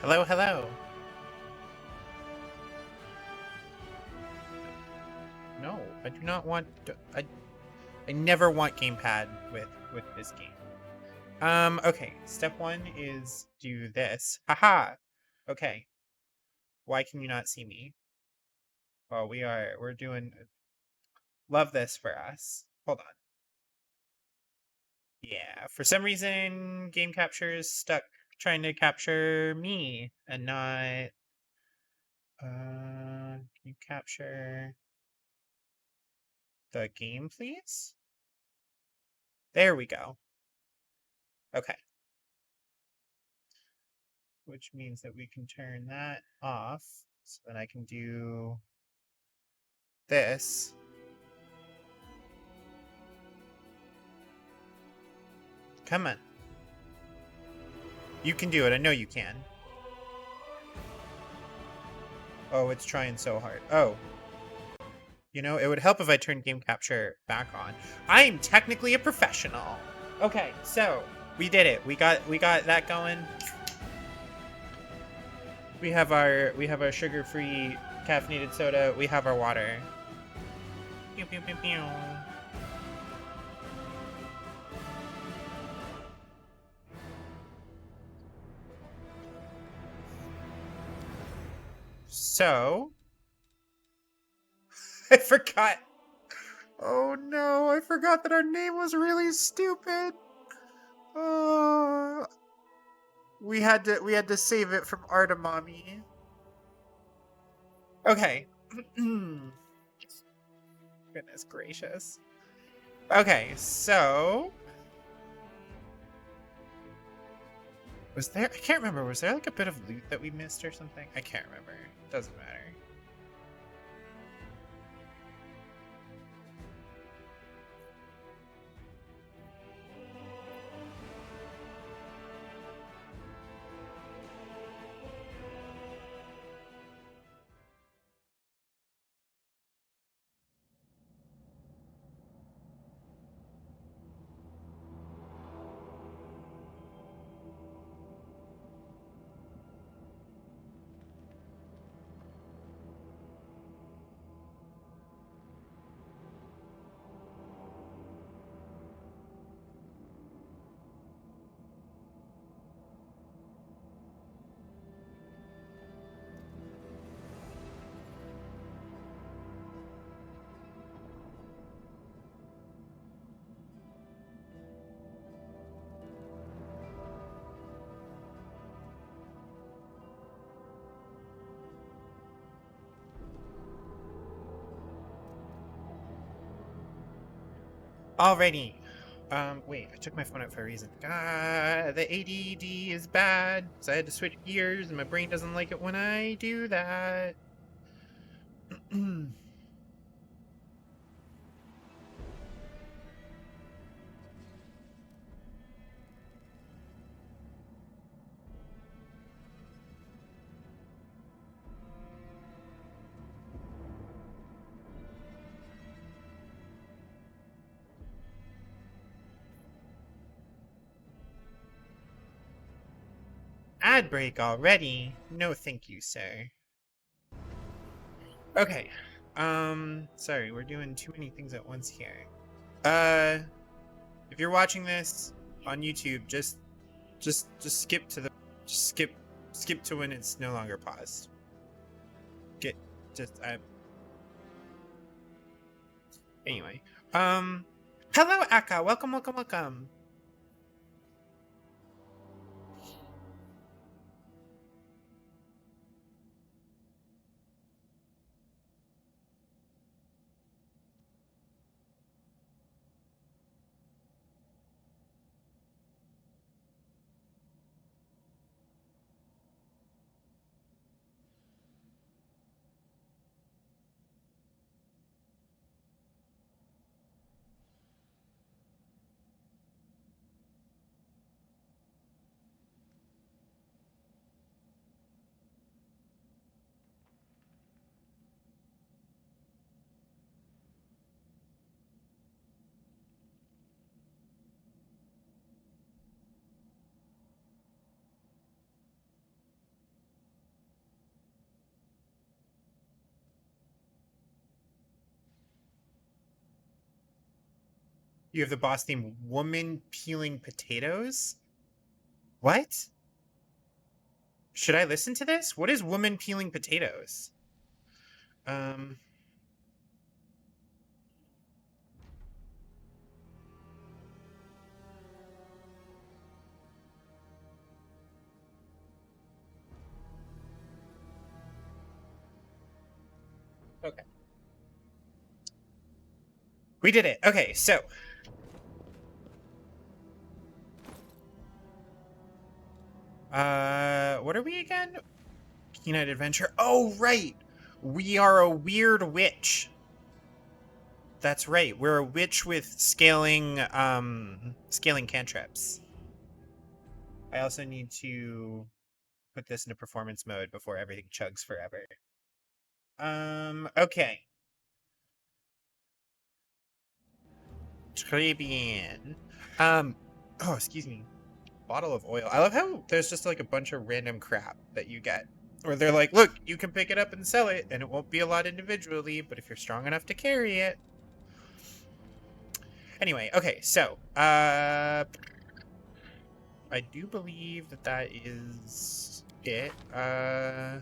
Hello, hello. No, I do not want. I never want gamepad with this game. Okay. Step one is do this. Haha. Okay. Why can you not see me? Well, we're doing. Love this for us. Hold on. Yeah. For some reason, game capture is stuck trying to capture me and not. Can you capture the game, please? There we go. Okay. Which means that we can turn that off. So then I can do this. Come on. You can do it. I know you can. Oh, it's trying so hard. Oh. You know, it would help if I turned game capture back on. I am technically a professional. Okay, so we did it. We got that going. We have our sugar-free caffeinated soda. We have our water. Pew, pew, pew, pew. So I forgot. Oh no, I forgot that our name was really stupid. Oh, we had to save it from Artemami. Okay. Goodness gracious. Okay, so was there? I can't remember. Was there like a bit of loot that we missed or something? I can't remember. Doesn't matter. Alrighty. Wait, I took my phone out for a reason. God, the ADD is bad. So I had to switch gears, and my brain doesn't like it when I do that. Ad break already? No, thank you, sir. Okay. Sorry, we're doing too many things at once here. Uh, if you're watching this on YouTube, just skip to the just skip to when it's no longer paused. Get just anyway. Um, hello Akka, welcome, welcome, welcome. You have the boss theme woman peeling potatoes? What? Should I listen to this? What is woman peeling potatoes? Okay. We did it. Okay, so what are we again? Keen-Eyed Adventure. Oh, right. We are a weird witch. That's right. We're a witch with scaling cantrips. I also need to put this into performance mode before everything chugs forever. Okay. Très bien. Oh, excuse me. Bottle of oil. I love how there's just like a bunch of random crap that you get. Or they're like, look, you can pick it up and sell it, and it won't be a lot individually, but if you're strong enough to carry it. Anyway, okay, so, I do believe that is it. Our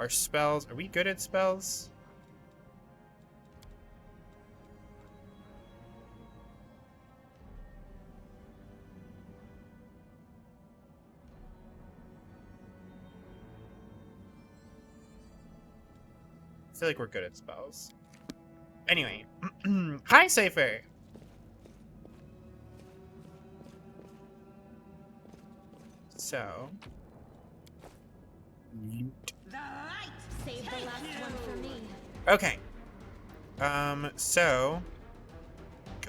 spells, are we good at spells? I feel like we're good at spells. Anyway, hi, Cypher. So, loot. Save the last one for me. Okay. So,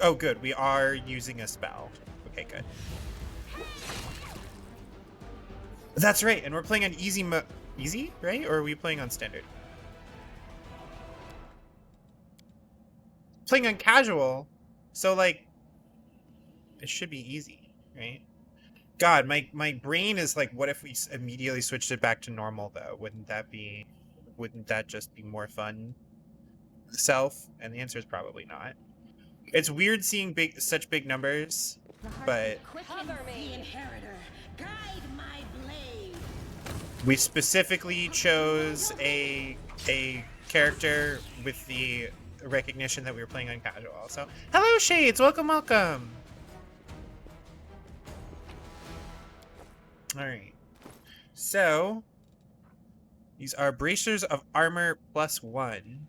oh, good. We are using a spell. Okay, good. That's right, and we're playing on easy easy, right? Or are we playing on standard? Playing on casual, so like, it should be easy, right? God, my brain is like, what if we immediately switched it back to normal though? Wouldn't that just be more fun? Self? And the answer is probably not. It's weird seeing such big numbers, but Cover me. The inheritor. Guide my blade. we specifically chose a character with the recognition that we were playing on casual. So, hello Shades, welcome. All right. So, these are bracers of armor +1,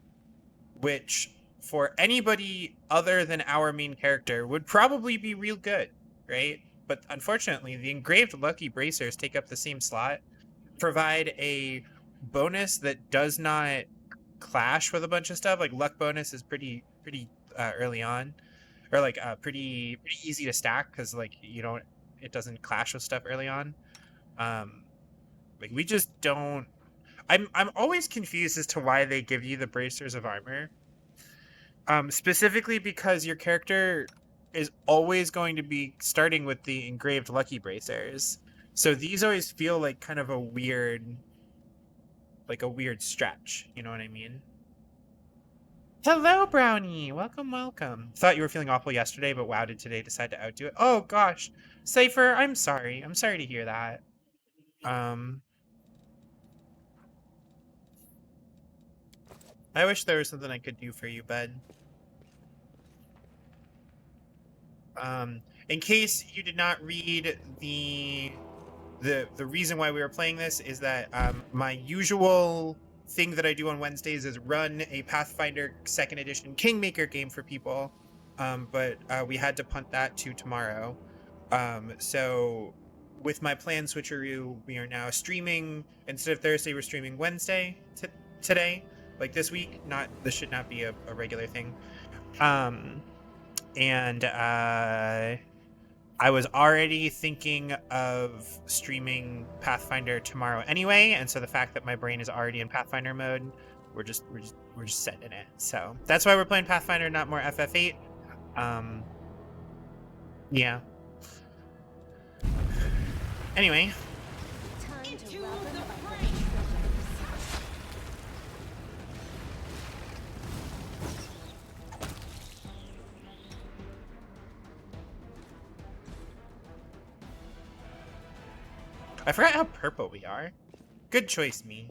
which for anybody other than our main character would probably be real good, right? But unfortunately, the engraved lucky bracers take up the same slot, provide a bonus that does not clash with a bunch of stuff. Like luck bonus is pretty early on, or like pretty easy to stack because like it doesn't clash with stuff early on. Like we just don't. I'm always confused as to why they give you the bracers of armor. Specifically because your character is always going to be starting with the engraved lucky bracers. So these always feel like kind of a weird stretch. You know what I mean? Hello, Brownie. Welcome. Thought you were feeling awful yesterday, but wow, did today decide to outdo it? Oh gosh, Cypher, I'm sorry. I'm sorry to hear that. I wish there was something I could do for you, bud. In case you did not read the reason why we were playing this is that my usual thing that I do on Wednesdays is run a Pathfinder 2nd edition Kingmaker game for people, but we had to punt that to tomorrow. So with my plan switcheroo, we are now streaming. Instead of Thursday, we're streaming Wednesday today, like this week. This should not be a regular thing. And I was already thinking of streaming Pathfinder tomorrow anyway, and so the fact that my brain is already in Pathfinder mode, we're just setting in it. So that's why we're playing Pathfinder, not more FF8. Yeah. Anyway. Time to rob them of our treasures. I forgot how purple we are. Good choice, me.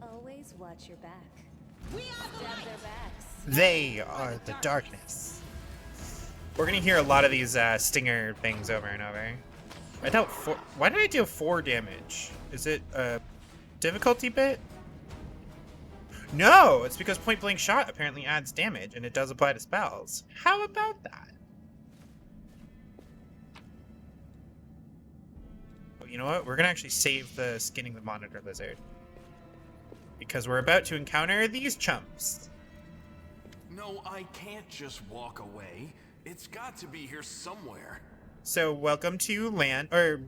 Always watch your back. We are the Stab light. their backs. They are the darkness. We're gonna hear a lot of these stinger things over and over. I dealt 4. Why did I deal 4 damage? Is it a difficulty bit? No, it's because point blank shot apparently adds damage and it does apply to spells. How about that? Oh, you know what? We're gonna actually save the skinning the monitor lizard. Because we're about to encounter these chumps. No, I can't just walk away. It's got to be here somewhere. So welcome to Lan, or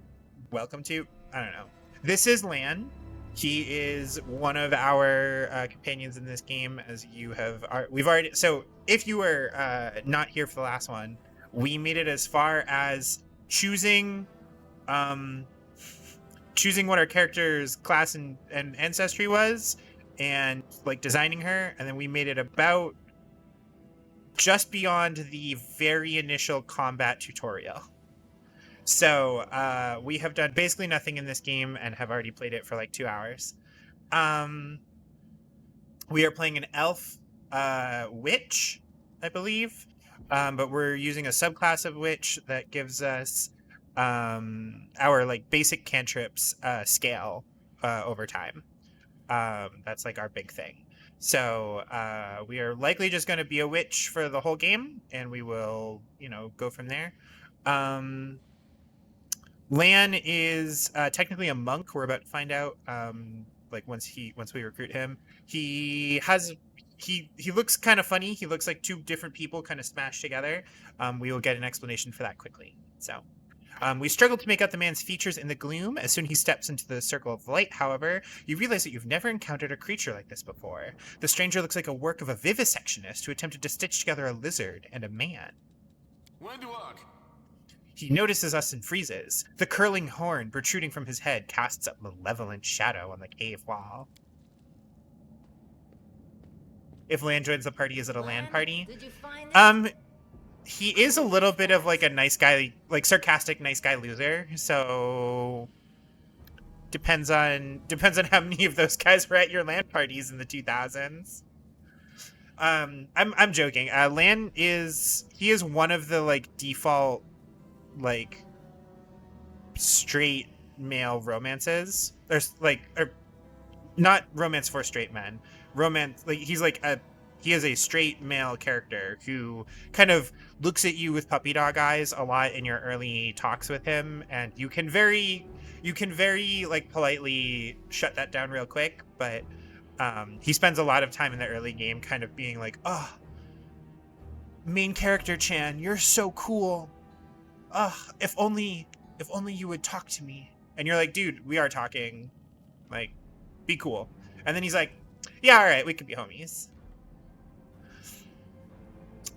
welcome to, I don't know. This is Lan. He is one of our companions in this game, as you have, we've already, so if you were not here for the last one, we made it as far as choosing what our character's class and ancestry was, and like designing her, and then we made it about just beyond the very initial combat tutorial. So we have done basically nothing in this game and have already played it for like 2 hours. We are playing an elf witch, I believe, but we're using a subclass of witch that gives us our like basic cantrips scale over time. That's like our big thing. So we are likely just going to be a witch for the whole game, and we will, go from there. Lan is technically a monk. We're about to find out. Like once we recruit him, he looks kind of funny. He looks like 2 different people kind of smashed together. We will get an explanation for that quickly. So. We struggle to make out the man's features in the gloom. As soon as he steps into the circle of light, however, you realize that you've never encountered a creature like this before. The stranger looks like a work of a vivisectionist who attempted to stitch together a lizard and a man. Wenduog! He notices us and freezes. The curling horn protruding from his head casts a malevolent shadow on the cave wall. If Lan joins the party, is it a Lan party? Did you find this? He is a little bit of like a nice guy, like sarcastic nice guy loser. So depends on how many of those guys were at your LAN parties in the 2000s. I'm joking. Lan is one of the like default like straight male romances. There's like not romance for straight men. Romance like he is a straight male character who kind of looks at you with puppy dog eyes a lot in your early talks with him, and you can very like politely shut that down real quick, but he spends a lot of time in the early game kind of being like, oh, main character Chan, you're so cool. If only you would talk to me. And you're like, dude, we are talking. Like, be cool. And then he's like, yeah, all right, we could be homies.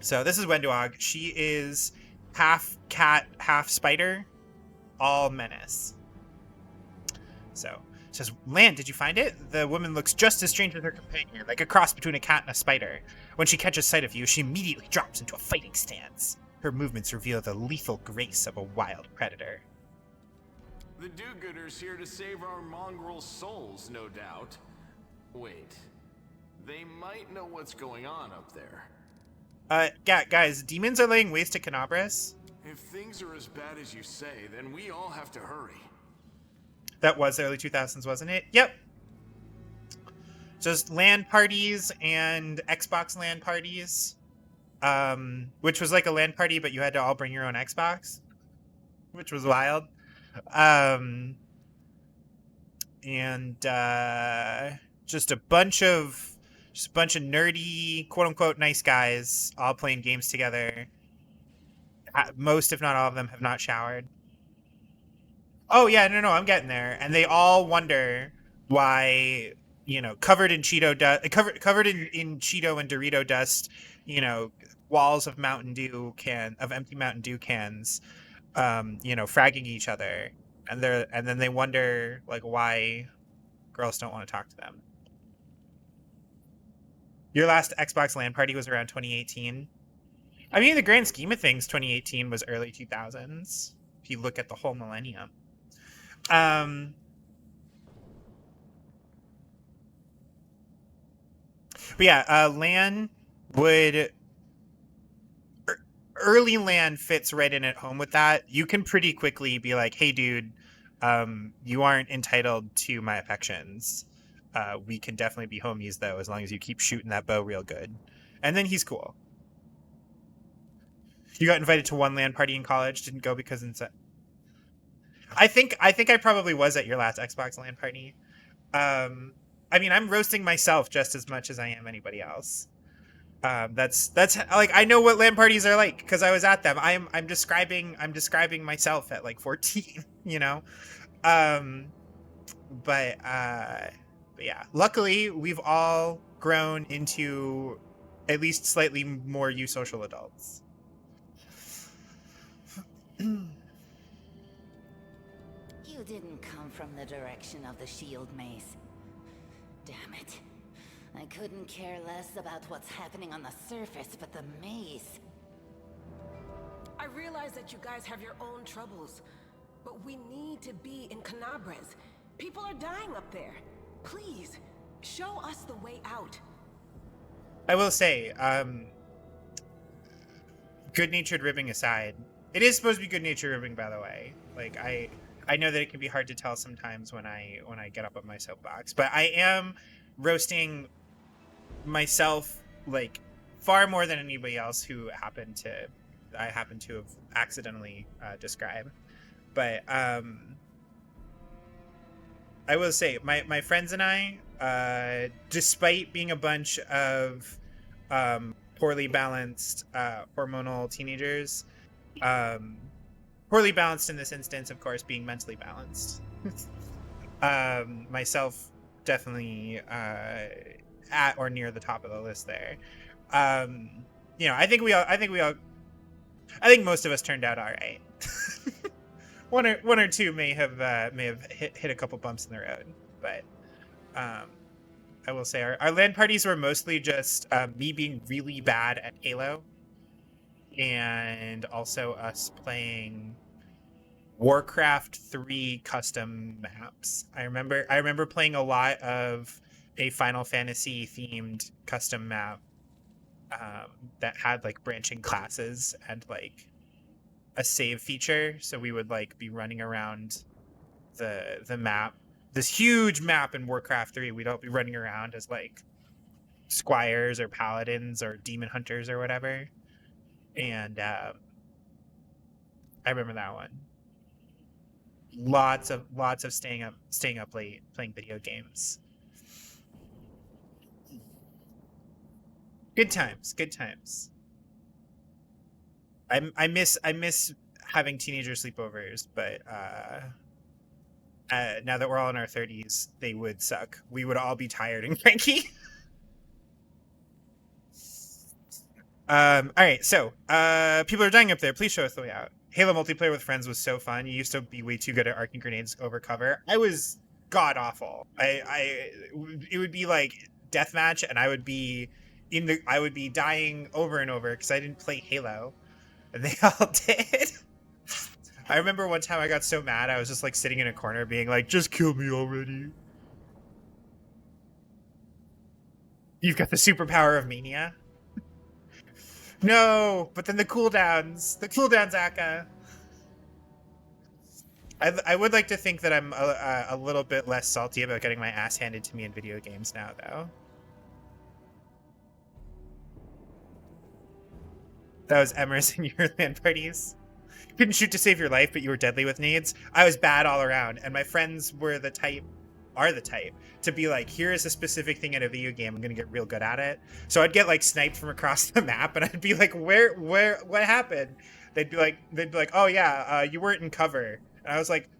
So this is Wenduog. She is half cat, half spider, all menace. So it says, Lan, did you find it? The woman looks just as strange as her companion, like a cross between a cat and a spider. When she catches sight of you, she immediately drops into a fighting stance. Her movements reveal the lethal grace of a wild predator. The do-gooders here to save our mongrel souls, no doubt. Wait, they might know what's going on up there. Guys, demons are laying waste to Canabras. If things are as bad as you say, then we all have to hurry. That was the early 2000s, wasn't it? Yep. Just LAN parties and Xbox LAN parties. Which was like a LAN party, but you had to all bring your own Xbox. Which was wild. Just a bunch of nerdy, quote unquote, nice guys all playing games together. Most, if not all of them, have not showered. Oh yeah, no, I'm getting there. And they all wonder why, covered in Cheeto dust, covered in Cheeto and Dorito dust, walls of Mountain Dew of empty Mountain Dew cans, fragging each other, and then they wonder like why girls don't want to talk to them. Your last Xbox LAN party was around 2018. I mean, in the grand scheme of things, 2018 was early 2000s. If you look at the whole millennium. But yeah, LAN would... Early LAN fits right in at home with that. You can pretty quickly be like, hey, dude, you aren't entitled to my affections. We can definitely be homies, though, as long as you keep shooting that bow real good. And then he's cool. You got invited to one LAN party in college, didn't go because I think I probably was at your last Xbox LAN party. I mean, I'm roasting myself just as much as I am anybody else. That's like, I know what LAN parties are like because I was at them. I'm describing myself at like 14, you know. But yeah, luckily we've all grown into at least slightly more social adults. You didn't come from the direction of the shield maze. Damn it. I couldn't care less about what's happening on the surface, but the maze. I realize that you guys have your own troubles, but we need to be in Canabres. People are dying up there. Please, show us the way out. I will say, good-natured ribbing aside, it is supposed to be good-natured ribbing, by the way. Like, I know that it can be hard to tell sometimes when I get up on my soapbox, but I am roasting myself like far more than anybody else who I happen to have accidentally described. But I will say my friends and I, despite being a bunch of poorly balanced hormonal teenagers, poorly balanced in this instance, of course, being mentally balanced, myself definitely at or near the top of the list there. You know, I think most of us turned out all right. one or two may have hit a couple bumps in the road, but I will say our LAN parties were mostly just me being really bad at Halo, and also us playing Warcraft 3 custom maps. I remember playing a lot of a Final Fantasy themed custom map that had like branching classes and like a save feature, so we would like be running around the map, this huge map in Warcraft 3. We'd all be running around as like squires or paladins or demon hunters or whatever, and I remember that one. Lots of staying up late playing video games. Good times. I miss having teenager sleepovers, but now that we're all in our 30s, they would suck. We would all be tired and cranky. All right, so people are dying up there. Please show us the way out. Halo multiplayer with friends was so fun. You used to be way too good at arcing grenades over cover. I was god awful. It would be like deathmatch, and I would be dying over and over because I didn't play Halo, and they all did. I remember one time I got so mad I was just like sitting in a corner being like, just kill me already. You've got the superpower of mania. No, but then the cooldowns, Akka. I would like to think that I'm a little bit less salty about getting my ass handed to me in video games now, though. That was Emers in your LAN parties. You couldn't shoot to save your life, but you were deadly with nades. I was bad all around, and my friends are the type to be like, here is a specific thing in a video game, I'm gonna get real good at it. So I'd get like sniped from across the map, and I'd be like, what happened? They'd be like, oh yeah, you weren't in cover. And I was like,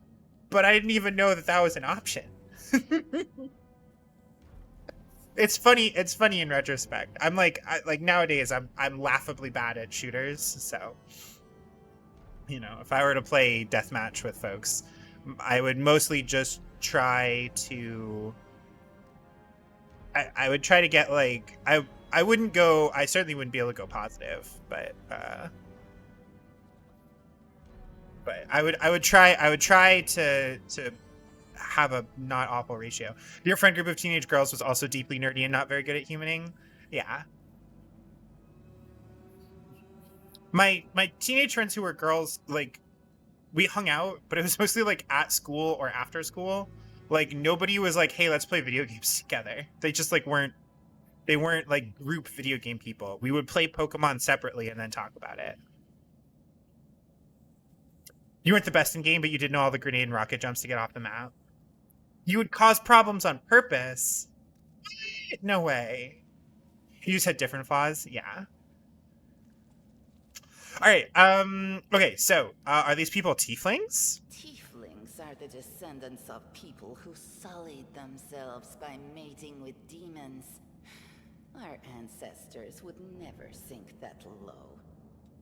but I didn't even know that was an option. It's funny in retrospect. I'm like nowadays I'm laughably bad at shooters, so you know, if I were to play deathmatch with folks, I would mostly just try to I would try to get like I I wouldn't go. I certainly wouldn't be able to go positive, but I would try to have a not awful ratio. Your friend group of teenage girls was also deeply nerdy and not very good at humaning. Yeah. My teenage friends who were girls, like, we hung out, but it was mostly like at school or after school. Like nobody was like, hey, let's play video games together. They just like weren't like group video game people. We would play Pokemon separately and then talk about it. You weren't the best in game, but you did know all the grenade and rocket jumps to get off the map. You would cause problems on purpose. No way. You just had different flaws? Yeah. All right. Okay, so are these people tieflings? Tieflings are the descendants of people who sullied themselves by mating with demons. Our ancestors would never sink that low.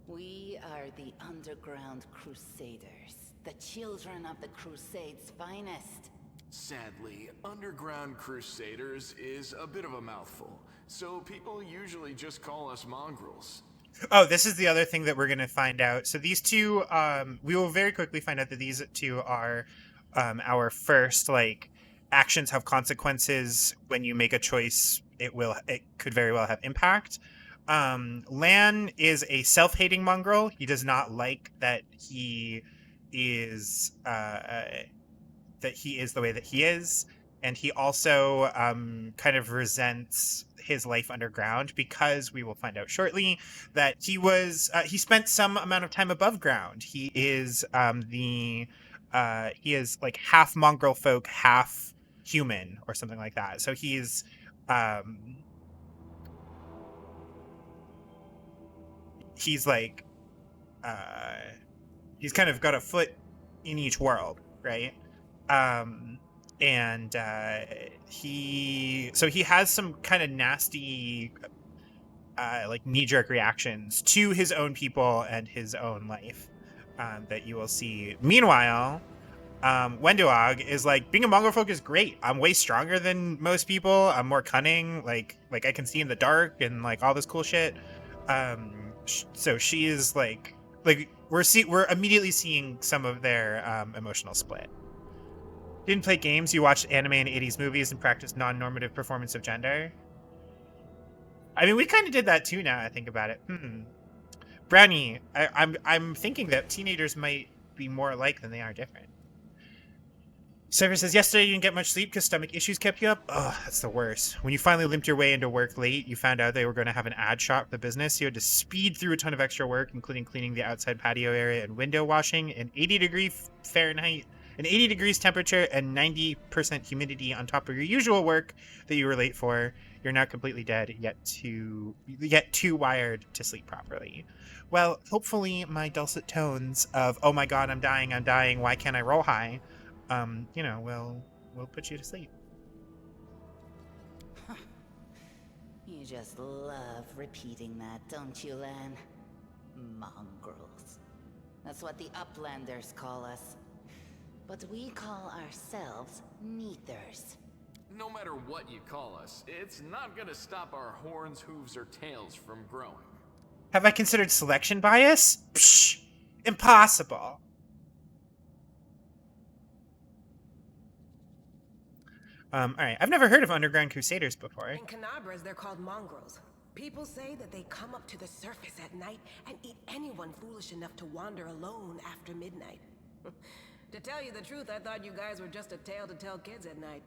We are the Underground Crusaders, the children of the Crusades' finest. Sadly, Underground Crusaders is a bit of a mouthful, so people usually just call us mongrels. Oh, this is the other thing that we're going to find out. So these two, we will very quickly find out that these two are our first, like, actions have consequences. When you make a choice, it could very well have impact. Lan is a self-hating mongrel. He does not like that he is the way that he is, and he also kind of resents his life underground, because we will find out shortly that he spent some amount of time above ground. He is he is like half mongrel folk, half human, or something like that. So he's like he's kind of got a foot in each world, right? And he has some kind of nasty like knee-jerk reactions to his own people and his own life that you will see. Meanwhile, Wendoag is like, being a mongrel folk is great. I'm way stronger than most people. I'm more cunning. Like I can see in the dark and like all this cool shit. So she is like we're immediately seeing some of their emotional split. Didn't play games, you watched anime and 80s movies and practiced non-normative performance of gender. I mean, we kind of did that too now I think about it. Brownie, I'm thinking that teenagers might be more alike than they are different. Server says, yesterday you didn't get much sleep because stomach issues kept you up? Oh, that's the worst. When you finally limped your way into work late, you found out they were going to have an ad shot for the business. You had to speed through a ton of extra work, including cleaning the outside patio area and window washing in 80-degree Fahrenheit, an 80 degrees temperature, and 90% humidity on top of your usual work that you were late for. You're now completely dead, yet too wired to sleep properly. Well, hopefully my dulcet tones of, oh my god, I'm dying, why can't I roll high, will put you to sleep. You just love repeating that, don't you, Lan? Mongrels. That's what the Uplanders call us. But we call ourselves Neathers. No matter what you call us, it's not gonna stop our horns, hooves, or tails from growing. Have I considered selection bias? Psh, impossible. All right, I've never heard of Underground Crusaders before. In Canabras, they're called mongrels. People say that they come up to the surface at night and eat anyone foolish enough to wander alone after midnight. To tell you the truth, I thought you guys were just a tale to tell kids at night.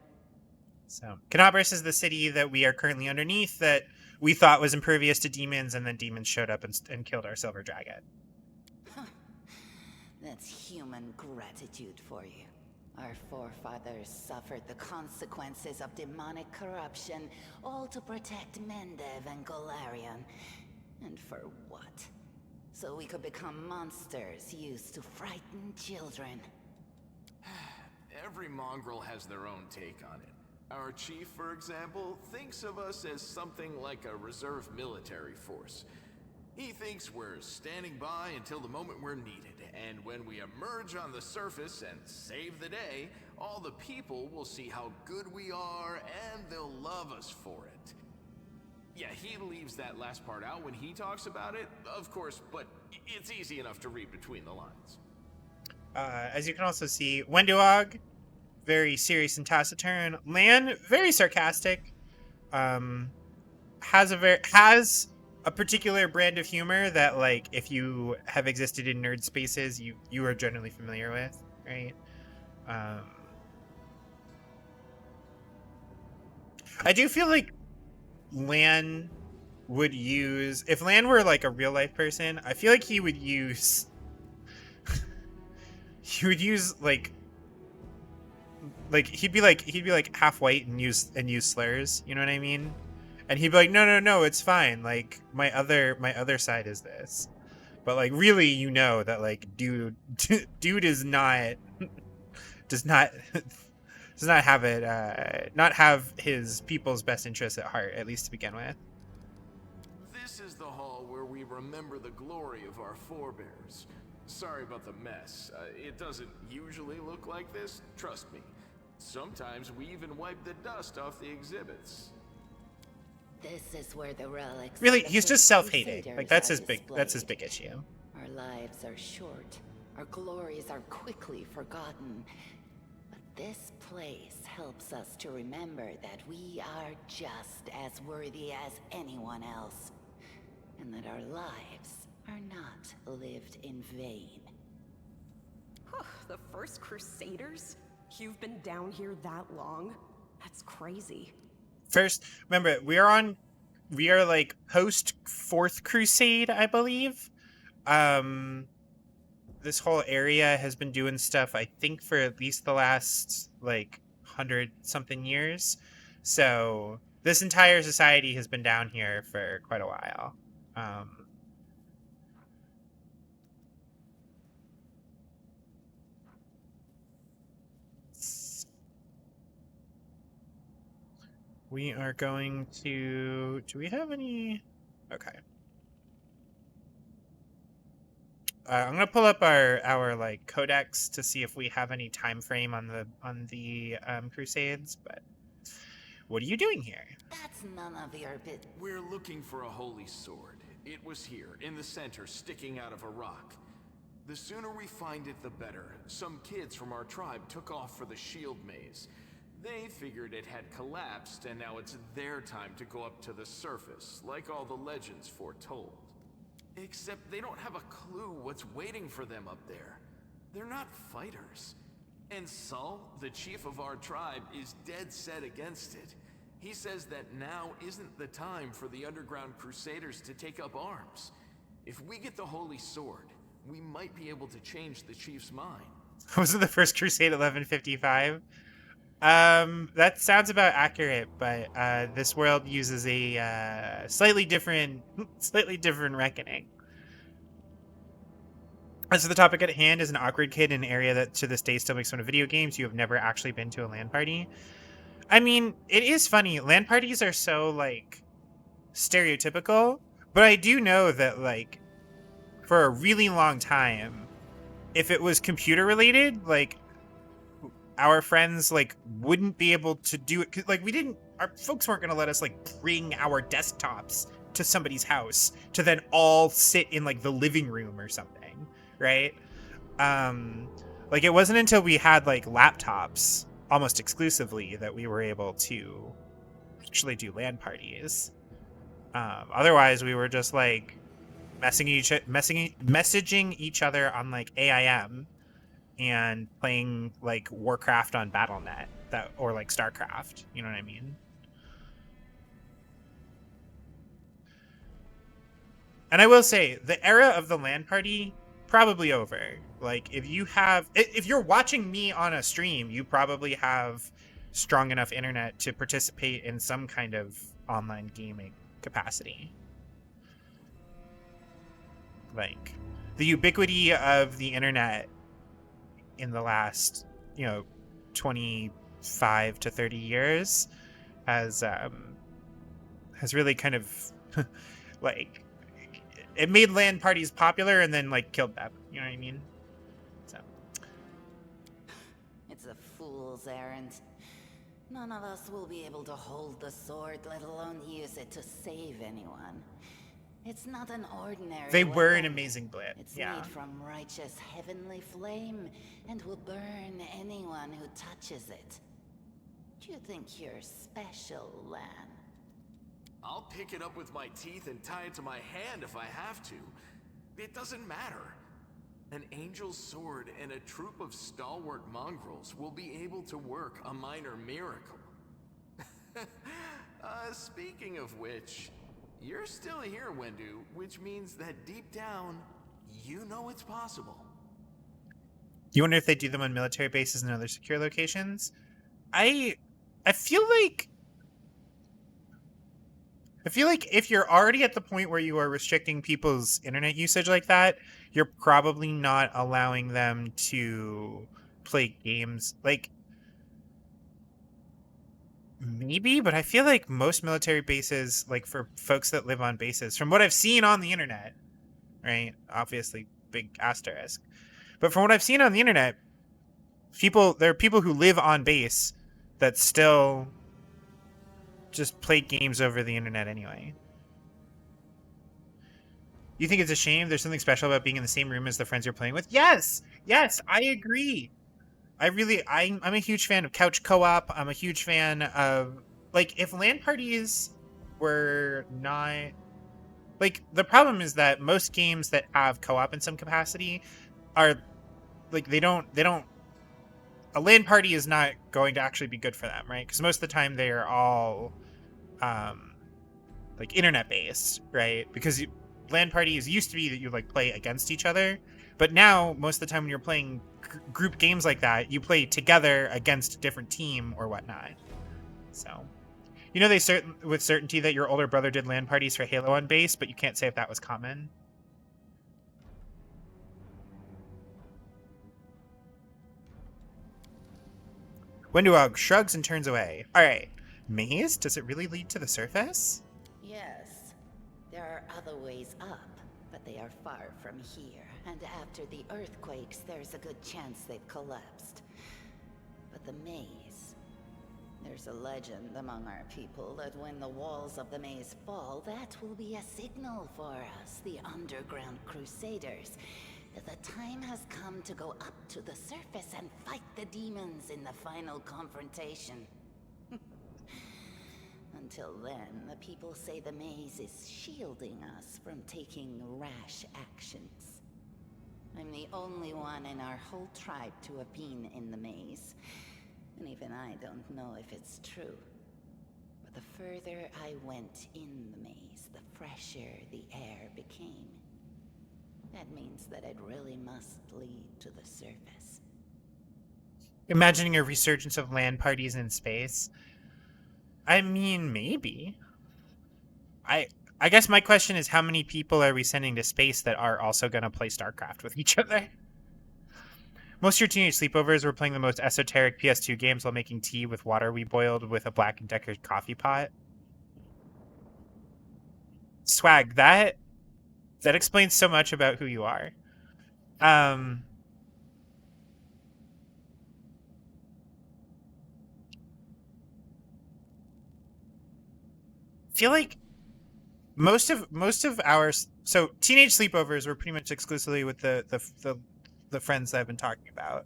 So, Canabras is the city that we are currently underneath that we thought was impervious to demons, and then demons showed up and killed our silver dragon. That's human gratitude for you. Our forefathers suffered the consequences of demonic corruption, all to protect Mendev and Golarion. And for what? So we could become monsters used to frighten children. Every mongrel has their own take on it. Our chief, for example, thinks of us as something like a reserve military force. He thinks we're standing by until the moment we're needed, and when we emerge on the surface and save the day, all the people will see how good we are, and they'll love us for it. Yeah, he leaves that last part out when he talks about it, of course, but it's easy enough to read between the lines. As you can also see, Wenduog, very serious and taciturn. Lan, very sarcastic. Has a particular brand of humor that, like, if you have existed in nerd spaces, you are generally familiar with, right? I do feel like Lan would use, if Lan were like a real life person, I feel like he would use like he'd be like half white and use slurs, you know what I mean? And he'd be like, no, it's fine, like my other side is this. But like really, you know that like dude is not does not have it not have his people's best interests at heart, at least to begin with. This is the hall where we remember the glory of our forebears. Sorry about the mess. It doesn't usually look like this, trust me. Sometimes we even wipe the dust off the exhibits. This is where the relics. Really, of the he's first just self-hating. Crusaders Like that's are his big issue. Our lives are short. Our glories are quickly forgotten. But this place helps us to remember that we are just as worthy as anyone else. And that our lives are not lived in vain. The first Crusaders? You've been down here that long? That's crazy. First, remember, we are like post Fourth Crusade, I believe. This whole area has been doing stuff, I think, for at least the last like 100-something years. So this entire society has been down here for quite a while. We are going to... Do we have any... Okay. I'm gonna pull up our like codex to see if we have any time frame on the Crusades. But what are you doing here? That's none of your bit. We're looking for a holy sword. It was here, in the center, sticking out of a rock. The sooner we find it, the better. Some kids from our tribe took off for the shield maze. They figured it had collapsed, and now it's their time to go up to the surface, like all the legends foretold. Except they don't have a clue what's waiting for them up there. They're not fighters. And Saul, the chief of our tribe, is dead set against it. He says that now isn't the time for the underground Crusaders to take up arms. If we get the Holy Sword, we might be able to change the chief's mind. Was it the First Crusade 1155? That sounds about accurate, but this world uses a slightly different reckoning. As for the topic at hand, is an awkward kid in an area that to this day still makes fun of video games. You have never actually been to a LAN party. I mean, it is funny. LAN parties are so like stereotypical, but I do know that like for a really long time, if it was computer related, like our friends like wouldn't be able to do it. 'Cause, like our folks weren't going to let us like bring our desktops to somebody's house to then all sit in like the living room or something, right? Like it wasn't until we had like laptops almost exclusively that we were able to actually do LAN parties. Otherwise we were just like messaging each other on like AIM and playing like Warcraft on Battle.net or like StarCraft, you know what I mean? And I will say the era of the LAN party probably over. Like if you're watching me on a stream, you probably have strong enough internet to participate in some kind of online gaming capacity. Like the ubiquity of the internet in the last, 25 to 30 years has really kind of like it made LAN parties popular and then like killed them. You know what I mean? So It's a fool's errand. None of us will be able to hold the sword, let alone use it to save anyone. It's not an ordinary They were an weapon. amazing blip. It's Yeah. made from righteous heavenly flame and will burn anyone who touches it. You think you're special, Lan? I'll pick it up with my teeth and tie it to my hand if I have to. It doesn't matter. An angel's sword and a troop of stalwart mongrels will be able to work a minor miracle. Speaking of which, you're still here, Wendu, which means that deep down, you know it's possible. You wonder if they do them on military bases and other secure locations? I feel like if you're already at the point where you are restricting people's internet usage like that, you're probably not allowing them to play games. Like, maybe, but I feel like most military bases, like for folks that live on bases, from what I've seen on the internet, right? Obviously, big asterisk. But from what I've seen on the internet, there are people who live on base that still just play games over the internet anyway. You think it's a shame? There's something special about being in the same room as the friends you're playing with? Yes, I agree. I'm a huge fan of couch co-op. I'm a huge fan of, like, if LAN parties were not, like, the problem is that most games that have co-op in some capacity are, like, they don't, a LAN party is not going to actually be good for them, right? Because most of the time they are all, like, internet based, right? Because LAN parties used to be that you, like, play against each other, but now most of the time when you're playing group games like that, you play together against a different team or whatnot. So, you know, with certainty that your older brother did LAN parties for Halo on base, but you can't say if that was common. Wenduog shrugs and turns away. All right, maze? Does it really lead to the surface? Yes. There are other ways up, but they are far from here. And after the earthquakes, there's a good chance they've collapsed. But the maze... There's a legend among our people that when the walls of the maze fall, that will be a signal for us, the underground crusaders. That the time has come to go up to the surface and fight the demons in the final confrontation. Until then, the people say the maze is shielding us from taking rash actions. I'm the only one in our whole tribe to have been in the maze. And even I don't know if it's true. But the further I went in the maze, the fresher the air became. That means that it really must lead to the surface. Imagining a resurgence of LAN parties in space. I mean, maybe. I guess my question is, how many people are we sending to space that are also going to play StarCraft with each other? Most of your teenage sleepovers were playing the most esoteric PS2 games while making tea with water we boiled with a Black & Decker coffee pot. Swag, that explains so much about who you are. Feel like most of our teenage sleepovers were pretty much exclusively with the friends that I've been talking about,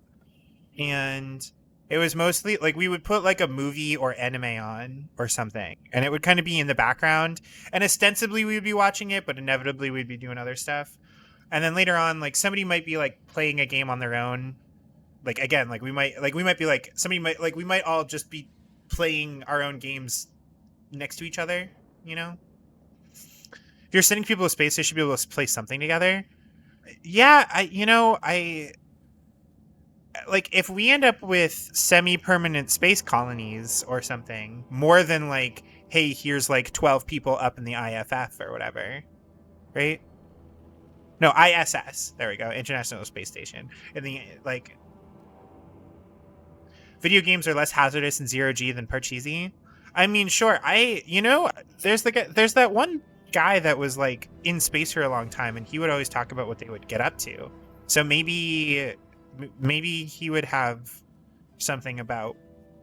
and it was mostly like we would put like a movie or anime on or something, and it would kind of be in the background, and ostensibly we would be watching it, but inevitably we'd be doing other stuff. And then later on, like somebody might be like playing a game on their own, like again, like we might be like somebody might like we might all just be playing our own games next to each other, you know. If you're sending people to space, they should be able to play something together. Yeah, I like if we end up with semi-permanent space colonies or something, more than like, hey, here's like 12 people up in the IFF or whatever, right? No, ISS. There we go, International Space Station. And the like, video games are less hazardous in zero-G than Parcheesi. I mean, sure. There's that one guy that was like in space for a long time, and he would always talk about what they would get up to. So maybe he would have something about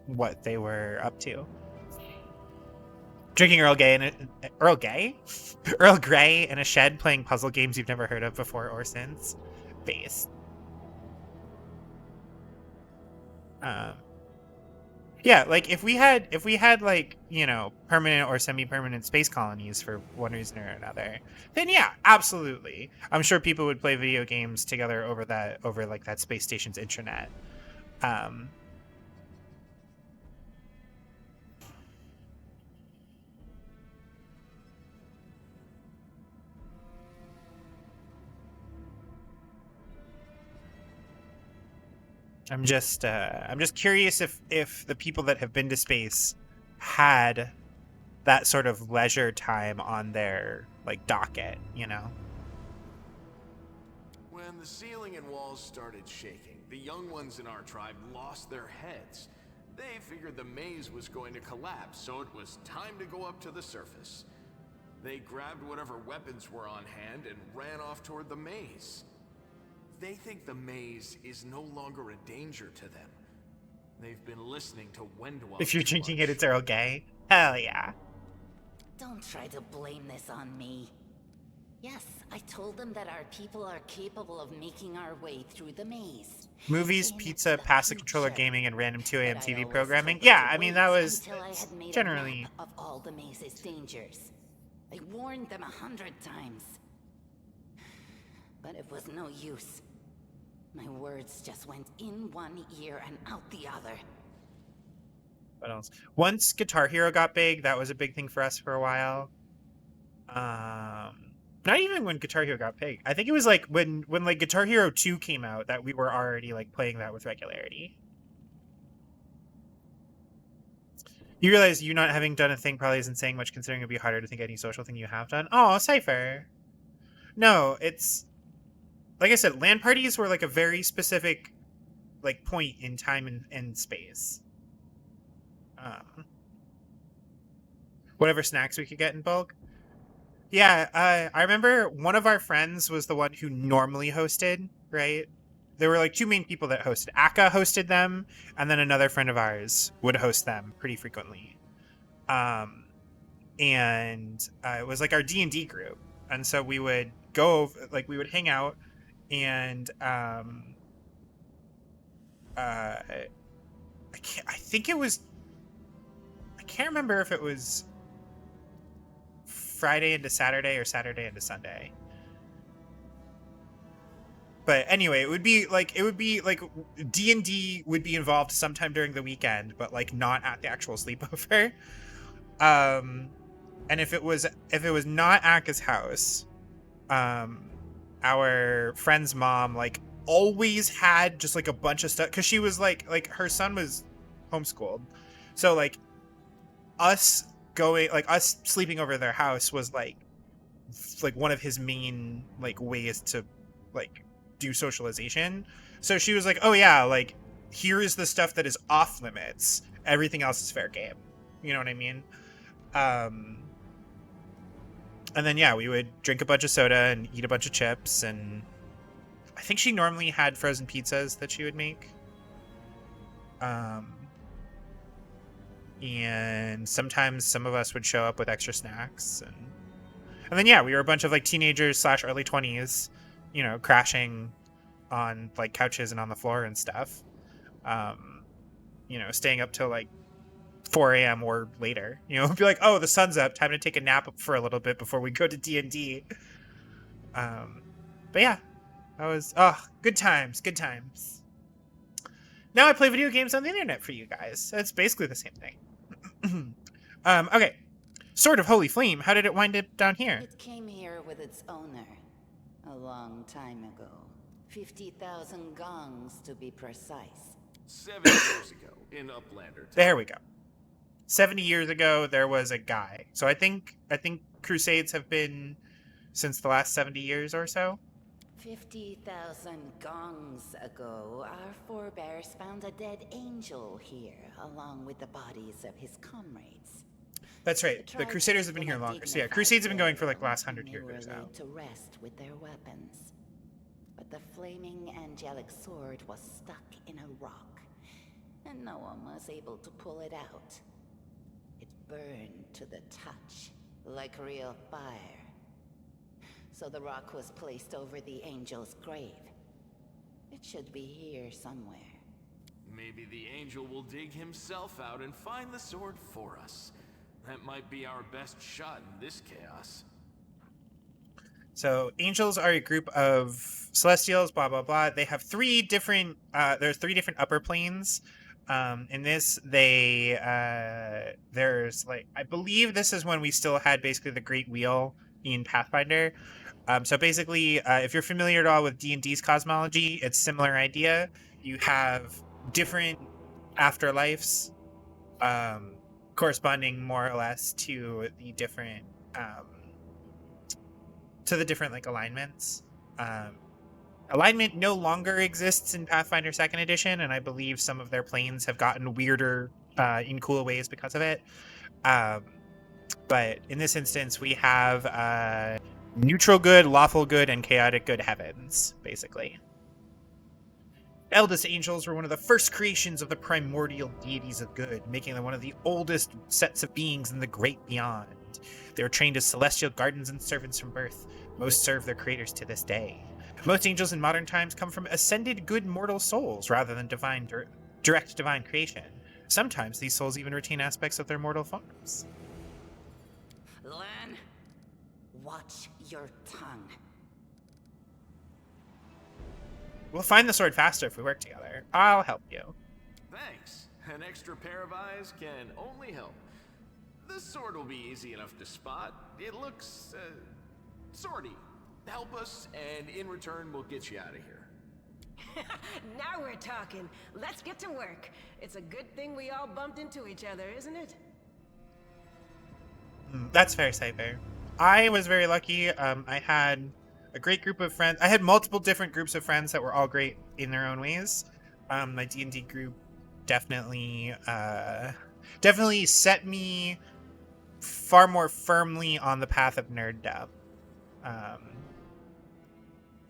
what they were up to. Drinking Earl Grey in a shed, playing puzzle games you've never heard of before or since. Based. Yeah, like if we had like, you know, permanent or semi-permanent space colonies for one reason or another, then yeah, absolutely. I'm sure people would play video games together over like that space station's intranet. I'm just curious if the people that have been to space had that sort of leisure time on their like docket, you know. When the ceiling and walls started shaking, the young ones in our tribe lost their heads. They figured the maze was going to collapse, so it was time to go up to the surface. They grabbed whatever weapons were on hand and ran off toward the maze. They think the maze is no longer a danger to them. They've been listening to Wendell. If you're drinking it, it's Earl Gay. Hell yeah. Don't try to blame this on me. Yes, I told them that our people are capable of making our way through the maze. Movies, In pizza, the passive controller future. gaming, and random 2 a.m. But I TV always programming. told them Yeah, to I mean, wait that was until I had made a generally... map of all the maze's dangers. I warned them 100 times. But it was no use. My words just went in one ear and out the other. What else? Once Guitar Hero got big, that was a big thing for us for a while. Not even when Guitar Hero got big. I think it was like when like Guitar Hero 2 came out that we were already like playing that with regularity. You realize you not having done a thing probably isn't saying much, considering it'd be harder to think any social thing you have done. Oh, Cypher. No, it's like I said, LAN parties were like a very specific like point in time and space. Whatever snacks we could get in bulk. Yeah, I remember one of our friends was the one who normally hosted, right? There were like two main people that hosted. Aka hosted them, and then another friend of ours would host them pretty frequently. And it was like our D&D group. And so we would go, like we would hang out, and I can't remember if it was Friday into Saturday or Saturday into Sunday. But anyway, it would be like D&D would be involved sometime during the weekend, but like not at the actual sleepover. And if it was not Aka's house, our friend's mom like always had just like a bunch of stuff, because she was like her son was homeschooled, so like us sleeping over their house was like one of his main like ways to like do socialization. So she was like, oh yeah, like here is the stuff that is off limits, everything else is fair game, you know what I mean? And then yeah, we would drink a bunch of soda and eat a bunch of chips, and I think she normally had frozen pizzas that she would make. And sometimes some of us would show up with extra snacks, and then yeah, we were a bunch of like teenagers / early 20s, you know, crashing on like couches and on the floor and stuff. You know, staying up till like 4 a.m. or later. You know, be like, oh, the sun's up, time to take a nap for a little bit before we go to D&D. But yeah, that was good times. Now I play video games on the internet for you guys. It's basically the same thing. Okay. Sword of Holy Flame, how did it wind up down here? It came here with its owner a long time ago. 50,000 gongs to be precise. 7 years ago in Uplander Town. There we go. 70 years ago, there was a guy. So I think Crusades have been since the last 70 years or so. 50,000 gongs ago, our forebears found a dead angel here, along with the bodies of his comrades. That's right. The Crusaders have been here longer. So yeah, Crusades have been going for like the last 100 years or so. Laid to rest with their weapons. But the flaming angelic sword was stuck in a rock. and no one was able to pull it out. It burned to the touch, like real fire. So the rock was placed over the angel's grave. It should be here somewhere. Maybe the angel will dig himself out and find the sword for us. That might be our best shot in this chaos. So angels are a group of celestials, blah blah blah. They have three different there's three different upper planes. In this there's like, I believe this is when we still had basically the Great Wheel in Pathfinder. So basically, if you're familiar at all with D&D's cosmology, it's similar idea. You have different afterlives, corresponding more or less to the different like alignments. Alignment no longer exists in Pathfinder 2nd Edition, and I believe some of their planes have gotten weirder in cool ways because of it. But in this instance, we have neutral good, lawful good, and chaotic good heavens, basically. Eldest angels were one of the first creations of the primordial deities of good, making them one of the oldest sets of beings in the great beyond. They were trained as celestial guardians and servants from birth. Most serve their creators to this day. Most angels in modern times come from ascended good mortal souls rather than direct divine creation. Sometimes these souls even retain aspects of their mortal forms. Lan, watch your tongue. We'll find the sword faster if we work together. I'll help you. Thanks. An extra pair of eyes can only help. The sword will be easy enough to spot. It looks, swordy. Help us, and in return, we'll get you out of here. Now we're talking. Let's get to work. It's a good thing we all bumped into each other, isn't it? That's fair, Cypher. I was very lucky. I had a great group of friends. I had multiple different groups of friends that were all great in their own ways. My D&D group definitely set me far more firmly on the path of nerddom.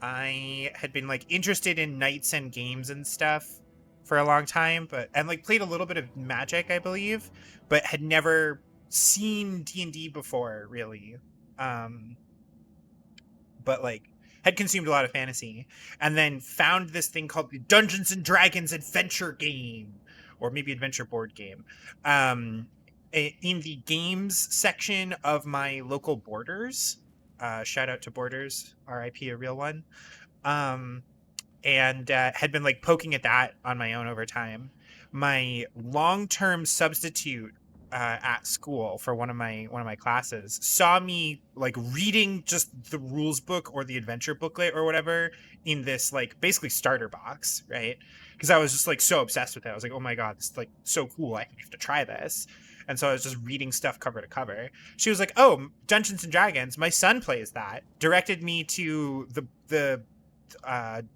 I had been like interested in knights and games and stuff for a long time, and like played a little bit of Magic, I believe, but had never seen D&D before, really. But like had consumed a lot of fantasy, and then found this thing called the Dungeons and Dragons adventure game, or maybe adventure board game, in the games section of my local Borders. Shout out to Borders, RIP, a real one. And had been like poking at that on my own over time. My long-term substitute at school for one of my classes saw me like reading just the rules book or the adventure booklet or whatever in this like basically starter box, right? Because I was just like so obsessed with it. I was like, oh my god, this is like so cool. I have to try this. And so I was just reading stuff cover to cover. She was like, oh, Dungeons and Dragons, my son plays that. Directed me to the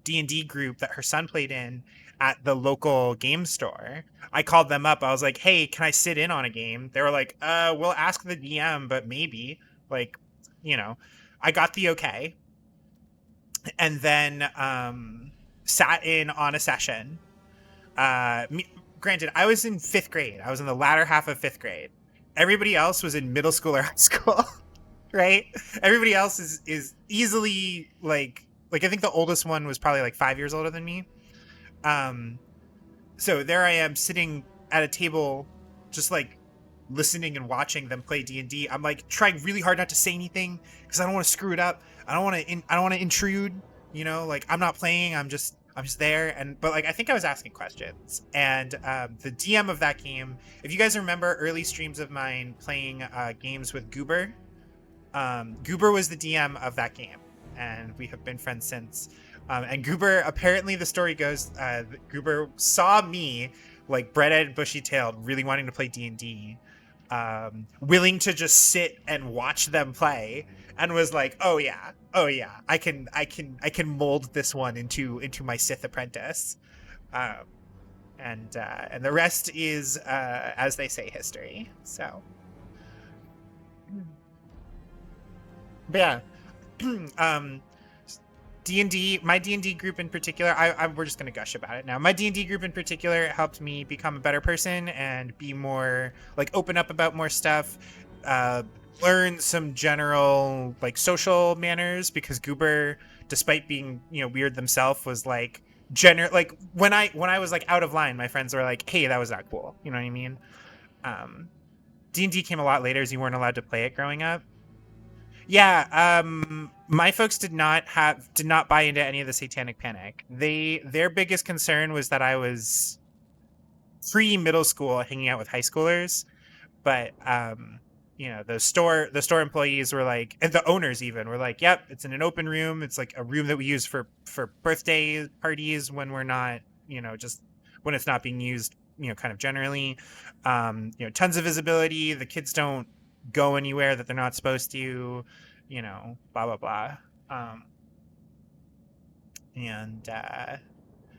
D&D group that her son played in at the local game store. I called them up. I was like, hey, can I sit in on a game? They were like, we'll ask the DM, but maybe. Like, you know, I got the okay. And then sat in on a session. Granted, I was in 5th grade. I was in the latter half of 5th grade. Everybody else was in middle school or high school, right? Everybody else is easily like I think the oldest one was probably like 5 years older than me. So there I am sitting at a table, just like listening and watching them play D&D. I'm like trying really hard not to say anything because I don't want to screw it up. I don't want to intrude. You know, like I'm not playing. I'm just there, but like I think I was asking questions, and the DM of that game, if you guys remember early streams of mine playing games with Goober, Goober was the DM of that game, and we have been friends since. And Goober, apparently the story goes, Goober saw me like bread-eyed, bushy-tailed, really wanting to play D&D, willing to just sit and watch them play, and was like, oh yeah, I can mold this one into my Sith apprentice, and the rest is as they say, history. So, but yeah, D&D, my D&D group in particular, we're just going to gush about it now. My D&D group in particular helped me become a better person and be more, like, open up about more stuff, learn some general, like, social manners, because Goober, despite being, weird themselves, was, like, like, when I was, like, out of line, my friends were like, hey, that was not cool. You know what I mean? D&D came a lot later, as you weren't allowed to play it growing up. Yeah, my folks did not buy into any of the Satanic Panic. Their biggest concern was that I was pre-middle school hanging out with high schoolers, but the store employees were like, and the owners even were like, yep, it's in an open room. It's like a room that we use for birthday parties when we're not, just when it's not being used, kind of generally. Tons of visibility. The kids don't go anywhere that they're not supposed to, blah blah blah.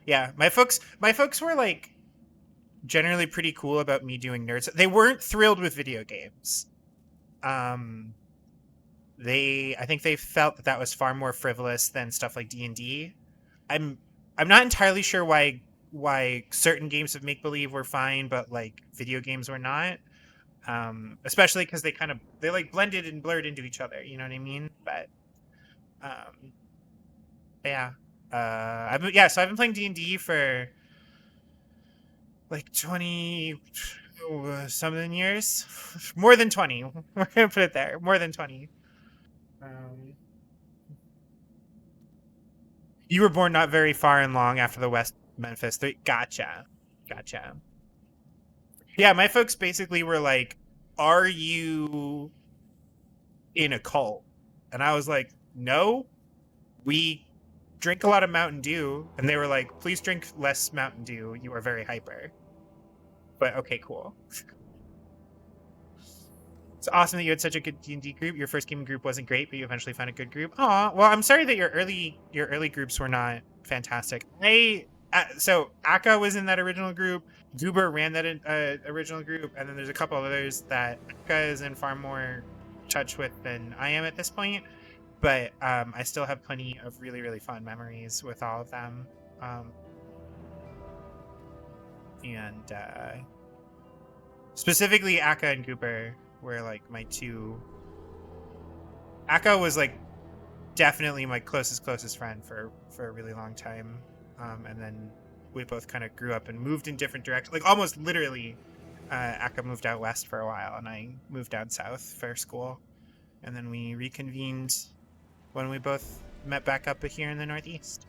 Yeah, my folks were like generally pretty cool about me doing nerds. They weren't thrilled with video games. I think they felt that was far more frivolous than stuff like D&D. I'm not entirely sure why certain games of make believe were fine, but like video games were not. Especially because they like blended and blurred into each other, you know what I mean? But yeah, so I've been playing D&D for like 20 something years, more than 20. We're gonna put it there, more than 20. You were born not very far and long after the West Memphis. Gotcha. Yeah, my folks basically were like, are you in a cult? And I was like, no, we drink a lot of Mountain Dew. And they were like, please drink less Mountain Dew. You are very hyper. But okay, cool. It's awesome that you had such a good D&D group. Your first gaming group wasn't great, but you eventually found a good group. Aw, well, I'm sorry that your early groups were not fantastic. So Akka was in that original group. Goober ran that original group, and then there's a couple of others that Akka is in far more touch with than I am at this point. But I still have plenty of really, really fun memories with all of them. And specifically, Akka and Goober were like my two. Akka was like definitely my closest friend for a really long time. And then we both kind of grew up and moved in different directions. Like almost literally, Akka moved out west for a while, and I moved down south for school. And then we reconvened when we both met back up here in the Northeast.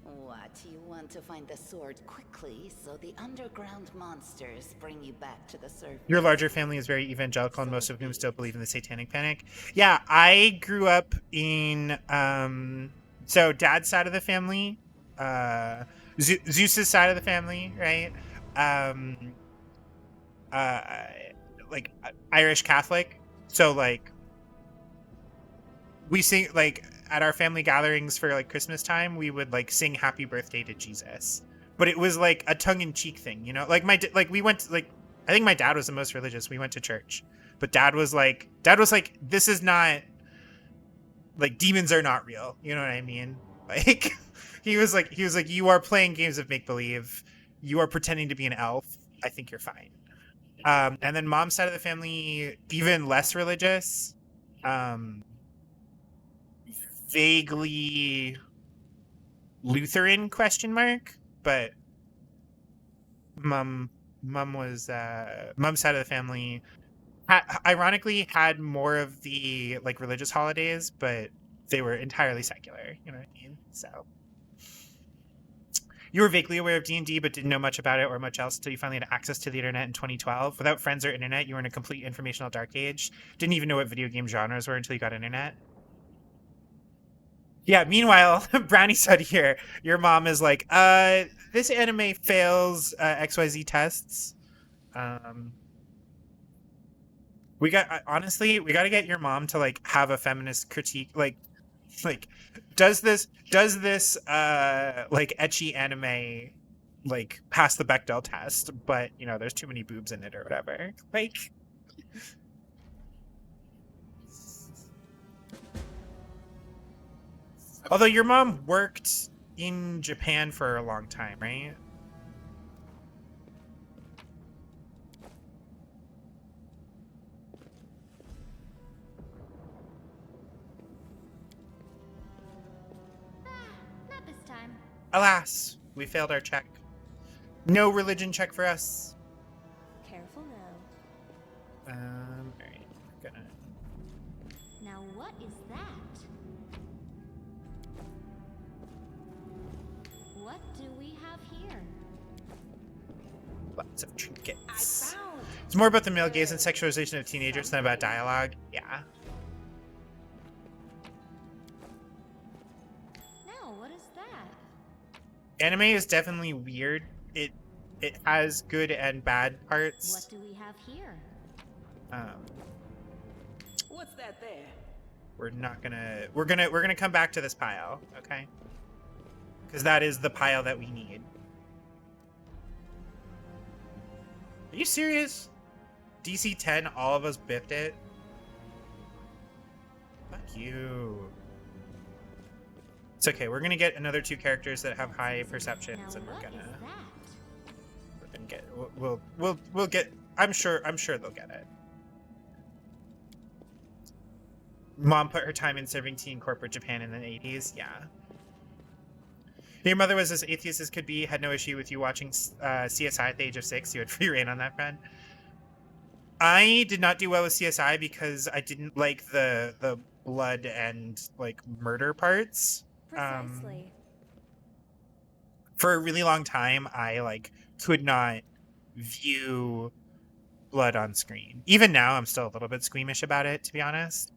What, you want to find the sword quickly, so the underground monsters bring you back to the surface? Your larger family is very evangelical, and most of whom still believe in the Satanic Panic. Yeah, I grew up in so dad's side of the family, Zeus's side of the family, right? Like Irish Catholic. So like we sing like at our family gatherings for like Christmas time, we would like sing Happy Birthday to Jesus, but it was like a tongue-in-cheek thing, like we went to, like, I think my dad was the most religious. We went to church, but dad was like, this is not like, demons are not real. You know what I mean? Like he was like, you are playing games of make-believe. You are pretending to be an elf. I think you're fine. And then mom's side of the family, even less religious. Vaguely Lutheran ? But mom's side of the family ironically had more of the like religious holidays, but they were entirely secular, you know what I mean? So you were vaguely aware of D&D, but didn't know much about it or much else until you finally had access to the internet in 2012. Without friends or internet, you were in a complete informational dark age. Didn't even know what video game genres were until you got internet. Yeah, meanwhile, Brownie said here, your mom is like, this anime fails XYZ tests. We got to get your mom to like have a feminist critique. Like does this like ecchi anime like pass the Bechdel test, but there's too many boobs in it or whatever. Like Although your mom worked in Japan for a long time, right? Not this time. Alas, we failed our check. No religion check for us. Careful now. Alright, gonna. Now what is that? What do we have here? Lots of trinkets. I found. It's more about the male gaze and sexualization of teenagers than about dialogue. Yeah. No, what is that? Anime is definitely weird. It has good and bad What parts. do we have here? What's that there? We're gonna come back to this pile, okay? Because that is the pile that we need. Are you serious? DC 10, all of us biffed it? Fuck you. It's okay, we're gonna get another 2 characters that have high Now perceptions, and what we're is gonna that? get we'll get. I'm sure they'll get it. Mom put her time in serving tea in corporate Japan in the 80s. Yeah. Your mother was as atheist as could be, had no issue with you watching CSI at the age of 6. You had free reign on that, friend. I did not do well with CSI because I didn't like the blood and like murder parts. Precisely. For a really long time, I like could not view blood on screen. Even now, I'm still a little bit squeamish about it, to be honest.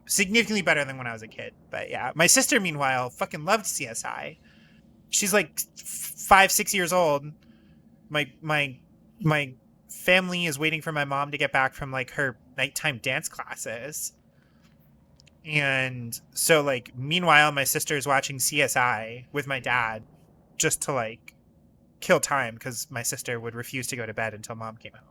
Significantly better than when I was a kid. But yeah, my sister, meanwhile, fucking loved CSI. She's like 5-6 years old. My family is waiting for my mom to get back from like her nighttime dance classes. And so like meanwhile my sister is watching CSI with my dad just to like kill time because my sister would refuse to go to bed until mom came home.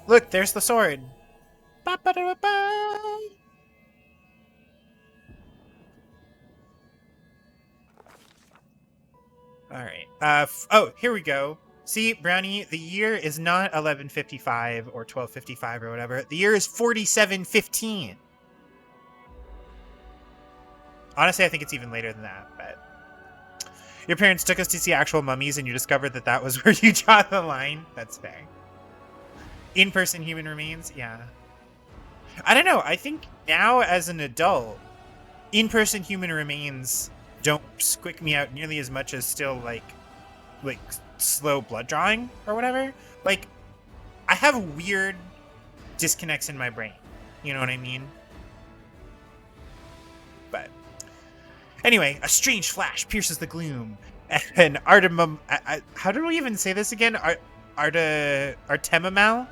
Look, there's the sword. Ba-ba-da-ba-ba. All right. Oh, here we go. See, Brownie, the year is not 1155 or 1255 or whatever. The year is 4715. Honestly, I think it's even later than that, but your parents took us to see actual mummies and you discovered that that was where you draw the line. That's fair. In-person human remains? Yeah. I don't know. I think now as an adult, in-person human remains don't squick me out nearly as much as still like slow blood drawing or whatever. Like, I have weird disconnects in my brain. You know what I mean? But anyway, a strange flash pierces the gloom, and how do we even say this again? Artemamal?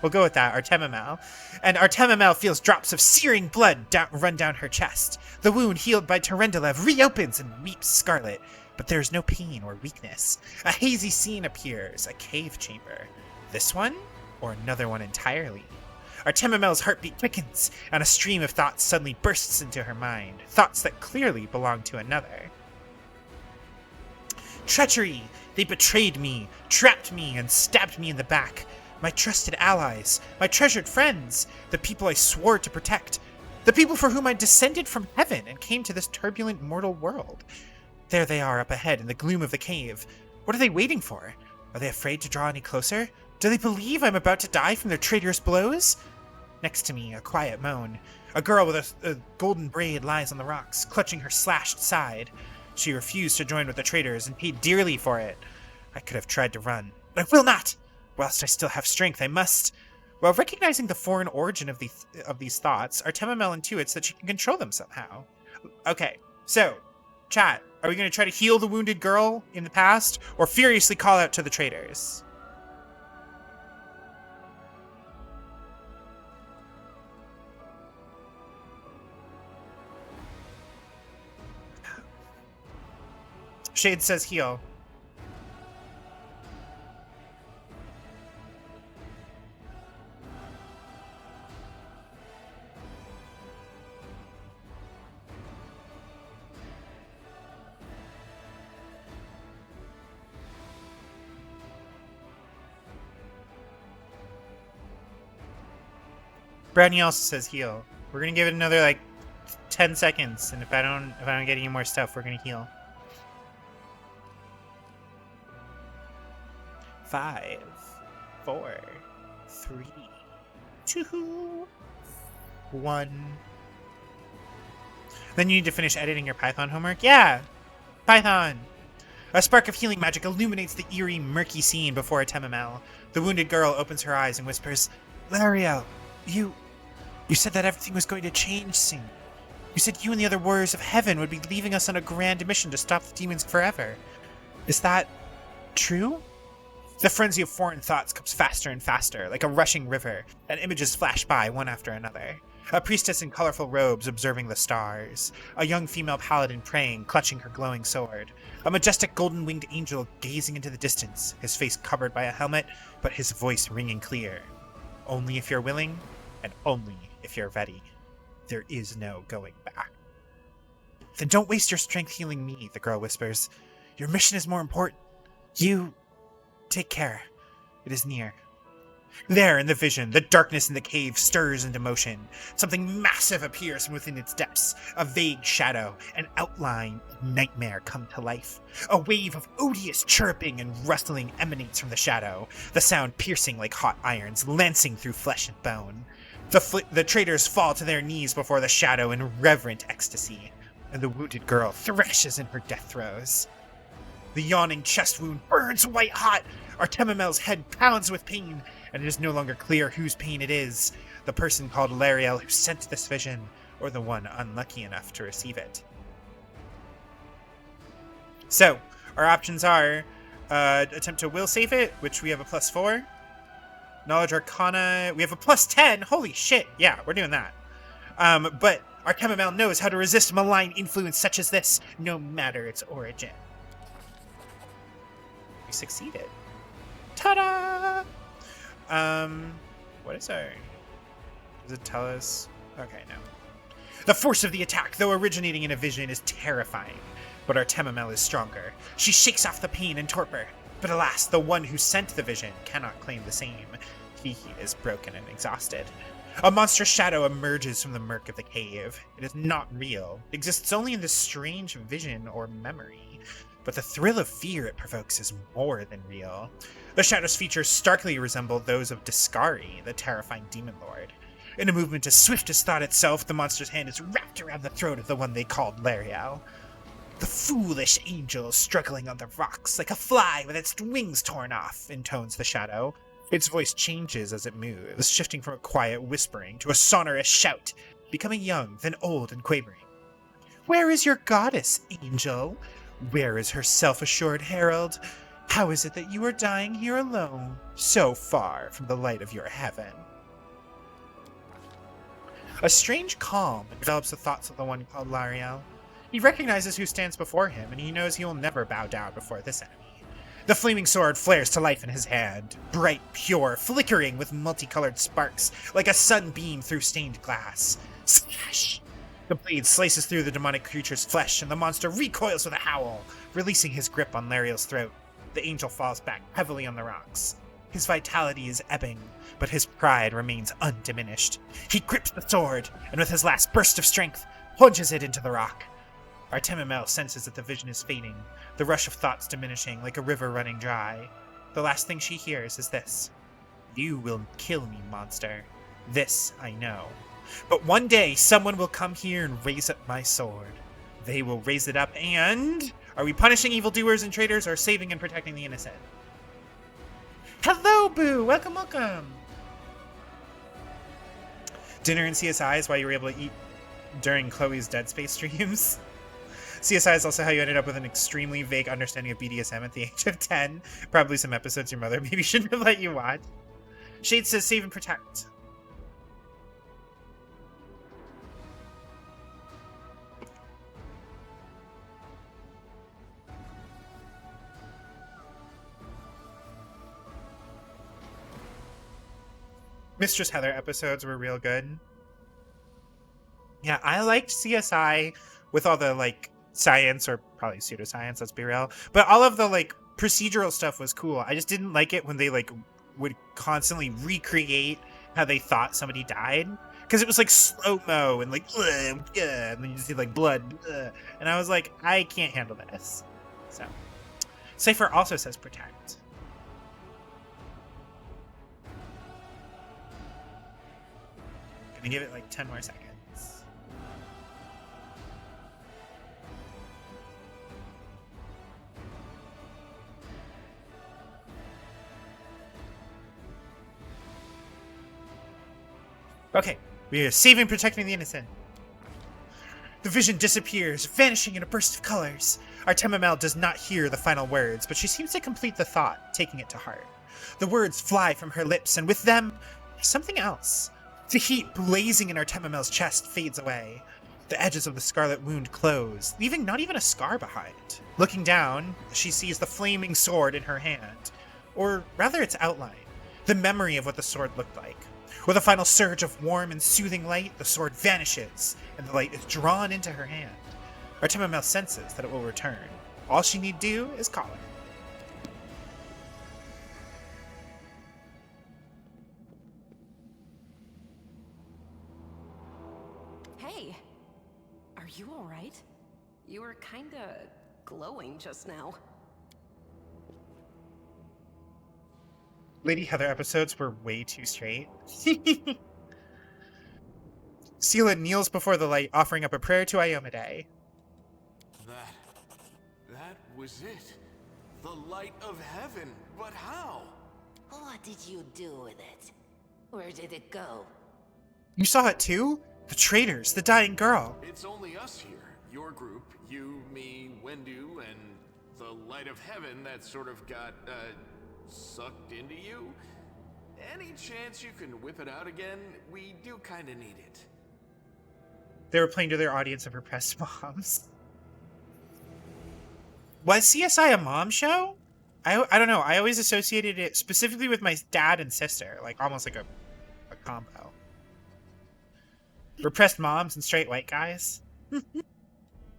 We'll go with that, Artemamal. And Artemamal feels drops of searing blood run down her chest. The wound healed by Terendelev reopens and weeps scarlet, but there's no pain or weakness. A hazy scene appears, a cave chamber. This one, or another one entirely? Artemamel's heartbeat quickens, and a stream of thoughts suddenly bursts into her mind. Thoughts that clearly belong to another. Treachery! They betrayed me, trapped me, and stabbed me in the back. My trusted allies, my treasured friends, the people I swore to protect, the people for whom I descended from heaven and came to this turbulent mortal world. There they are up ahead in the gloom of the cave. What are they waiting for? Are they afraid to draw any closer? Do they believe I'm about to die from their traitorous blows? Next to me, a quiet moan. A girl with a golden braid lies on the rocks, clutching her slashed side. She refused to join with the traitors and paid dearly for it. I could have tried to run, but I will not! Whilst I still have strength, I must. While recognizing the foreign origin of these thoughts, Artemamel intuits that she can control them somehow. Okay, so, chat, are we going to try to heal the wounded girl in the past, or furiously call out to the traitors? Shade says heal. Brownie also says heal. We're gonna give it another like 10 seconds, and if I don't get any more stuff, we're gonna heal. 5, 4, 3, 2, 1. Then you need to finish editing your Python homework? Yeah! Python! A spark of healing magic illuminates the eerie, murky scene before Atemamel. The wounded girl opens her eyes and whispers, Lariel, you said that everything was going to change soon. You said you and the other warriors of heaven would be leaving us on a grand mission to stop the demons forever. Is that true? The frenzy of foreign thoughts comes faster and faster, like a rushing river, and images flash by one after another. A priestess in colorful robes observing the stars. A young female paladin praying, clutching her glowing sword. A majestic golden-winged angel gazing into the distance, his face covered by a helmet, but his voice ringing clear. Only if you're willing, and only if you're ready. There is no going back. Then don't waste your strength healing me, the girl whispers. Your mission is more important. You... take care. It is near. There, in the vision, the darkness in the cave stirs into motion. Something massive appears from within its depths. A vague shadow, an outline of nightmare come to life. A wave of odious chirping and rustling emanates from the shadow, the sound piercing like hot irons, lancing through flesh and bone. The traitors fall to their knees before the shadow in reverent ecstasy, and the wounded girl thrashes in her death throes. The yawning chest wound burns white hot. Artemamel's head pounds with pain, and it is no longer clear whose pain it is, the person called Lariel who sent this vision, or the one unlucky enough to receive it. So, our options are attempt to will save it, which we have a +4. Knowledge Arcana, we have a +10. Holy shit, yeah, we're doing that. But Artemamel knows how to resist malign influence such as this, no matter its origin. We succeeded. Ta-da! What is our... Does it tell us? Okay, no. The force of the attack, though originating in a vision, is terrifying. But Artemamel is stronger. She shakes off the pain and torpor. But alas, the one who sent the vision cannot claim the same. He is broken and exhausted. A monstrous shadow emerges from the murk of the cave. It is not real. It exists only in this strange vision or memory. But the thrill of fear it provokes is more than real. The shadow's features starkly resemble those of Discari, the terrifying demon lord. In a movement as swift as thought itself, the monster's hand is wrapped around the throat of the one they called Lariel. The foolish angel struggling on the rocks, like a fly with its wings torn off, intones the shadow. Its voice changes as it moves, shifting from a quiet whispering to a sonorous shout, becoming young, then old and quavering. Where is your goddess, angel? Where is her self-assured herald? How is it that you are dying here alone, so far from the light of your heaven? A strange calm envelops the thoughts of the one called Lariel. He recognizes who stands before him, and he knows he will never bow down before this enemy. The flaming sword flares to life in his hand, bright, pure, flickering with multicolored sparks, like a sunbeam through stained glass. Slash! The blade slices through the demonic creature's flesh, and the monster recoils with a howl, releasing his grip on Lariel's throat. The angel falls back heavily on the rocks. His vitality is ebbing, but his pride remains undiminished. He grips the sword, and with his last burst of strength, plunges it into the rock. Artemamel senses that the vision is fading, the rush of thoughts diminishing like a river running dry. The last thing she hears is this. You will kill me, monster. This I know. But one day, someone will come here and raise up my sword. They will raise it up and... Are we punishing evildoers and traitors or saving and protecting the innocent? Hello, Boo! Welcome, welcome! Dinner and CSI is why you were able to eat during Chloe's Dead Space streams. CSI is also how you ended up with an extremely vague understanding of BDSM at the age of 10. Probably some episodes your mother maybe shouldn't have let you watch. Shade says save and protect. Mistress Heather episodes were real good. Yeah, I liked CSI with all the, like, science, or probably pseudoscience, let's be real. But all of the, like, procedural stuff was cool. I just didn't like it when they, like, would constantly recreate how they thought somebody died. Because it was like slow-mo and like, ugh, yeah, and then you see like blood. Ugh. And I was like, I can't handle this. So, Cypher also says protect. Gonna give it like 10 more seconds. Okay, we are saving, protecting the innocent. The vision disappears, vanishing in a burst of colors. Artemimel does not hear the final words, but she seems to complete the thought, taking it to heart. The words fly from her lips, and with them, something else. The heat blazing in Artemimel's chest fades away. The edges of the scarlet wound close, leaving not even a scar behind. Looking down, she sees the flaming sword in her hand. Or rather its outline, the memory of what the sword looked like. With a final surge of warm and soothing light, the sword vanishes, and the light is drawn into her hand. Artemimel senses that it will return. All she need do is call it. Hey, are you all right? You were kinda glowing just now. Lady Heather episodes were way too straight. Sela kneels before the light, offering up a prayer to Iomedae. That was it. The light of heaven. But how? What did you do with it? Where did it go? You saw it too? The traitors, the dying girl. It's only us here. Your group, you, me, Wendu, and the light of heaven that sort of got, sucked into you. Any chance you can whip it out again? We do kinda need it. They were playing to their audience of repressed moms. Was CSI a mom show? I don't know. I always associated it specifically with my dad and sister, like almost like a combo. Repressed moms and straight white guys.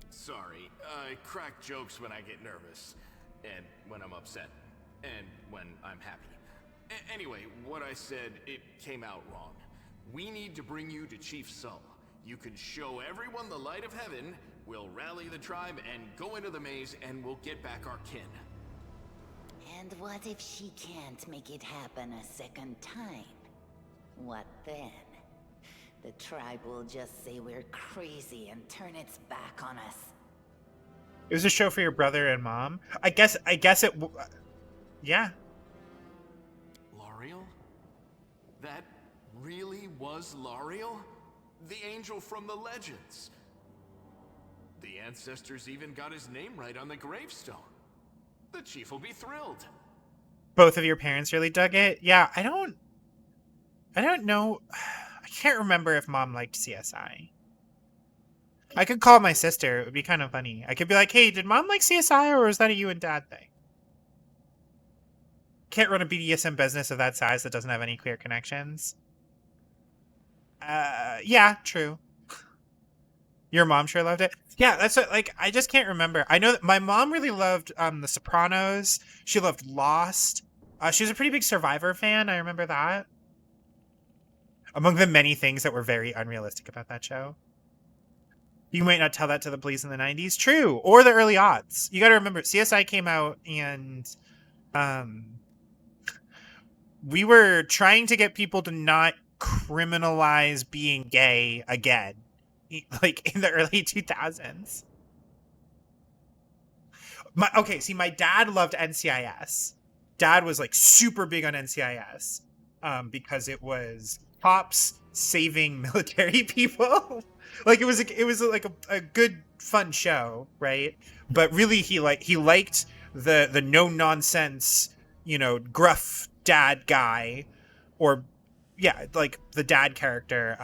Sorry, I crack jokes when I get nervous, and when I'm upset, and when I'm happy. Anyway, what I said, it came out wrong. We need to bring you to Chief Sull. You can show everyone the light of heaven, we'll rally the tribe and go into the maze, and we'll get back our kin. And what if she can't make it happen a second time? What then? The tribe will just say we're crazy and turn its back on us. It was a show for your brother and mom. I guess it. Yeah. Lariel? That really was Lariel? The angel from the legends. The ancestors even got his name right on the gravestone. The chief will be thrilled. Both of your parents really dug it? Yeah, I don't know. I can't remember if mom liked CSI. I could call my sister. It would be kind of funny. I could be like, hey, did mom like CSI or was that a you and dad thing? Can't run a BDSM business of that size that doesn't have any clear connections. Yeah, true. Your mom sure loved it. Yeah, that's what, like, I just can't remember. I know that my mom really loved The Sopranos. She loved Lost. She was a pretty big Survivor fan. I remember that. Among the many things that were very unrealistic about that show. You might not tell that to the police in the 90s. True. Or the early aughts. You got to remember, CSI came out and we were trying to get people to not criminalize being gay again. Like in the early 2000s. My dad loved NCIS. Dad was like super big on NCIS because it was cops saving military people. Like it was like a good fun show, right? But really he liked the no nonsense, gruff dad guy, or yeah, like the dad character.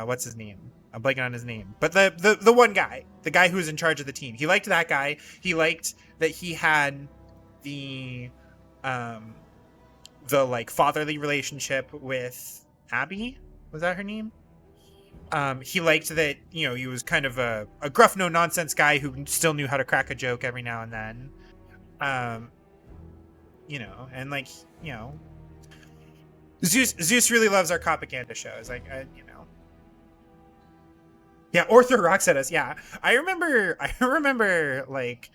What's his name? I'm blanking on his name, but the one guy, the guy who was in charge of the team. He liked that guy. He liked that he had the like fatherly relationship with Abby. Was that her name? He liked that, he was kind of a gruff, no nonsense guy who still knew how to crack a joke every now and then. And like, Zeus really loves our propaganda shows. Like, you know. Yeah, or throw rocks at us. Yeah, I remember like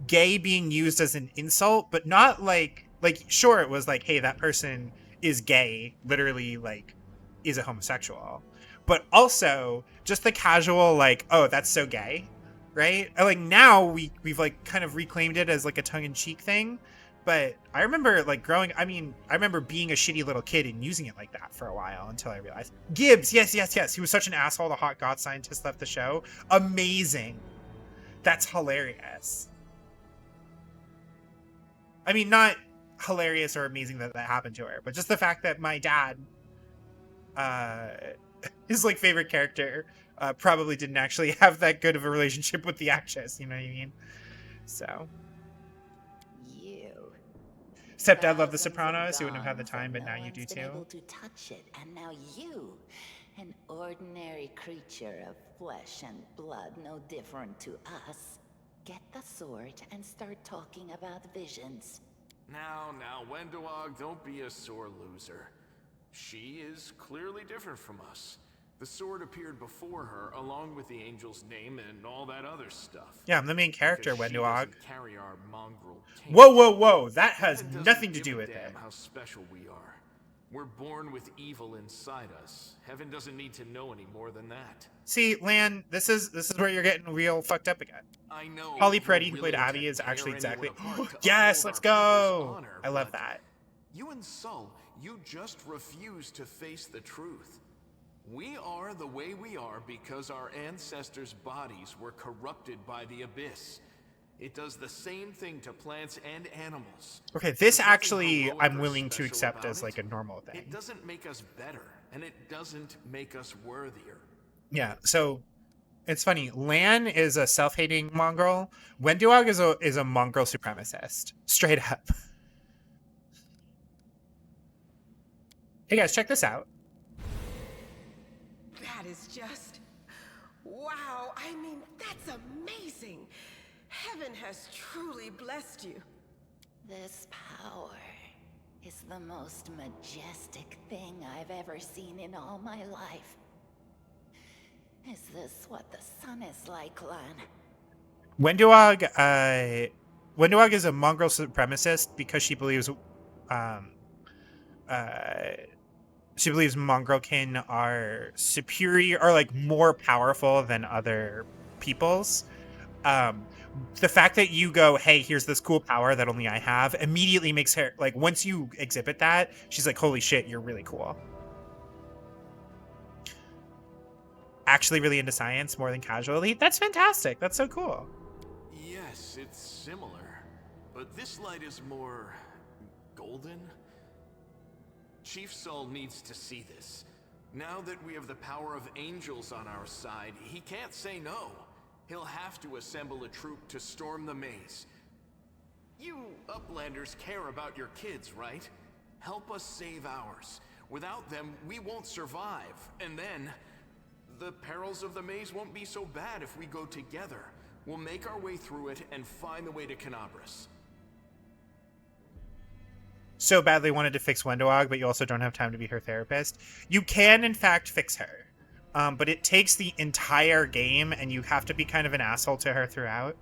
gay being used as an insult, but not like sure, it was like, hey, that person is gay, literally like is a homosexual, but also just the casual like, oh, that's so gay, right? Like now we've like kind of reclaimed it as like a tongue-in-cheek thing. But I remember like I remember being a shitty little kid and using it like that for a while until I realized. Gibbs, yes. He was such an asshole. The hot god scientist left the show. Amazing. That's hilarious. I mean, not hilarious or amazing that happened to her, but just the fact that my dad, his like favorite character, probably didn't actually have that good of a relationship with the actress. You know what I mean? So. Stepdad loved The Sopranos. You wouldn't have had the time, but now you do too. Able to touch it, and now you, an ordinary creature of flesh and blood, no different to us, get the sword and start talking about visions. Now, Wendoag, don't be a sore loser. She is clearly different from us. The sword appeared before her, along with the angel's name and all that other stuff. Yeah, I'm the main character, Wendoag. Carry our mongrel taint. Whoa! That has nothing to do with it. How special we are. We're born with evil inside us. Heaven doesn't need to know any more than that. See, Lan, this is where you're getting real fucked up again. I know. Holly Peretti, who played Abby, is actually exactly. Yes, let's go. I love that. You and Sol, you just refuse to face the truth. We are the way we are because our ancestors' bodies were corrupted by the abyss. It does the same thing to plants and animals. Okay, this actually I'm willing to accept as like a normal thing. It doesn't make us better, and it doesn't make us worthier. Yeah, so it's funny. Lan is a self-hating mongrel. Wendoag is a mongrel supremacist. Straight up. Hey guys, check this out. That is just... wow, I mean, that's amazing. Heaven has truly blessed you. This power is the most majestic thing I've ever seen in all my life. Is this what the sun is like, Lan? Wendoag is a mongrel supremacist because she believes mongrelkin are superior or like more powerful than other peoples. The fact that you go, hey, here's this cool power that only I have, immediately makes her like, once you exhibit that, she's like, holy shit, you're really cool. Actually really into science more than casually. That's fantastic. That's so cool. Yes, it's similar, but this light is more golden. Chief Sol needs to see this. Now that we have the power of angels on our side, he can't say no. He'll have to assemble a troop to storm the maze. You Uplanders care about your kids, right? Help us save ours. Without them, we won't survive. And then, the perils of the maze won't be so bad if we go together. We'll make our way through it and find the way to Canabras. So badly wanted to fix Wendoag, but you also don't have time to be her therapist. You can, in fact, fix her. But it takes the entire game, and you have to be kind of an asshole to her throughout.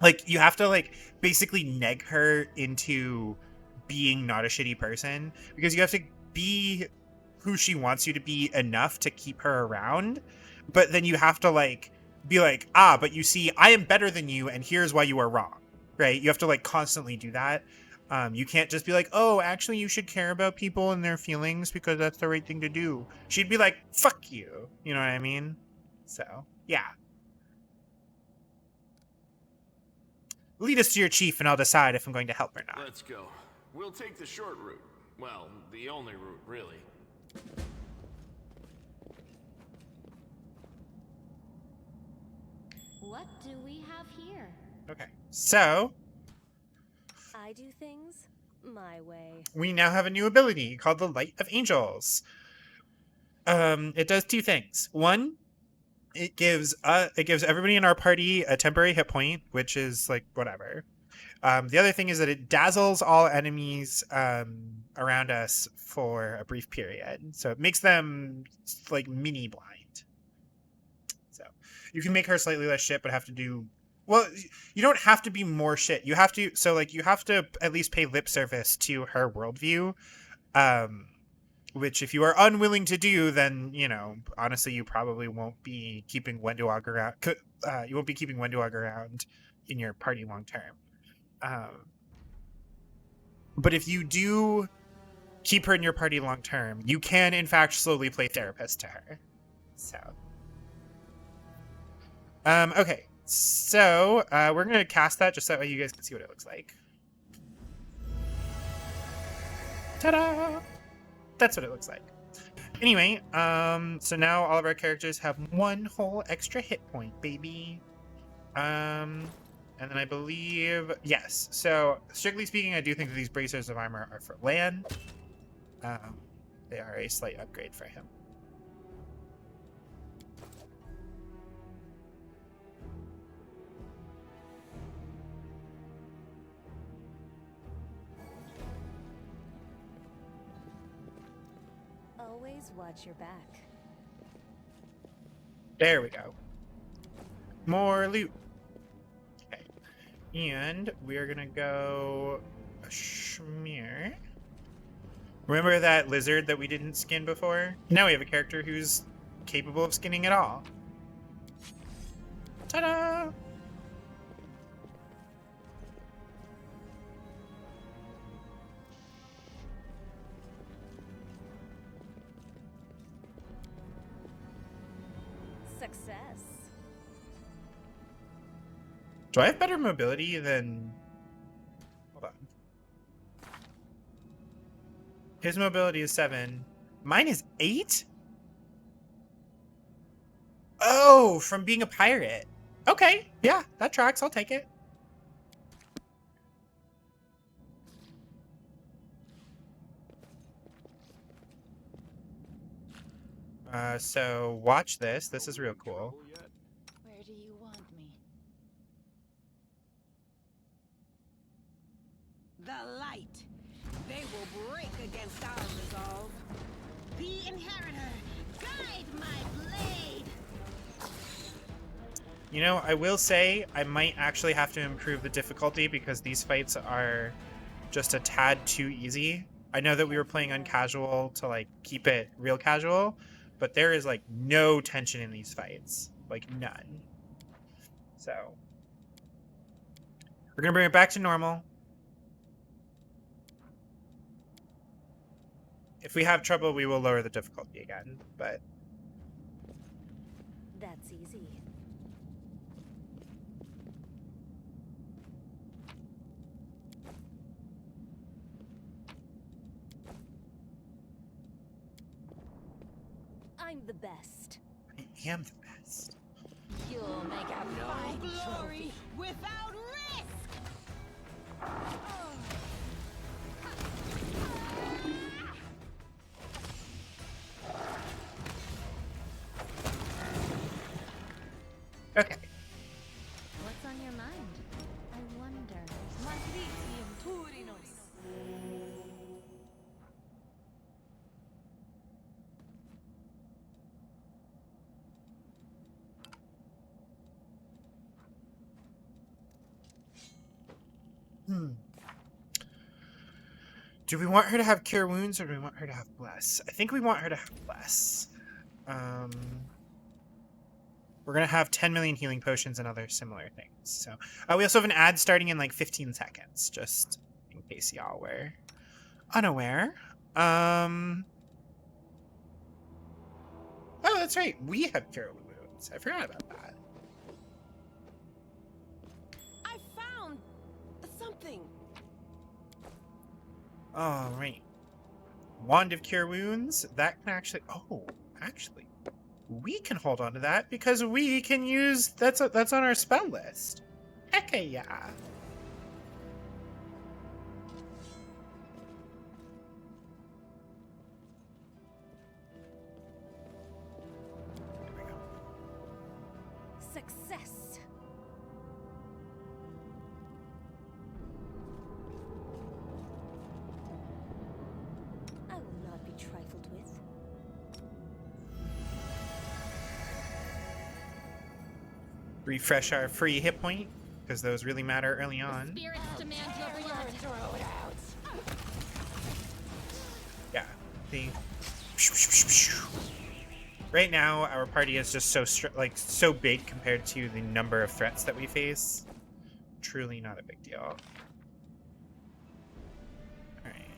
Like, you have to, like, basically neg her into being not a shitty person. Because you have to be who she wants you to be enough to keep her around. But then you have to, like, be like, but you see, I am better than you, and here's why you are wrong. Right? You have to, like, constantly do that. You can't just be like, oh, actually, you should care about people and their feelings because that's the right thing to do. She'd be like, fuck you. You know what I mean? So, yeah. Lead us to your chief and I'll decide if I'm going to help or not. Let's go. We'll take the short route. Well, the only route, really. What do we have here? Okay. So, I do things my way. we now have a new ability called the Light of Angels. It does two things. One, it gives everybody in our party a temporary hit point, which is like whatever. The other thing is that it dazzles all enemies around us for a brief period. So it makes them like mini blind. So you can make her slightly less shit, but have to do... Well, you don't have to be more shit. You have to... So like you have to at least pay lip service to her worldview. Which if you are unwilling to do, then, you know, honestly, you probably won't be keeping Wenduog around. You won't be keeping Wenduog around in your party long term. But if you do keep her in your party long term, you can in fact slowly play therapist to her. So, okay, so we're gonna cast that just so that way you guys can see what it looks like. Ta-da! That's what it looks like. Anyway, so now all of our characters have one whole extra hit point, baby. And then I believe, yes. So strictly speaking, I do think that these bracers of armor are for Lan. They are a slight upgrade for him. Always watch your back. There we go. More loot. Okay. And we're gonna go Schmear. Remember that lizard that we didn't skin before? Now we have a character who's capable of skinning it all. Ta-da! Success. Do I have better mobility than... Hold on. His mobility is 7. Mine is 8? Oh, from being a pirate. Okay, yeah, that tracks. I'll take it. So watch this. This is real cool. Where do you want me? The light. They will break against our resolve. The inheritor, guide my blade. You know, I will say I might actually have to improve the difficulty because these fights are just a tad too easy. I know that we were playing on casual to like keep it real casual, but there is like no tension in these fights, like none. So we're gonna bring it back to normal. If we have trouble, we will lower the difficulty again, but That's easy. I'm the best. I am the best. You'll make a fine Glory without risk. Okay. What's on your mind? I wonder. Do we want her to have Cure Wounds or do we want her to have Bless? I think we want her to have Bless. We're going to have 10 million healing potions and other similar things. So we also have an ad starting in like 15 seconds, just in case y'all were unaware. Oh, that's right. We have Cure Wounds. I forgot about that. I found something. All right. Wand of Cure Wounds. That can actually... Oh, actually. We can hold on to that because we can use... That's on our spell list. Heck yeah. There we go. Success. trifled with. Refresh our free hit point, because those really matter early on. Spirits demand your blood. Yeah. See? Right now, our party is just so big compared to the number of threats that we face. Truly not a big deal. Alright.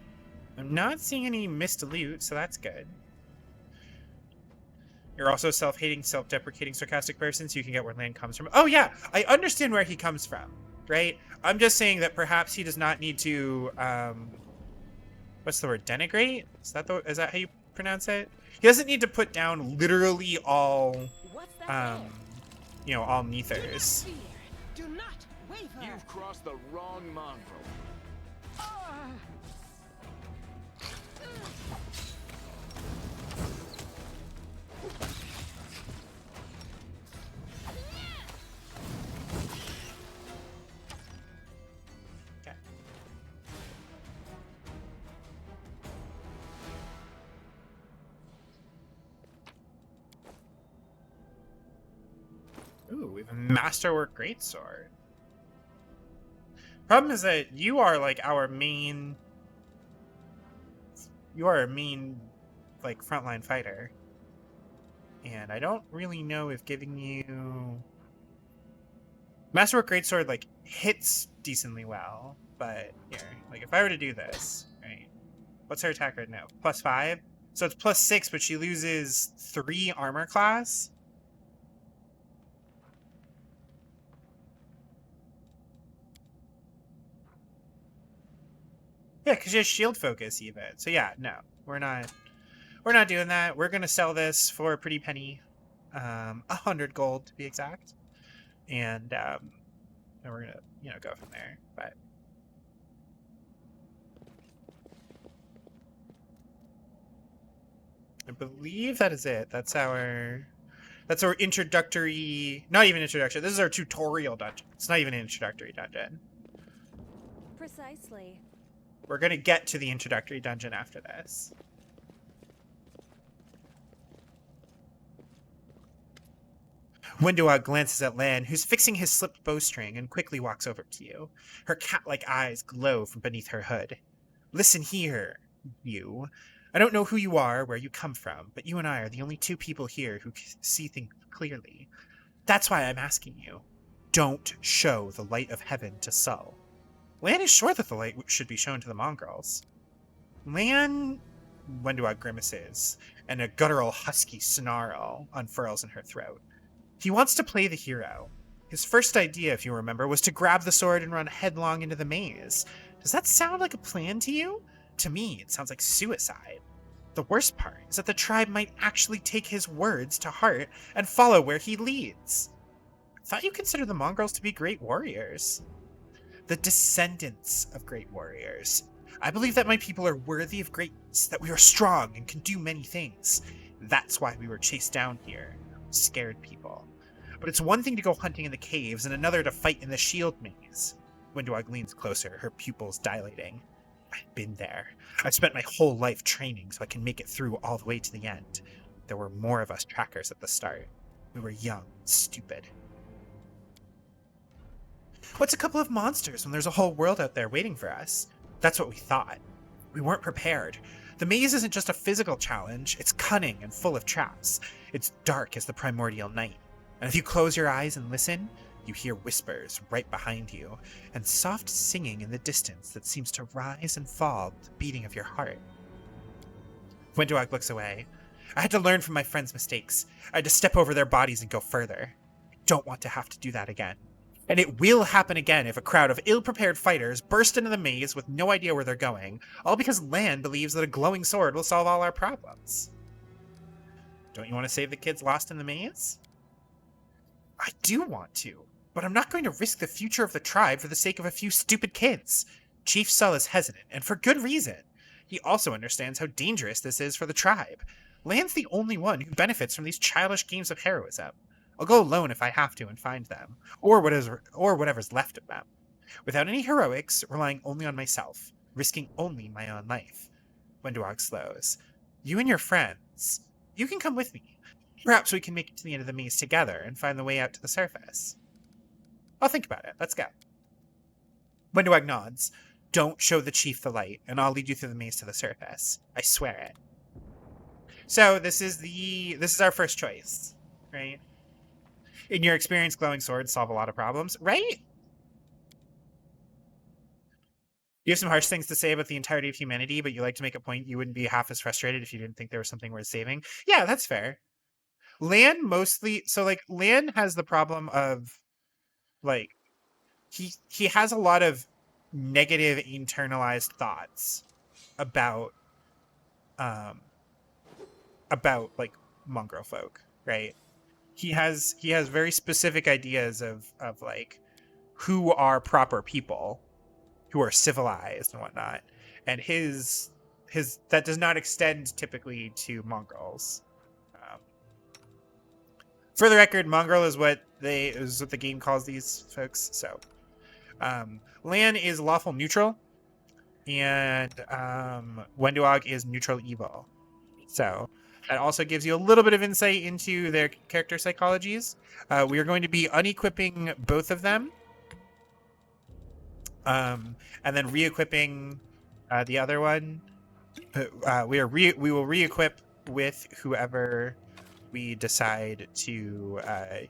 I'm not seeing any missed loot, so that's good. You're also a self-hating, self-deprecating, sarcastic person, so you can get where Lan comes from. Oh yeah, I understand where he comes from, right? I'm just saying that perhaps he does not need to, what's the word, denigrate? Is that how you pronounce it? He doesn't need to put down literally all, What's that you know, all Neithers. Do not waver. You've crossed the wrong mongrel. Okay. Ooh, we have a Masterwork Greatsword. Problem is that you are like our main. You are a main, like, frontline fighter. And I don't really know if giving you. Masterwork Greatsword, like, hits decently well. But here, like, if I were to do this, right? What's her attack right now? +5? So it's +6, but she loses 3 armor class. Yeah, because she has shield focus even. So yeah, no, we're not doing that. We're gonna sell this for a pretty penny, 100 gold to be exact, and we're gonna go from there. But I believe that is it. That's our introductory. Not even introduction. This is our tutorial dungeon. It's not even an introductory dungeon. Precisely. We're gonna get to the introductory dungeon after this. Wendoa glances at Lan, who's fixing his slipped bowstring, and quickly walks over to you. Her cat-like eyes glow from beneath her hood. Listen here, you. I don't know who you are, where you come from, but you and I are the only 2 people here who see things clearly. That's why I'm asking you. Don't show the light of heaven to Sol. Lan is sure that the light should be shown to the mongrels. Lan, Wendoa grimaces, and a guttural husky snarl unfurls in her throat. He wants to play the hero. His first idea, if you remember, was to grab the sword and run headlong into the maze. Does that sound like a plan to you? To me, it sounds like suicide. The worst part is that the tribe might actually take his words to heart and follow where he leads. I thought you considered the mongrels to be great warriors. The descendants of great warriors. I believe that my people are worthy of greatness, that we are strong and can do many things. That's why we were chased down here. Scared people. But it's one thing to go hunting in the caves and another to fight in the shield maze. Wendoa leans closer, her pupils dilating. I've been there. I've spent my whole life training so I can make it through all the way to the end. There were more of us trackers at the start. We were young, stupid. What's a couple of monsters when there's a whole world out there waiting for us? That's what we thought. We weren't prepared. The maze isn't just a physical challenge, it's cunning and full of traps. It's dark as the primordial night. And if you close your eyes and listen, you hear whispers right behind you, and soft singing in the distance that seems to rise and fall with the beating of your heart. Wendoa looks away. I had to learn from my friends' mistakes. I had to step over their bodies and go further. I don't want to have to do that again. And it will happen again if a crowd of ill-prepared fighters burst into the maze with no idea where they're going, all because Lan believes that a glowing sword will solve all our problems. Don't you want to save the kids lost in the maze? I do want to, but I'm not going to risk the future of the tribe for the sake of a few stupid kids. Chief Sol is hesitant, and for good reason. He also understands how dangerous this is for the tribe. Lan's the only one who benefits from these childish games of heroism. I'll go alone if I have to and find them, or whatever's left of them. Without any heroics, relying only on myself, risking only my own life. Wendoa slows. You and your friends. You can come with me. Perhaps we can make it to the end of the maze together and find the way out to the surface. I'll think about it. Let's go. Wendewag nods. Don't show the chief the light, and I'll lead you through the maze to the surface. I swear it. So this is our first choice, right? In your experience, glowing swords solve a lot of problems, right? You have some harsh things to say about the entirety of humanity, but you like to make a point you wouldn't be half as frustrated if you didn't think there was something worth saving. Yeah, that's fair. Lan mostly, so like Lan has the problem of like he has a lot of negative internalized thoughts about like mongrel folk, right? He has very specific ideas of like who are proper people, who are civilized and whatnot, and his that does not extend typically to mongrels. For the record, mongrel is what the game calls these folks. So Lan is lawful neutral, and Wenduog is neutral evil. So that also gives you a little bit of insight into their character psychologies. We are going to be unequipping both of them, and then re-equipping the other one. We will re-equip with whoever we decide to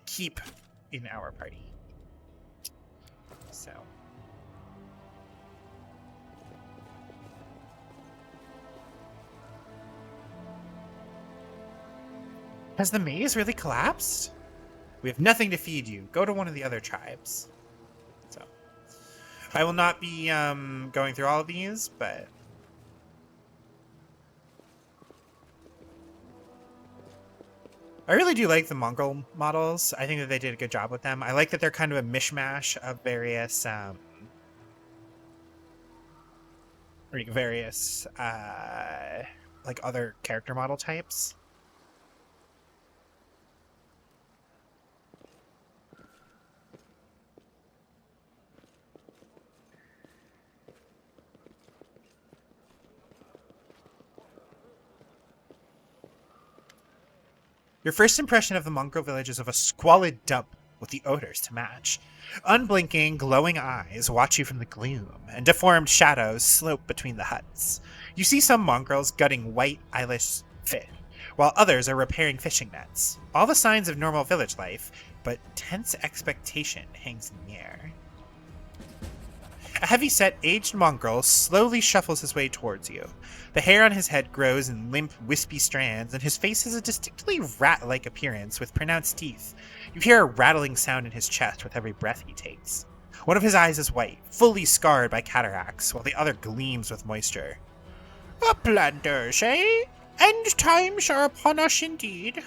keep in our party. So. Has the maze really collapsed? We have nothing to feed you. Go to one of the other tribes. So, I will not be going through all of these, but I really do like the mongrel models. I think that they did a good job with them. I like that they're kind of a mishmash of various like other character model types. Your first impression of the mongrel village is of a squalid dump with the odors to match. Unblinking, glowing eyes watch you from the gloom, and deformed shadows slope between the huts. You see some mongrels gutting white, eyeless fish, while others are repairing fishing nets. All the signs of normal village life, but tense expectation hangs in the air. A heavy-set, aged mongrel slowly shuffles his way towards you. The hair on his head grows in limp, wispy strands, and his face has a distinctly rat-like appearance with pronounced teeth. You hear a rattling sound in his chest with every breath he takes. One of his eyes is white, fully scarred by cataracts, while the other gleams with moisture. Uplanders, eh? End times are upon us indeed.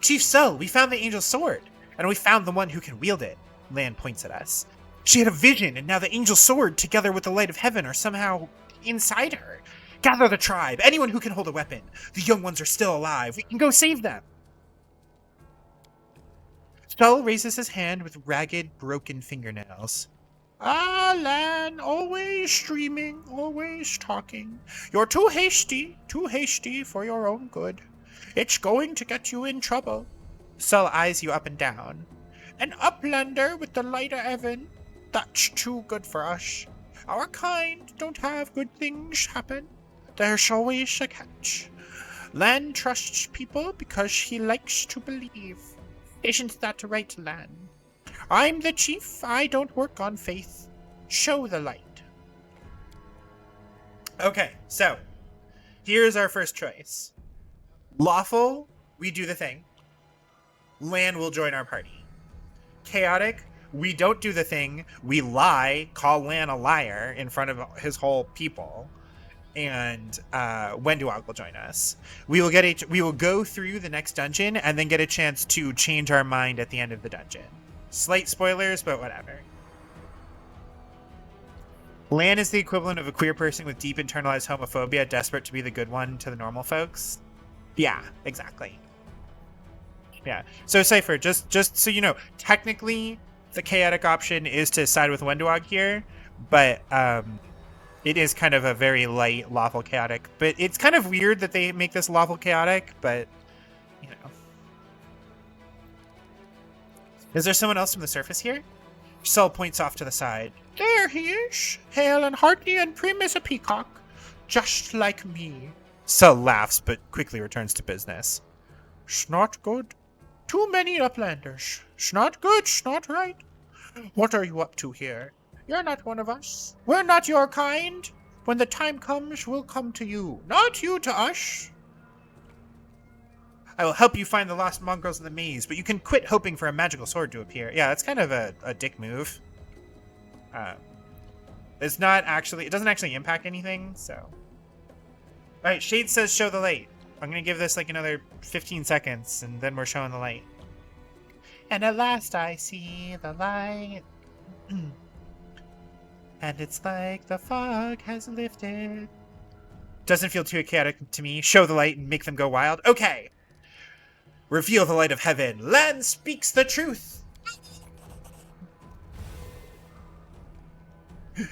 Chief Sull, we found the Angel's Sword, and we found the one who can wield it. Lan points at us. She had a vision, and now the Angel's Sword, together with the Light of Heaven, are somehow inside her. Gather the tribe, anyone who can hold a weapon. The young ones are still alive. We can go save them. Sull raises his hand with ragged, broken fingernails. Ah, Lan, always streaming, always talking. You're too hasty for your own good. It's going to get you in trouble. Sull eyes you up and down. An uplander with the Light of Heaven? That's too good for us. Our kind don't have good things happen. There's always a catch. Lan trusts people because he likes to believe. Isn't that right, Lan? I'm the chief. I don't work on faith. Show the light. Okay, so here's our first choice. Lawful, we do the thing. Lan will join our party. Chaotic, we don't do the thing. We lie, call Lan a liar in front of his whole people, and Wenduog will join us. We will go through the next dungeon and then get a chance to change our mind at the end of the dungeon. Slight spoilers, but whatever. Lan is the equivalent of a queer person with deep internalized homophobia, desperate to be the good one to the normal folks. Yeah, exactly. Yeah. So Cypher, just so you know, technically the chaotic option is to side with Wenduog here, but It is kind of a very light lawful chaotic, but it's kind of weird that they make this lawful chaotic, but, you know. Is there someone else from the surface here? Sol points off to the side. There he is, hale and hearty and prim as a peacock, just like me. Sol laughs, but quickly returns to business. S'not good. Too many uplanders. S'not good, s'not right. What are you up to here? You're not one of us. We're not your kind. When the time comes, we'll come to you, not you to us. I will help you find the lost mongrels in the maze, but you can quit hoping for a magical sword to appear. Yeah, that's kind of a dick move. It's not actually, it doesn't actually impact anything, so. All right, Shade says show the light. I'm gonna give this like another 15 seconds, and then we're showing the light. And at last I see the light. And it's like the fog has lifted. Doesn't feel too chaotic to me. Show the light and make them go wild. Okay. Reveal the light of heaven. Lan speaks the truth.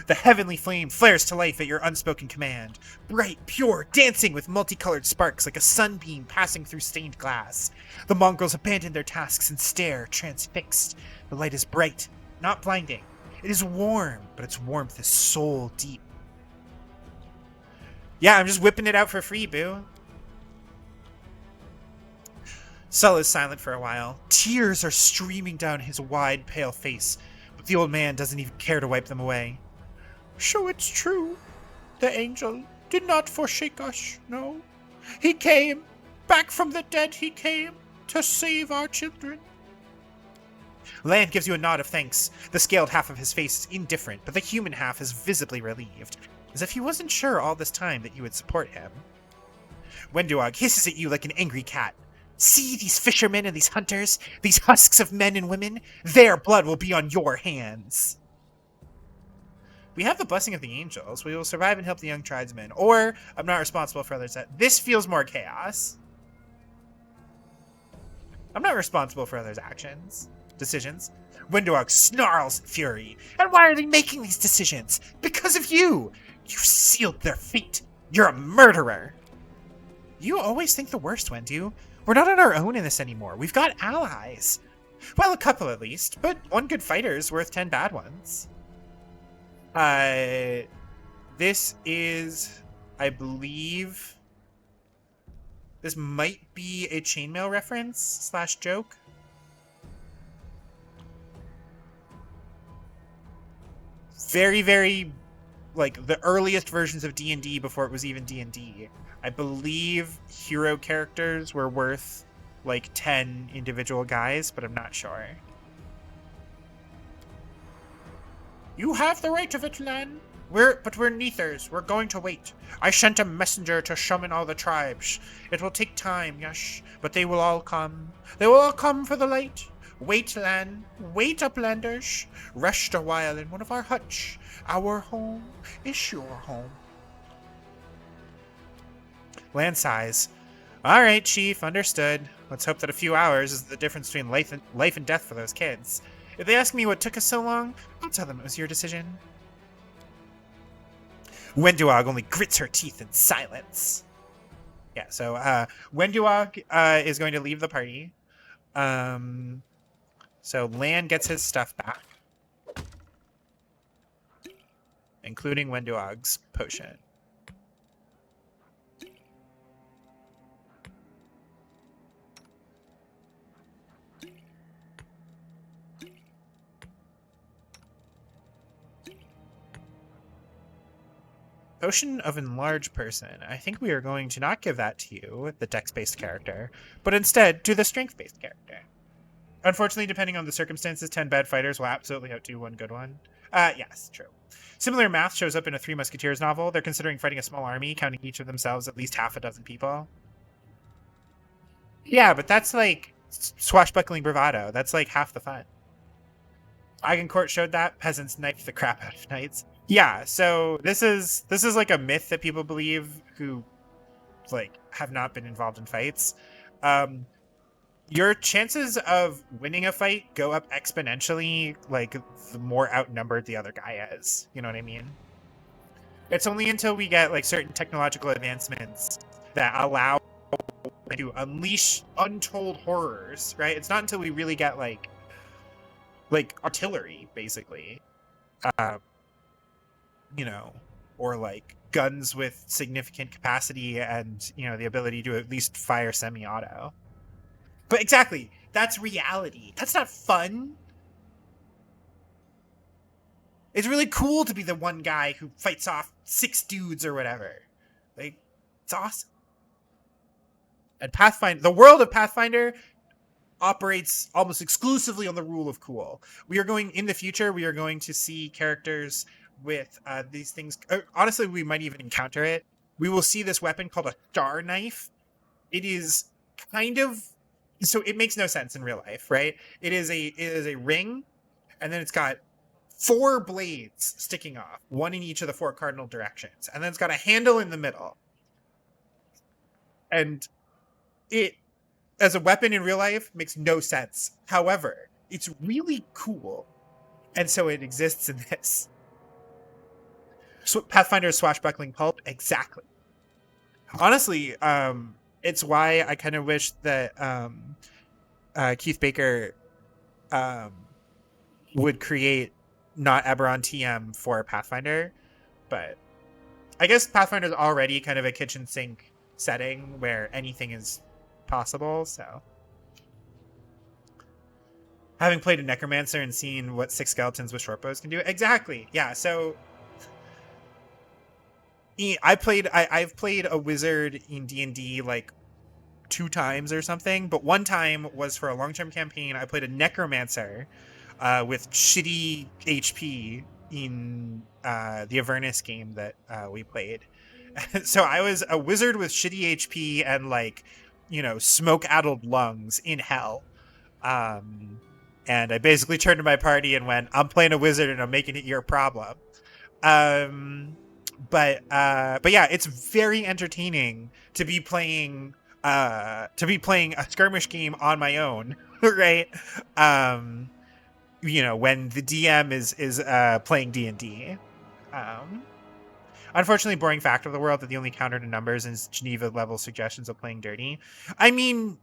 The heavenly flame flares to life at your unspoken command. Bright, pure, dancing with multicolored sparks like a sunbeam passing through stained glass. The mongrels abandon their tasks and stare, transfixed. The light is bright, not blinding. It is warm, but its warmth is soul deep. Yeah, I'm just whipping it out for free, boo. Sol is silent for a while. Tears are streaming down his wide, pale face, but the old man doesn't even care to wipe them away. So it's true. The angel did not forsake us, no. He came, back from the dead he came, to save our children. Lan gives you a nod of thanks. The scaled half of his face is indifferent, but the human half is visibly relieved, as if he wasn't sure all this time that you would support him. Wenduog hisses at you like an angry cat. See these fishermen and these hunters, these husks of men and women? Their blood will be on your hands. We have the blessing of the angels. We will survive and help the young tribesmen. Or, I'm not responsible for others. This feels more chaos. I'm not responsible for others' actions. Decisions. Wenduog snarls in fury. And why are they making these decisions? Because of you! You sealed their fate. You're a murderer. You always think the worst, Wendu. We're not on our own in this anymore. We've got allies. Well, a couple at least, but one good fighter is worth 10 bad ones. This is, I believe, this might be a chainmail reference / joke. Very, very, like, the earliest versions of D&D before it was even D&D. I believe hero characters were worth, like, 10 individual guys, but I'm not sure. You have the right of it, Lan. But we're Neithers. We're going to wait. I sent a messenger to summon all the tribes. It will take time, yes, but they will all come. They will all come for the light. Wait, Lan. Wait, Uplanders. Rest a while in one of our huts. Our home is your home. Lan sighs. All right, Chief, understood. Let's hope that a few hours is the difference between life and death for those kids. If they ask me what took us so long, I'll tell them it was your decision. Wenduog only grits her teeth in silence. Yeah, so Wenduog is going to leave the party. So Lan gets his stuff back, including Wenduog's potion. Potion of Enlarge Person. I think we are going to not give that to you, the dex-based character, but instead to the strength-based character. Unfortunately, depending on the circumstances, 10 bad fighters will absolutely outdo one good one. Yes, true. Similar math shows up in a Three Musketeers novel. They're considering fighting a small army, counting each of themselves at least half a dozen people. Yeah, but that's like swashbuckling bravado. That's like half the fun. Agincourt showed that. Peasants knifed the crap out of knights. Yeah, so this is like a myth that people believe who like have not been involved in fights. Your chances of winning a fight go up exponentially, like the more outnumbered the other guy is. You know what I mean? It's only until we get like certain technological advancements that allow to unleash untold horrors, right? It's not until we really get like artillery, basically, uh, you know, or like guns with significant capacity and, you know, the ability to at least fire semi-auto. But exactly, that's reality. That's not fun. It's really cool to be the one guy who fights off 6 dudes or whatever. Like, it's awesome. And Pathfinder, the world of Pathfinder operates almost exclusively on the rule of cool. We are going, in the future, we are going to see characters with these things. Honestly, we might even encounter it. We will see this weapon called a star knife. It is kind of, so it makes no sense in real life, right? It is a ring, and then it's got 4 blades sticking off, one in each of the 4 cardinal directions, and then it's got a handle in the middle. And it, as a weapon in real life, makes no sense. However, it's really cool, and so it exists in this. Pathfinder swashbuckling pulp, exactly. Honestly, it's why I kind of wish that Keith Baker would create not Eberron TM for Pathfinder, but I guess Pathfinder is already kind of a kitchen sink setting where anything is possible, so. Having played a Necromancer and seen what 6 skeletons with short bows can do, exactly, yeah, so I've played a wizard in D&D like 2 times or something, but one time was for a long-term campaign. I played a Necromancer with shitty HP in the Avernus game that we played. So I was a wizard with shitty HP and like, you know, smoke-addled lungs in hell. And I basically turned to my party and went, I'm playing a wizard and I'm making it your problem. But yeah, it's very entertaining to be playing a skirmish game on my own, right? You know, when the DM is playing D&D. Unfortunately, boring fact of the world that the only counter to numbers is Geneva level suggestions of playing dirty. I mean,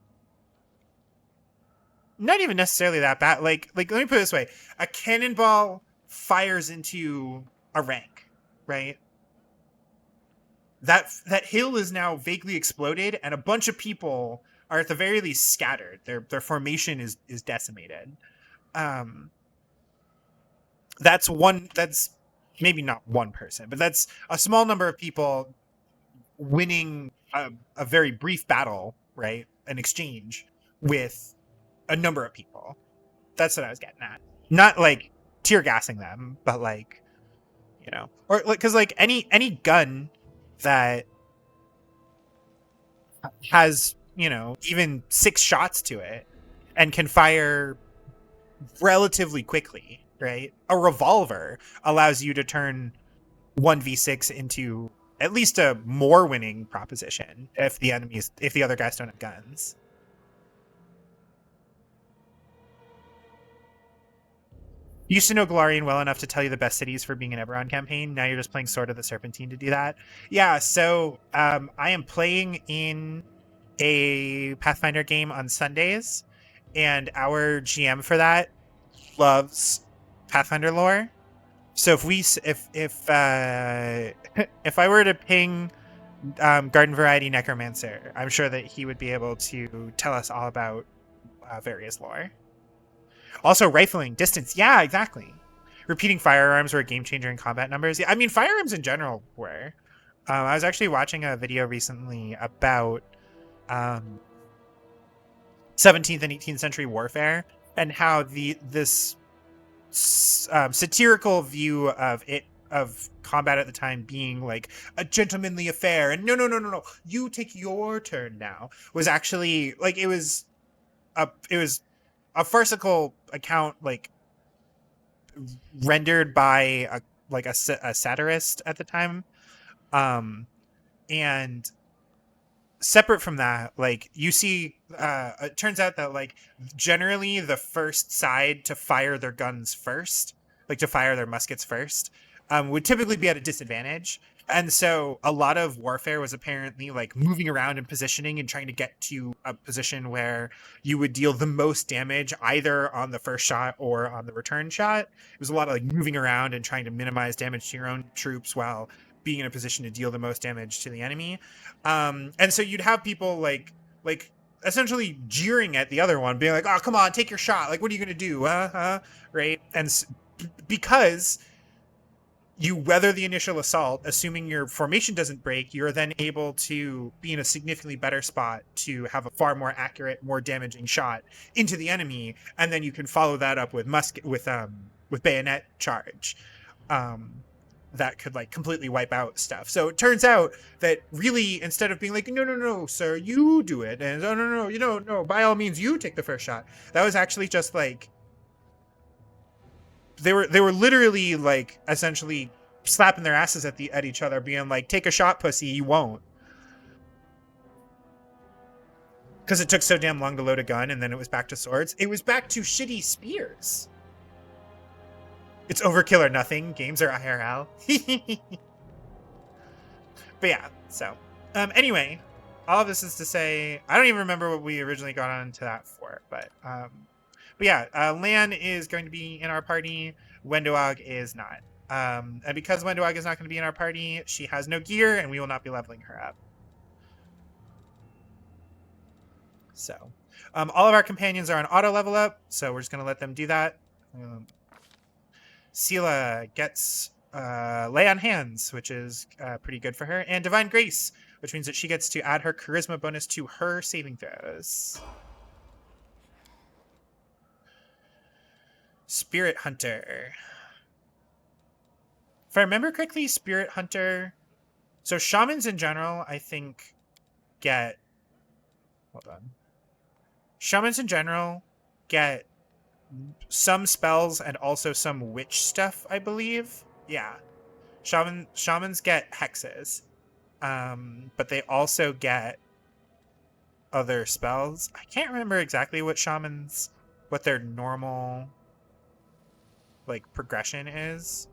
not even necessarily that bad. Like let me put it this way: a cannonball fires into a rank, right? That hill is now vaguely exploded, and a bunch of people are at the very least scattered. Their formation is decimated. That's maybe not one person, but that's a small number of people winning a very brief battle, right? An exchange with a number of people. That's what I was getting at. Not like tear gassing them, but like, you know, or like, because like any gun that has, you know, even 6 shots to it and can fire relatively quickly, right? A revolver allows you to turn 1v6 into at least a more winning proposition if the other guys don't have guns. You used to know Golarion well enough to tell you the best cities for being an Eberron campaign. Now you're just playing Sword of the Serpentine to do that. Yeah, so I am playing in a Pathfinder game on Sundays, and our GM for that loves Pathfinder lore. So if I were to ping Garden Variety Necromancer, I'm sure that he would be able to tell us all about various lore. Also, rifling, distance. Yeah, exactly. Repeating firearms were a game changer in combat numbers. Yeah, I mean, firearms in general were. I was actually watching a video recently about 17th and 18th century warfare and how this satirical view of combat at the time being like a gentlemanly affair and no, you take your turn now, was actually like it was a farcical account, like rendered by a satirist at the time, and separate from that, like you see, it turns out that like generally the first side to fire their guns first, like to fire their muskets first, would typically be at a disadvantage, And so a lot of warfare was apparently like moving around and positioning and trying to get to a position where you would deal the most damage either on the first shot or on the return shot. It was a lot of like moving around and trying to minimize damage to your own troops while being in a position to deal the most damage to the enemy. And so you'd have people like essentially jeering at the other one, being like, "Oh, come on, take your shot. Like, what are you gonna do? Right?" And because you weather the initial assault, assuming your formation doesn't break, you're then able to be in a significantly better spot to have a far more accurate, more damaging shot into the enemy, and then you can follow that up with with bayonet charge. That could like completely wipe out stuff. So it turns out that really, instead of being like, no, sir, you do it, and no, no, by all means, you take the first shot. That was actually just like they were literally like essentially slapping their asses at each other, being like, take a shot, pussy, you won't. Because it took so damn long to load a gun, and then it was back to swords. It was back to shitty spears. It's overkill or nothing. Games are IRL. But yeah, so anyway, all of this is to say, I don't even remember what we originally got onto that for, but yeah, Lan is going to be in our party. Wendoag is not. And because Wendoag is not going to be in our party, she has no gear, and we will not be leveling her up. So, all of our companions are on auto level up, so we're just going to let them do that. Sela gets Lay on Hands, which is pretty good for her, and Divine Grace, which means that she gets to add her charisma bonus to her saving throws. Spirit Hunter. If I remember correctly, Spirit Hunter... So shamans in general, I think, get... Hold on. Shamans in general get some spells and also some witch stuff, I believe. Yeah. Shamans get hexes. But they also get other spells. I can't remember exactly what their normal like progression is.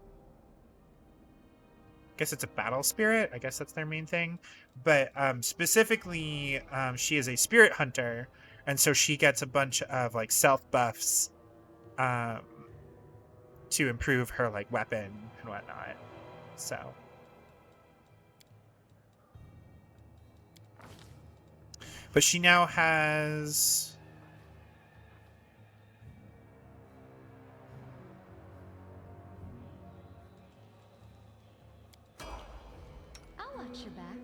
I guess it's a battle spirit. I guess that's their main thing. But specifically, she is a spirit hunter, and so she gets a bunch of like self buffs to improve her like weapon and whatnot. So but she now has I'll watch your back.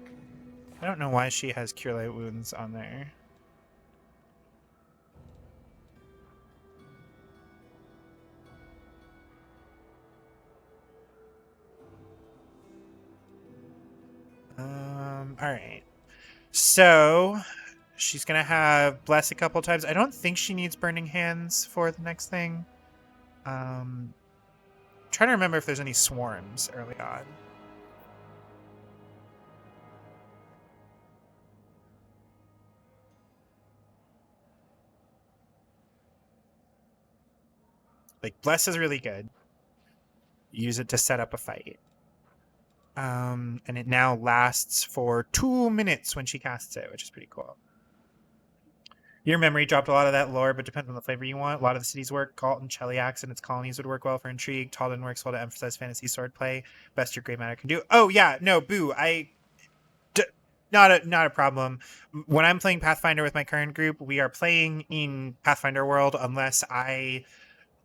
I don't know why she has Cure Light Wounds on there. All right. So she's gonna have Bless a couple times. I don't think she needs Burning Hands for the next thing. Trying to remember if there's any swarms early on. Like Bless is really good. Use it to set up a fight. And it now lasts for 2 minutes when she casts it, which is pretty cool. Your memory dropped a lot of that lore, but depends on the flavor you want. A lot of the cities work. Galton, Cheliax, and its colonies would work well for intrigue. Talden works well to emphasize fantasy swordplay. Best your gray matter can do. Oh yeah, no, boo. Not a problem. When I'm playing Pathfinder with my current group, we are playing in Pathfinder world unless I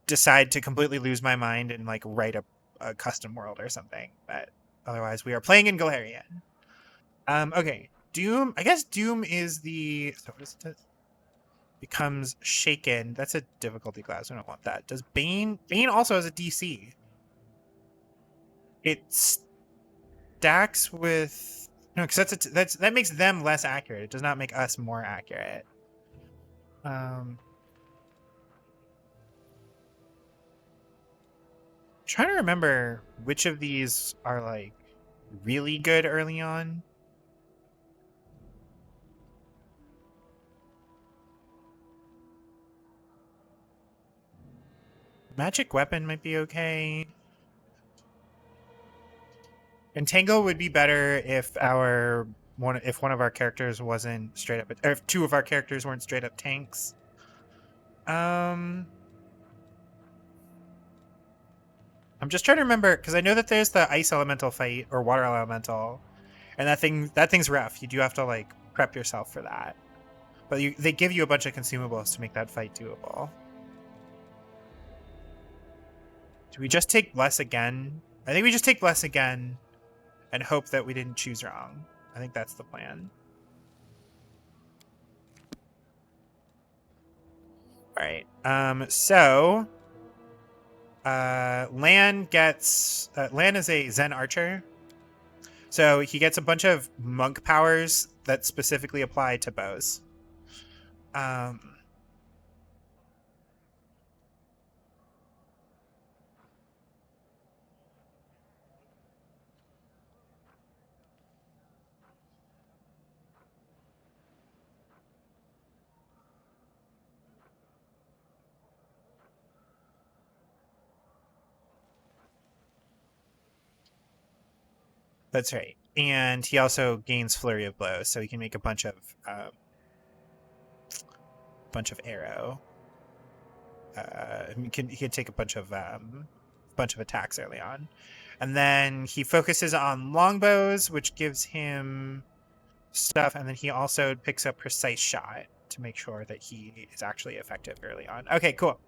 decide to completely lose my mind and like write a custom world or something. But otherwise, we are playing in Galarian. Okay, Doom. I guess Doom is the. So what is it? Becomes shaken. That's a difficulty class. We don't want that. Does Bane? Bane also has a DC. It stacks with no, because that makes them less accurate. It does not make us more accurate. Trying to remember which of these are like really good early on. Magic weapon might be okay. Entangle would be better if one of our characters wasn't straight up, or if two of our characters weren't straight up tanks. I'm just trying to remember, because I know that there's the ice elemental fight or water elemental, and that thing's rough. You do have to like prep yourself for that, but they give you a bunch of consumables to make that fight doable. Do we just take less again? I think we just take less again and hope that we didn't choose wrong. I think that's the plan. All right. So Lan is a Zen archer. So he gets a bunch of monk powers that specifically apply to bows. That's right. And he also gains Flurry of Blows, so he can make a bunch of arrow. He can take a bunch of attacks early on, and then he focuses on longbows, which gives him stuff, and then he also picks up Precise Shot to make sure that he is actually effective early on. Okay, cool.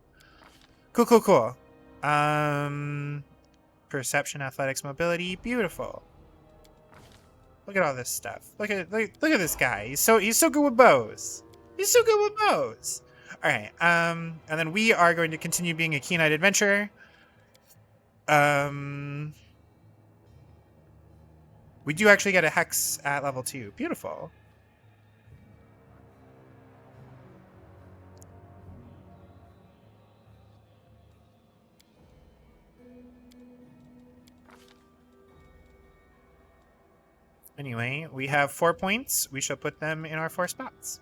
Perception, athletics, mobility, beautiful. Look at all this stuff. Look at this guy. He's so good with bows. All right. And then we are going to continue being a keen-eyed adventurer. We do actually get a hex at level 2. Beautiful. Anyway, we have 4 points. We shall put them in our 4 spots.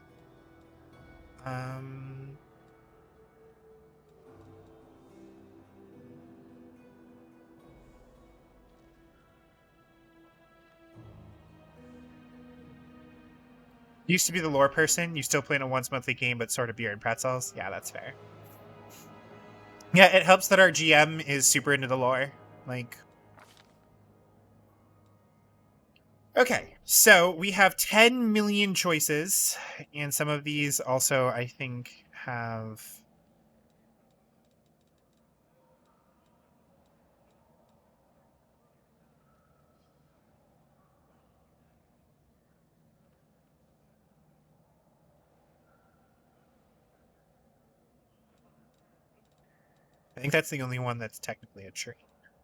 Used to be the lore person. You still play in a once monthly game, but sort of beer and pretzels. Yeah, that's fair. Yeah, it helps that our GM is super into the lore. Like, okay, so we have 10 million choices, and some of these also, I think, have... I think that's the only one that's technically a tree.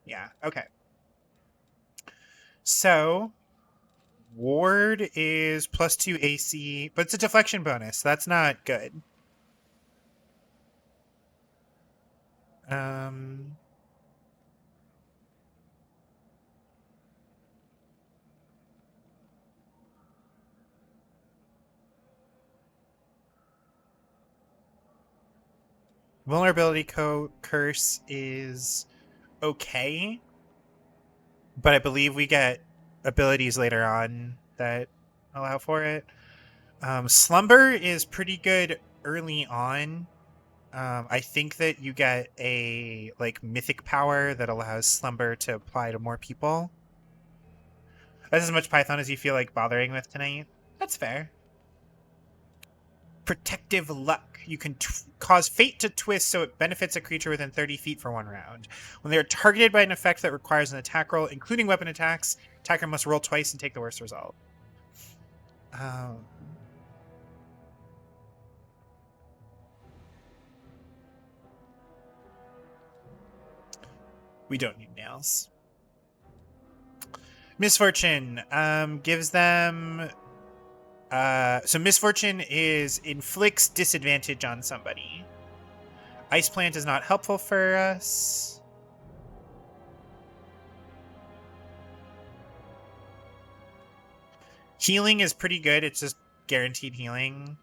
Yeah, okay. So, Ward is +2 AC, but it's a deflection bonus. So that's not good. Vulnerability curse is okay, but I believe we get abilities later on that allow for it. Slumber is pretty good early on. I think that you get a like mythic power that allows Slumber to apply to more people. That's as much Python as you feel like bothering with tonight. That's fair. Protective Luck. You can cause fate to twist so it benefits a creature within 30 feet for 1 round. When they are targeted by an effect that requires an attack roll, including weapon attacks, attacker must roll twice and take the worst result. We don't need nails. Misfortune gives them... so Misfortune inflicts disadvantage on somebody. Ice Plant is not helpful for us. Healing is pretty good. It's just guaranteed healing.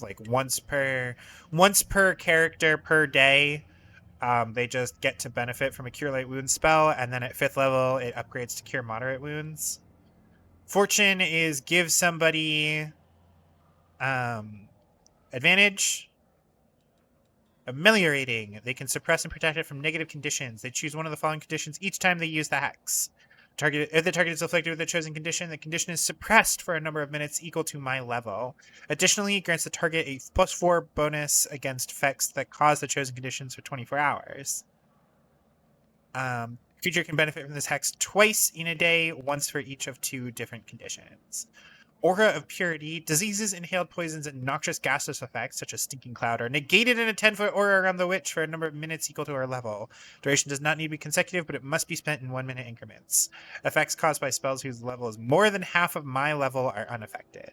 Like once per character per day. They just get to benefit from a Cure Light Wounds spell, and then at 5th level, it upgrades to Cure Moderate Wounds. Fortune is give somebody advantage. Ameliorating. They can suppress and protect it from negative conditions. They choose one of the following conditions each time they use the hex. If the target is afflicted with a chosen condition, the condition is suppressed for a number of minutes equal to my level. Additionally, it grants the target a +4 bonus against effects that cause the chosen conditions for 24 hours. Creature can benefit from this hex twice in a day, once for each of 2 different conditions. Aura of Purity. Diseases, inhaled poisons, and noxious gaseous effects, such as Stinking Cloud, are negated in a 10-foot aura around the witch for a number of minutes equal to her level. Duration does not need to be consecutive, but it must be spent in 1-minute increments. Effects caused by spells whose level is more than half of my level are unaffected.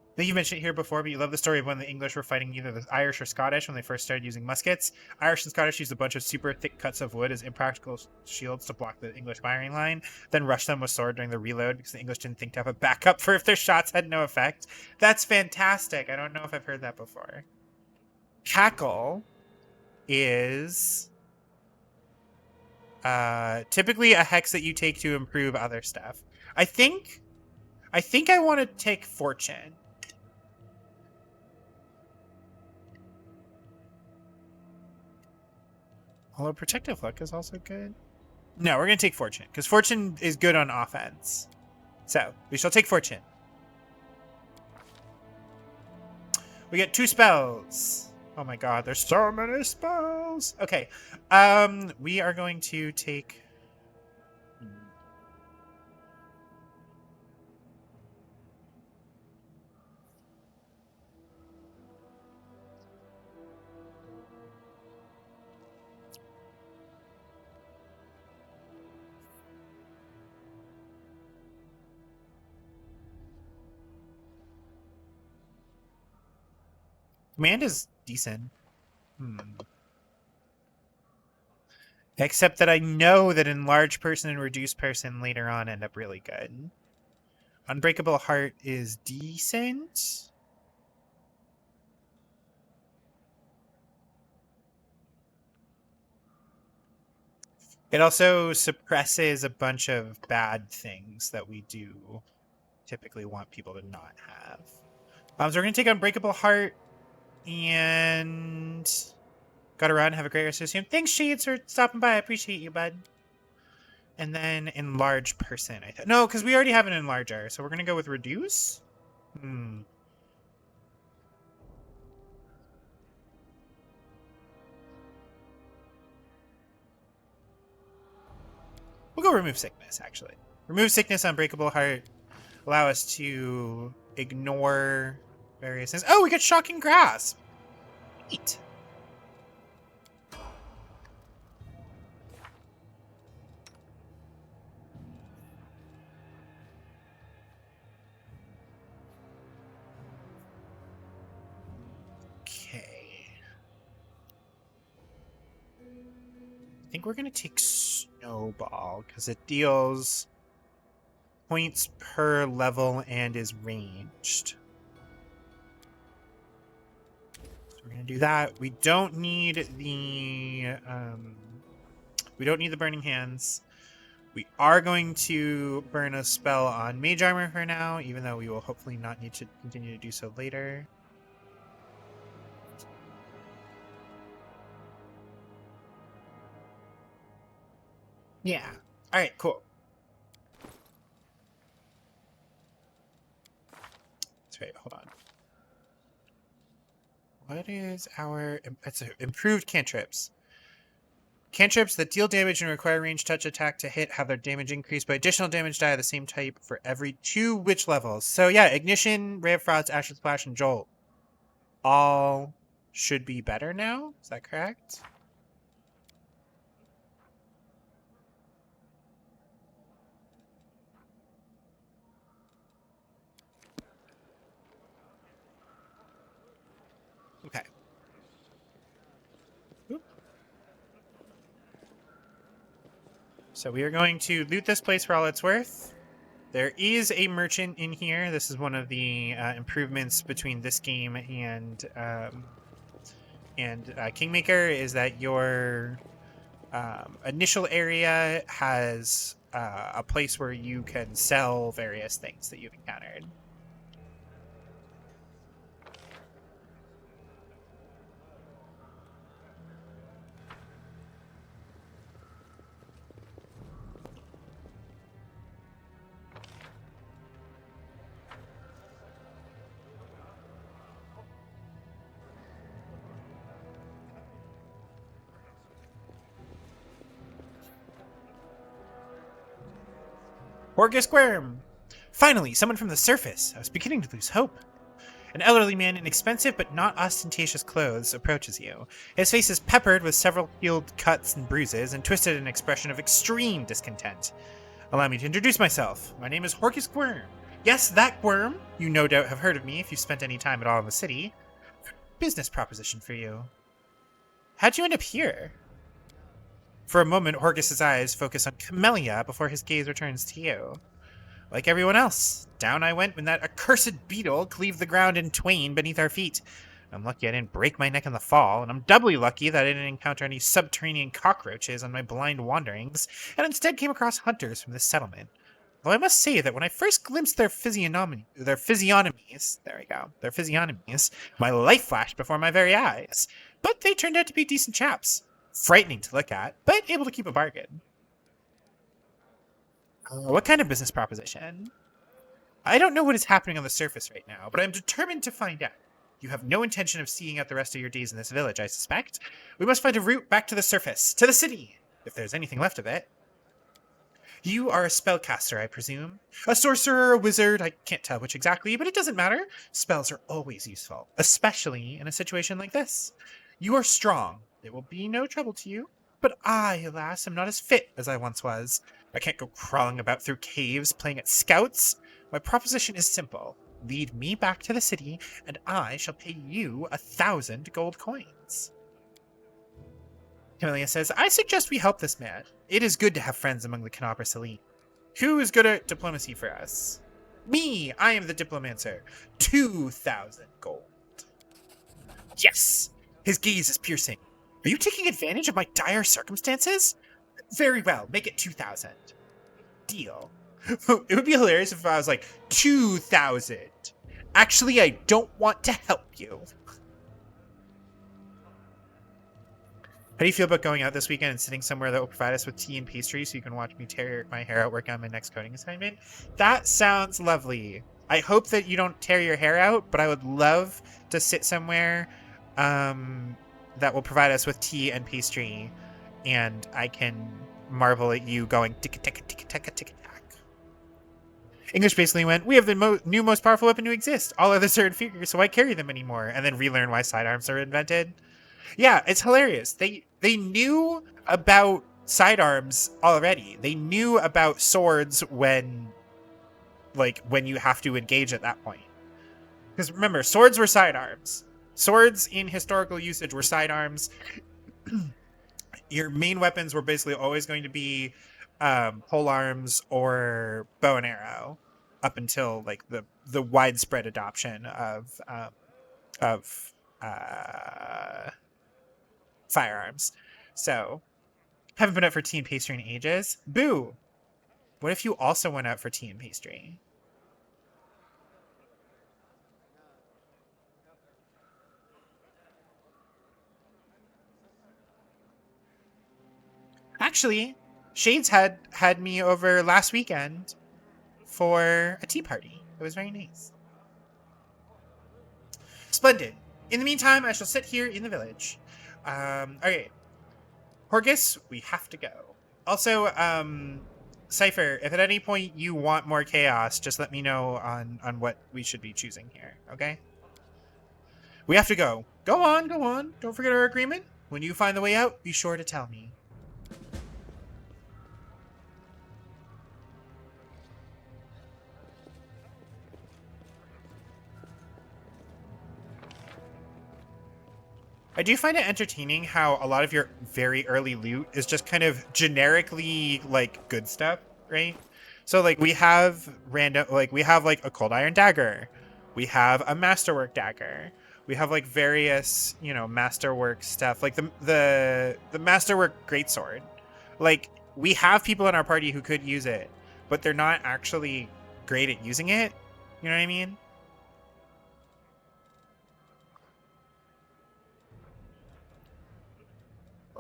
I think you mentioned it here before, but you love the story of when the English were fighting either the Irish or Scottish when they first started using muskets. Irish and Scottish used a bunch of super thick cuts of wood as impractical shields to block the English firing line, then rushed them with sword during the reload because the English didn't think to have a backup for if their shots had no effect. That's fantastic. I don't know if I've heard that before. Cackle is typically a hex that you take to improve other stuff. I think I want to take Fortune. Although Protective Look is also good. No, we're going to take Fortune, because Fortune is good on offense. So, we shall take Fortune. We get 2 spells. Oh my god, there's so many spells. Okay, we are going to take... Command is decent. Except that I know that Enlarge Person and Reduce Person later on end up really good. Unbreakable Heart is decent. It also suppresses a bunch of bad things that we do typically want people to not have. So we're going to take Unbreakable Heart. And gotta run. Have a great rest of the stream. Thanks, Shades, for stopping by. I appreciate you, bud. And then Enlarge Person. No, because we already have an Enlarger, so we're gonna go with Reduce. We'll go Remove Sickness, actually. Remove Sickness, Unbreakable Heart. Allow us to ignore various things. Oh, we got Shocking Grasp. Neat. Okay. I think we're going to take Snowball because it deals points per level and is ranged. We're gonna do that. We don't need the Burning Hands. We are going to burn a spell on Mage Armor for now, even though we will hopefully not need to continue to do so later. Yeah. All right. Cool. That's right. Hold on. What is our... It's improved cantrips. Cantrips that deal damage and require ranged touch attack to hit have their damage increased by additional damage die of the same type for every 2 witch levels. So yeah, Ignition, Ray of Frost, Acid Splash, and Jolt all should be better now. Is that correct? Okay. Oop. So we are going to loot this place for all it's worth. There is a merchant in here. This is one of the improvements between this game and Kingmaker, is that your initial area has a place where you can sell various things that you've encountered. Horgus Quirm! Finally, someone from the surface. I was beginning to lose hope. An elderly man in expensive but not ostentatious clothes approaches you. His face is peppered with several healed cuts and bruises and twisted in an expression of extreme discontent. Allow me to introduce myself. My name is Horgus Quirm. Yes, that Quirm. You no doubt have heard of me if you've spent any time at all in the city. Business proposition for you. How'd you end up here? For a moment, Horgus's eyes focus on Camellia before his gaze returns to you. Like everyone else, down I went when that accursed beetle cleaved the ground in twain beneath our feet. I'm lucky I didn't break my neck in the fall, and I'm doubly lucky that I didn't encounter any subterranean cockroaches on my blind wanderings, and instead came across hunters from this settlement. Though I must say that when I first glimpsed their physiognomies, my life flashed before my very eyes. But they turned out to be decent chaps. Frightening to look at, but able to keep a bargain. What kind of business proposition? I don't know what is happening on the surface right now, but I'm determined to find out. You have no intention of seeing out the rest of your days in this village, I suspect. We must find a route back to the surface, to the city, if there's anything left of it. You are a spellcaster, I presume? A sorcerer, a wizard, I can't tell which exactly, but it doesn't matter. Spells are always useful, especially in a situation like this. You are strong. It will be no trouble to you. But I, alas, am not as fit as I once was. I can't go crawling about through caves playing at scouts. My proposition is simple. Lead me back to the city, and I shall pay you 1,000 gold coins. Camellia says, I suggest we help this man. It is good to have friends among the Canopera Selene. Who is good at diplomacy for us? Me! I am the diplomancer. 2,000 gold. Yes! His gaze is piercing. Are you taking advantage of my dire circumstances? Very well, make it 2,000. Deal. It would be hilarious if I was like, 2,000. Actually, I don't want to help you. How do you feel about going out this weekend and sitting somewhere that will provide us with tea and pastry so you can watch me tear my hair out working on my next coding assignment? That sounds lovely. I hope that you don't tear your hair out, but I would love to sit somewhere that will provide us with tea and pastry, and I can marvel at you going tick-a-tick-a-tick-a-tick-a-tick-a-tack. English basically went, we have the new most powerful weapon to exist. All others are inferior, so why carry them anymore? And then relearn why sidearms are invented. Yeah, it's hilarious. They knew about sidearms already. They knew about swords when you have to engage at that point. Because remember, swords were sidearms. Swords in historical usage were sidearms. Your main weapons were basically always going to be pole arms or bow and arrow, up until like the widespread adoption of firearms. So, haven't been out for tea and pastry in ages. Boo! What if you also went out for tea and pastry? Actually, Shades had me over last weekend for a tea party. It was very nice. Splendid. In the meantime, I shall sit here in the village. Okay. Horgus, we have to go. Also, Cypher, if at any point you want more chaos, just let me know on what we should be choosing here, okay? We have to go. Go on, go on. Don't forget our agreement. When you find the way out, be sure to tell me. I do find it entertaining how a lot of your very early loot is just kind of generically, like, good stuff, right? So like we have random, like we have like a cold iron dagger, we have a masterwork dagger, we have like various, you know, masterwork stuff, like the masterwork greatsword. Like we have people in our party who could use it, but they're not actually great at using it. You know what I mean?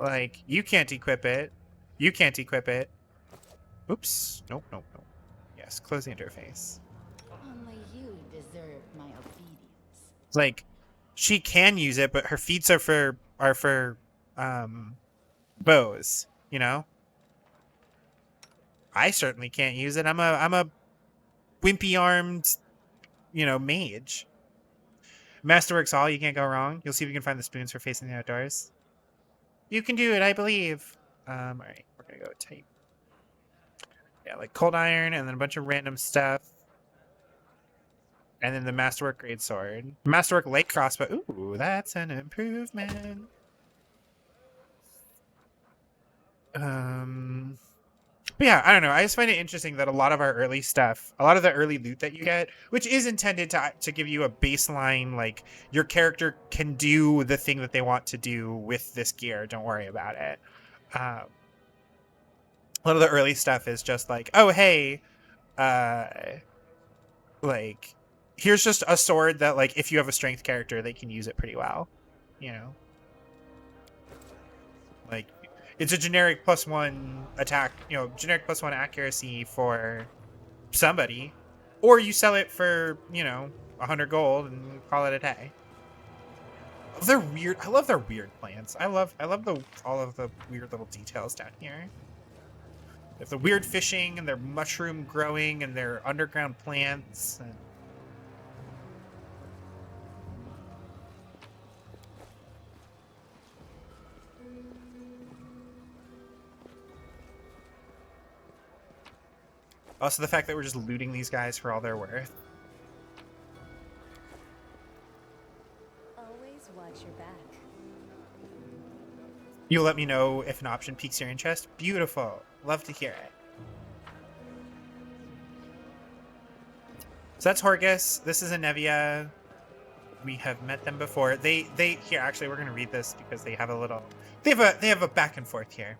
Like you can't equip it. You can't equip it. Oops. Nope, nope, nope. Yes, close the interface. Only you deserve my obedience. Like she can use it, but her feats are for bows, you know? I certainly can't use it. I'm a wimpy armed, you know, mage. Masterworks all, you can't go wrong. You'll see if you can find the spoons for facing the outdoors. You can do it, I believe. Alright, we're gonna go type. Yeah, like cold iron and then a bunch of random stuff. And then the Masterwork Greatsword. Masterwork Light Crossbow. Ooh, that's an improvement. But yeah, I don't know. I just find it interesting that a lot of our early stuff, a lot of the early loot that you get, which is intended to give you a baseline, like your character can do the thing that they want to do with this gear. Don't worry about it. A lot of the early stuff is just like, oh, hey, like, here's just a sword that, like, if you have a strength character, they can use it pretty well, you know? Like, it's a generic +1 attack, you know, generic +1 accuracy for somebody, or you sell it for, you know, 100 gold and call it a day. They're weird. I love their weird plants. I love all of the weird little details down here. They have the weird fishing and their mushroom growing and their underground plants. And also the fact that we're just looting these guys for all they're worth. Always watch your back. You'll let me know if an option piques your interest. Beautiful. Love to hear it. So that's Horgus. This is Anevia. We have met them before. They here, actually we're gonna read this because they have a back and forth here.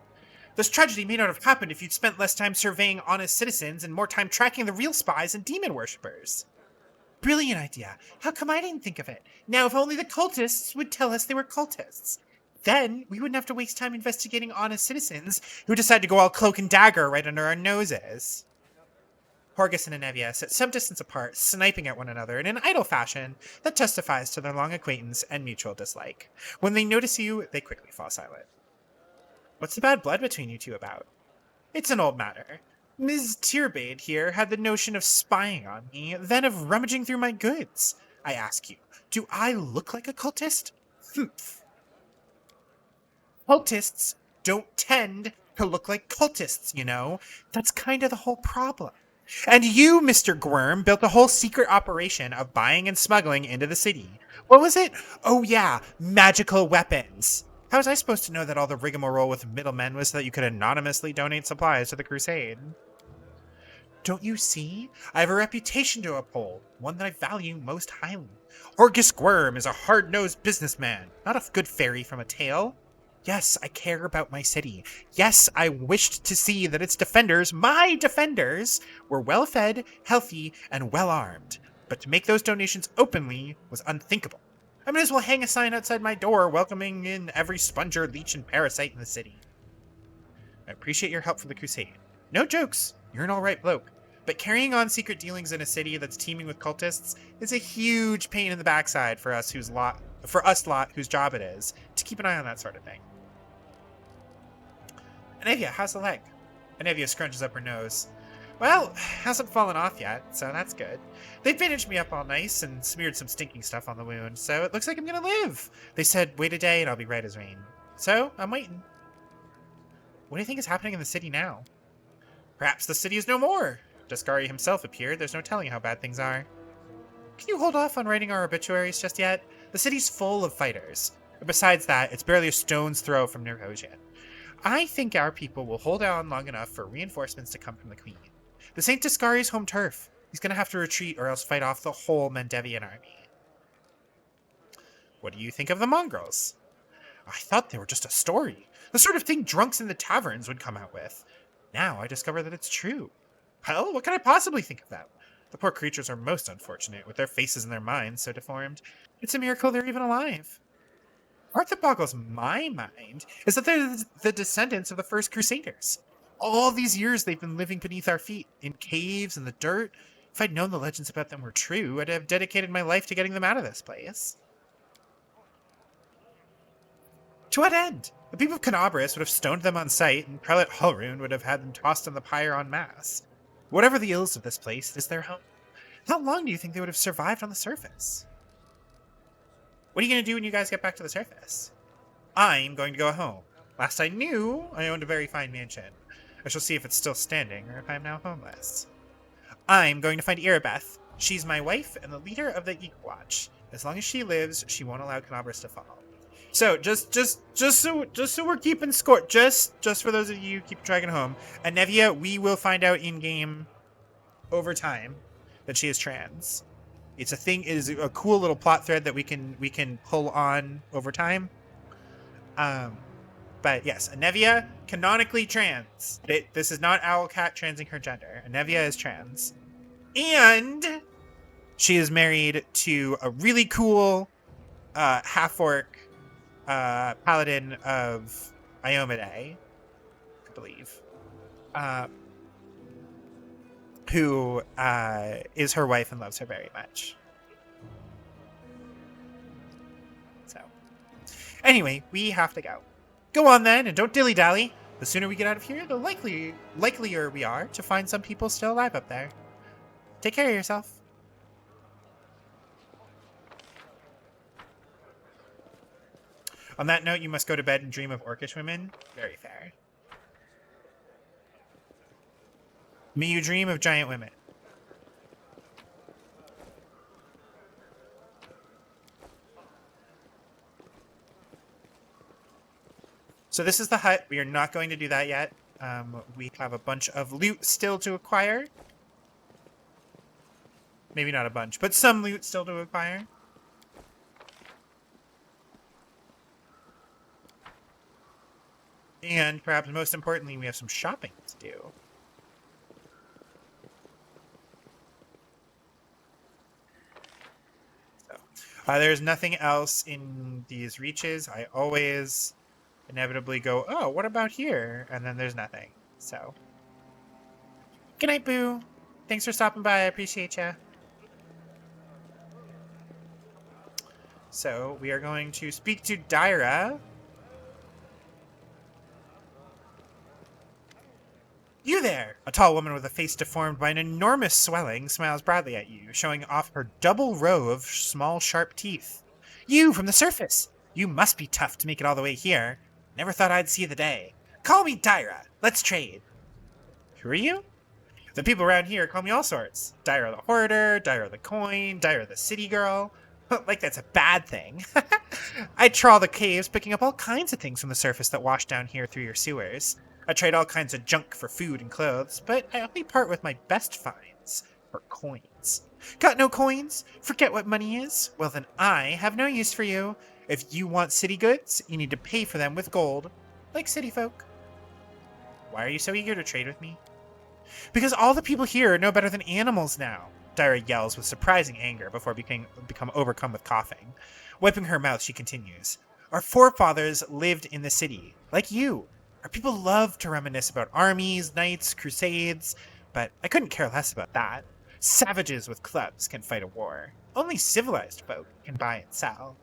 This tragedy may not have happened if you'd spent less time surveying honest citizens and more time tracking the real spies and demon worshippers. Brilliant idea. How come I didn't think of it? Now if only the cultists would tell us they were cultists. Then we wouldn't have to waste time investigating honest citizens who decide to go all cloak and dagger right under our noses. Horgus and Anevia sit some distance apart, sniping at one another in an idle fashion that testifies to their long acquaintance and mutual dislike. When they notice you, they quickly fall silent. What's the bad blood between you two about? It's an old matter. Ms. Tierbade here had the notion of spying on me, then of rummaging through my goods. I ask you, do I look like a cultist? Humph. Cultists don't tend to look like cultists, you know? That's kind of the whole problem. And you, Mr. Gwyrm, built a whole secret operation of buying and smuggling into the city. What was it? Oh yeah, magical weapons. How was I supposed to know that all the rigmarole with middlemen was so that you could anonymously donate supplies to the crusade? Don't you see? I have a reputation to uphold, one that I value most highly. Horgus Gwyrm is a hard-nosed businessman, not a good fairy from a tale. Yes, I care about my city. Yes, I wished to see that its defenders, my defenders, were well-fed, healthy, and well-armed. But to make those donations openly was unthinkable. I might as well hang a sign outside my door welcoming in every sponger, leech, and parasite in the city. I appreciate your help for the crusade. No jokes, you're an alright bloke. But carrying on secret dealings in a city that's teeming with cultists is a huge pain in the backside for us lot whose job it is to keep an eye on that sort of thing. Anevia, how's the leg? Anevia scrunches up her nose. Well, hasn't fallen off yet, so that's good. They bandaged me up all nice and smeared some stinking stuff on the wound, so it looks like I'm gonna live. They said, wait a day and I'll be right as rain. So, I'm waiting. What do you think is happening in the city now? Perhaps the city is no more. Daskari himself appeared. There's no telling how bad things are. Can you hold off on writing our obituaries just yet? The city's full of fighters. Besides that, it's barely a stone's throw from Nerkosia. I think our people will hold on long enough for reinforcements to come from the Queen. This ain't Discari's home turf. He's gonna have to retreat or else fight off the whole Mendevian army. What do you think of the mongrels? I thought they were just a story. The sort of thing drunks in the taverns would come out with. Now I discover that it's true. Hell, what can I possibly think of them? The poor creatures are most unfortunate, with their faces and their minds so deformed. It's a miracle they're even alive. Part that boggles my mind is that they're the descendants of the first Crusaders. All these years they've been living beneath our feet, in caves, in the dirt. If I'd known the legends about them were true, I'd have dedicated my life to getting them out of this place. To what end? The people of Canabris would have stoned them on sight, and Prelate Hulrune would have had them tossed on the pyre en masse. Whatever the ills of this place, it is their home. How long do you think they would have survived on the surface? What are you going to do when you guys get back to the surface? I'm going to go home. Last I knew, I owned a very fine mansion. I shall see if it's still standing, or if I am now homeless. I'm going to find Irabeth. She's my wife and the leader of the Equatch. As long as she lives, she won't allow Canabris to fall. So just so we're keeping score, just for those of you who keep dragging home, Anevia, we will find out in game over time that she is trans. It's a thing. It is a cool little plot thread that we can pull on over time. But yes, Anevia canonically trans. This is not Owlcat transing her gender. Anevia is trans, and she is married to a really cool half-orc paladin of Iomedae, I believe, who is her wife and loves her very much. So, anyway, we have to go. Go on then, and don't dilly-dally. The sooner we get out of here, the likelier we are to find some people still alive up there. Take care of yourself. On that note, you must go to bed and dream of orcish women. Very fair. May you dream of giant women. So this is the hut. We are not going to do that yet. We have a bunch of loot still to acquire. Maybe not a bunch, but some loot still to acquire. And perhaps most importantly, we have some shopping to do. So, there's nothing else in these reaches. I always inevitably go, oh, what about here? And then there's nothing. So, good night, Boo. Thanks for stopping by. I appreciate ya. So, we are going to speak to Dyra. You there! A tall woman with a face deformed by an enormous swelling smiles broadly at you, showing off her double row of small, sharp teeth. You, from the surface! You must be tough to make it all the way here. Never thought I'd see the day. Call me Dyra. Let's trade. Who are you? The people around here call me all sorts. Dyra the Hoarder, Dyra the Coin, Dyra the City Girl. Like that's a bad thing. I trawl the caves, picking up all kinds of things from the surface that wash down here through your sewers. I trade all kinds of junk for food and clothes, but I only part with my best finds for coins. Got no coins? Forget what money is? Well then I have no use for you. If you want city goods, you need to pay for them with gold, like city folk. Why are you so eager to trade with me? Because all the people here are no better than animals now, Dyra yells with surprising anger before become overcome with coughing. Wiping her mouth, she continues. Our forefathers lived in the city, like you. Our people love to reminisce about armies, knights, crusades, but I couldn't care less about that. Savages with clubs can fight a war. Only civilized folk can buy and sell.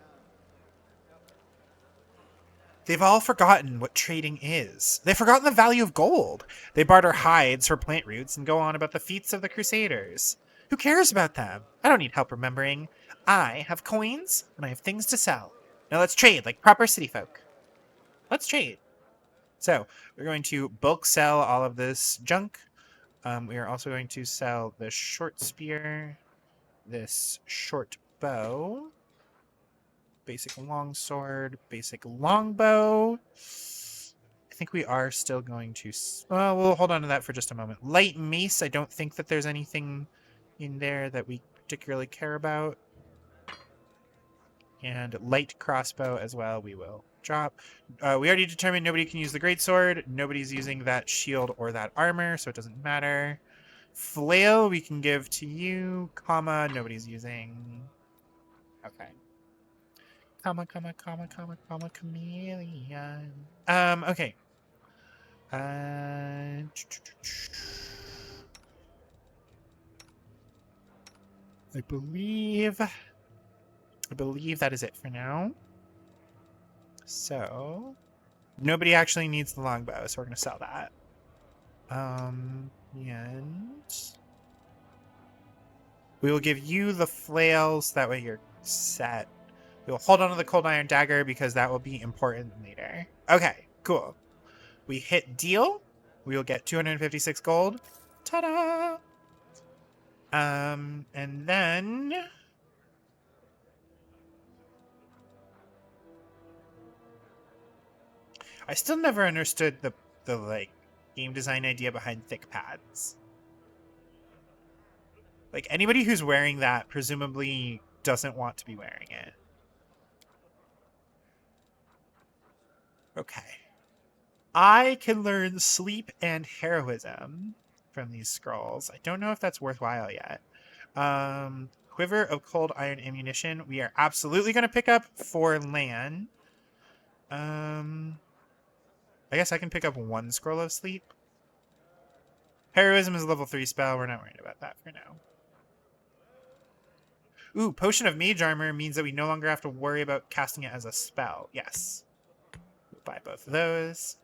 They've all forgotten what trading is. They've forgotten the value of gold. They barter hides for plant roots and go on about the feats of the Crusaders. Who cares about them? I don't need help remembering. I have coins, and I have things to sell. Now let's trade like proper city folk. Let's trade. So, we're going to bulk sell all of this junk. We are also going to sell the short spear, this short bow, basic longsword, basic longbow. I think we are still going to... Well, we'll hold on to that for just a moment. Light mace, I don't think that there's anything in there that we particularly care about. And light crossbow as well, we will drop. We already determined nobody can use the greatsword. Nobody's using that shield or that armor, so it doesn't matter. Flail we can give to you, comma, nobody's using. Okay. Comma, chameleon. Okay. I believe that is it for now. So nobody actually needs the longbow, so we're gonna sell that. And we will give you the flails, that way you're set. We'll hold on to the cold iron dagger because that will be important later. Okay, cool. We hit deal. We will get 256 gold. Ta-da! And then I still never understood the like game design idea behind thick pads. Like anybody who's wearing that presumably doesn't want to be wearing it. Okay. I can learn sleep and heroism from these scrolls. I don't know if that's worthwhile yet. Quiver of cold iron ammunition. We are absolutely going to pick up for Lan. I guess I can pick up one scroll of sleep. Heroism is a level 3 spell. We're not worried about that for now. Ooh, Potion of Mage Armor means that we no longer have to worry about casting it as a spell. Yes. We'll buy both of those.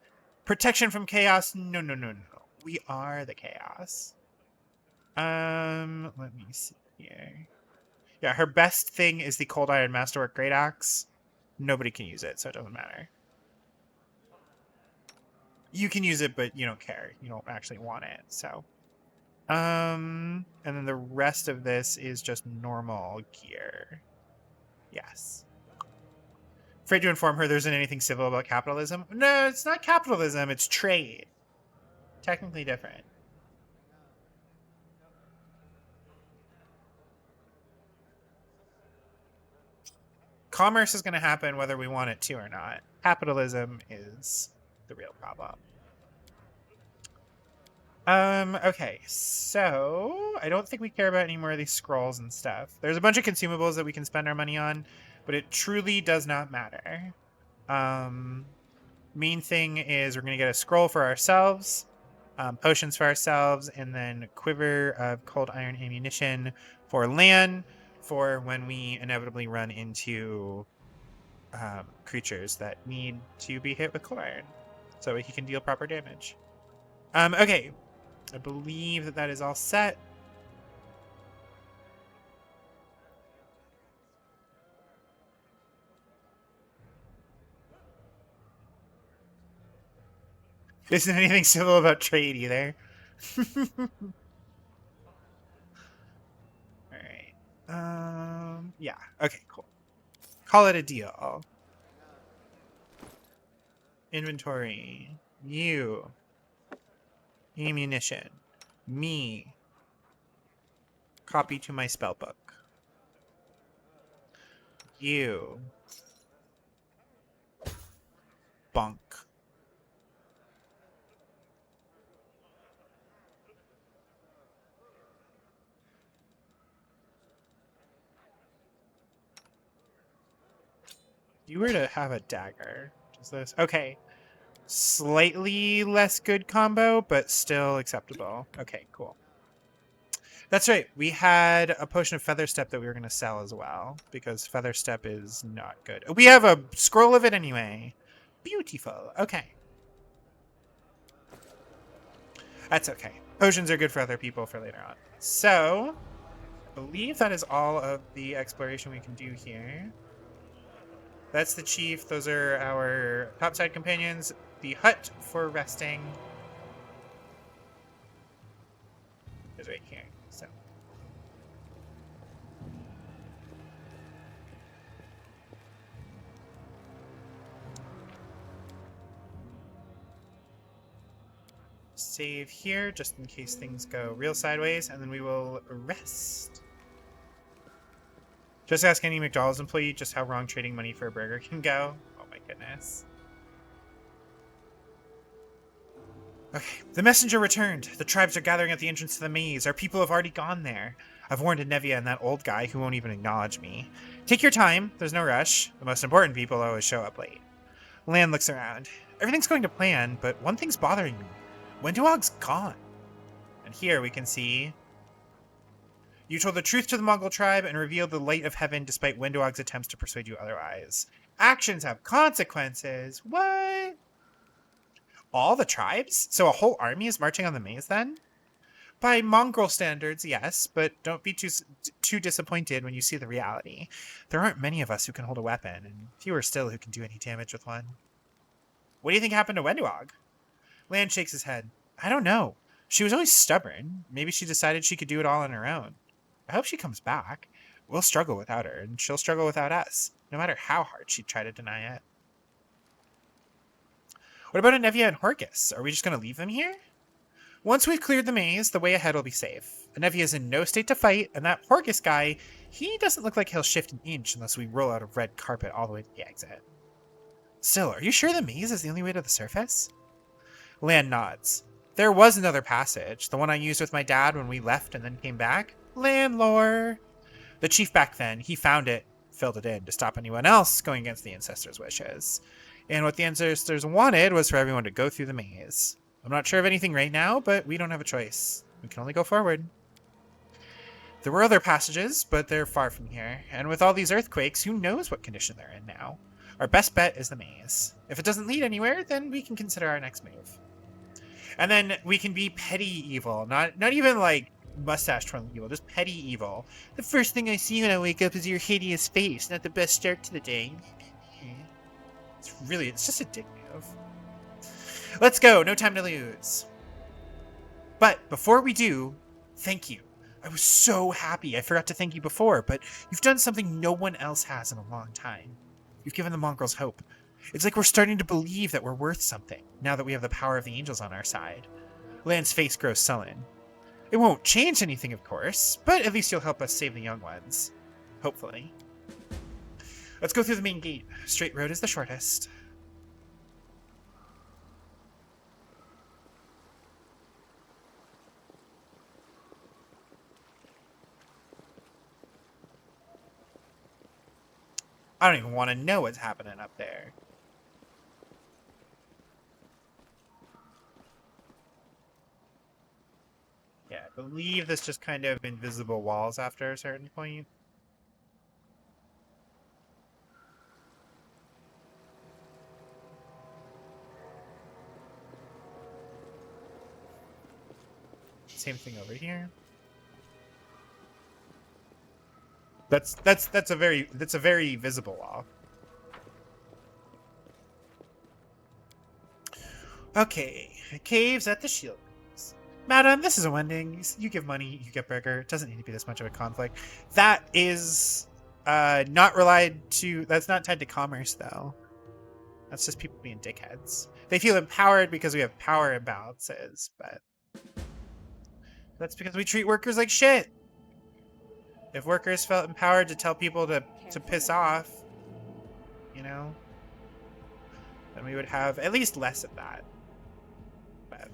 Protection from chaos. No. We are the chaos. Let me see here. Yeah, her best thing is the Cold Iron Masterwork Great Axe. Nobody can use it, so it doesn't matter. You can use it, but you don't care. You don't actually want it, so. And then the rest of this is just normal gear. Yes. Afraid to inform her there isn't anything civil about capitalism. No, it's not capitalism, it's trade. Technically different. Commerce is going to happen whether we want it to or not. Capitalism is the real problem. Okay, so I don't think we care about any more of these scrolls and stuff. There's a bunch of consumables that we can spend our money on, but it truly does not matter. Main thing is we're going to get a scroll for ourselves, potions for ourselves, and then quiver of cold iron ammunition for Lan, for when we inevitably run into creatures that need to be hit with cold iron, so he can deal proper damage. Okay. I believe that that is all set. There isn't anything civil about trade either. Alright. Yeah. Okay, cool. Call it a deal. Inventory. You. Ammunition. Me. Copy to my spellbook. You. Bunk. You were to have a dagger. Does this? Okay. Slightly less good combo, but still acceptable. Okay, cool. That's right. We had a potion of Feather Step that we were going to sell as well, because Feather Step is not good. We have a scroll of it anyway. Beautiful. Okay. That's okay. Potions are good for other people for later on. So, I believe that is all of the exploration we can do here. That's the chief. Those are our topside companions. The hut for resting is right here. So save here, just in case things go real sideways, and then we will rest. Just ask any McDonald's employee just how wrong trading money for a burger can go. Oh my goodness. Okay, the messenger returned. The tribes are gathering at the entrance to the maze. Our people have already gone there. I've warned Anevia and that old guy who won't even acknowledge me. Take your time. There's no rush. The most important people always show up late. Lan looks around. Everything's going to plan, but one thing's bothering me. Wenduog's gone. And here we can see... You told the truth to the Mongol tribe and revealed the light of heaven despite Wenduog's attempts to persuade you otherwise. Actions have consequences. What? All the tribes? So a whole army is marching on the maze then? By Mongol standards, yes, but don't be too disappointed when you see the reality. There aren't many of us who can hold a weapon, and fewer still who can do any damage with one. What do you think happened to Wenduog? Lan shakes his head. I don't know. She was always stubborn. Maybe she decided she could do it all on her own. I hope she comes back. We'll struggle without her, and she'll struggle without us, no matter how hard she'd try to deny it. What about Anevia and Horkus? Are we just going to leave them here? Once we've cleared the maze, the way ahead will be safe. Anevia is in no state to fight, and that Horkus guy, he doesn't look like he'll shift an inch unless we roll out a red carpet all the way to the exit. Still, are you sure the maze is the only way to the surface? Lan nods. There was another passage, the one I used with my dad when we left and then came back. Landlore. The chief back then, he found it, filled it in to stop anyone else going against the ancestors' wishes. And what the ancestors wanted was for everyone to go through the maze. I'm not sure of anything right now, but we don't have a choice. We can only go forward. There were other passages, but they're far from here. And with all these earthquakes, who knows what condition they're in now? Our best bet is the maze. If it doesn't lead anywhere, then we can consider our next move. And then we can be petty evil, not even like mustache twirling evil, just petty evil. The first thing I see when I wake up is your hideous face, not the best start to the day. It's just a dick move. Let's go, no time to lose. But before we do, thank you. I was so happy. I forgot to thank you before, but you've done something no one else has in a long time. You've given the Mongrels hope. It's like we're starting to believe that we're worth something, now that we have the power of the angels on our side. Lan's face grows sullen. It won't change anything, of course, but at least you'll help us save the young ones. Hopefully. Let's go through the main gate. Straight road is the shortest. I don't even want to know what's happening up there. Yeah, I believe this just kind of invisible walls after a certain point. Same thing over here. That's a very visible wall. Okay, caves at the shield. Madam, this is a Wending. You give money, you get burger. It doesn't need to be this much of a conflict. That is not that's not tied to commerce, though. That's just people being dickheads. They feel empowered because we have power imbalances, but that's because we treat workers like shit. If workers felt empowered to tell people to piss off, you know, then we would have at least less of that. But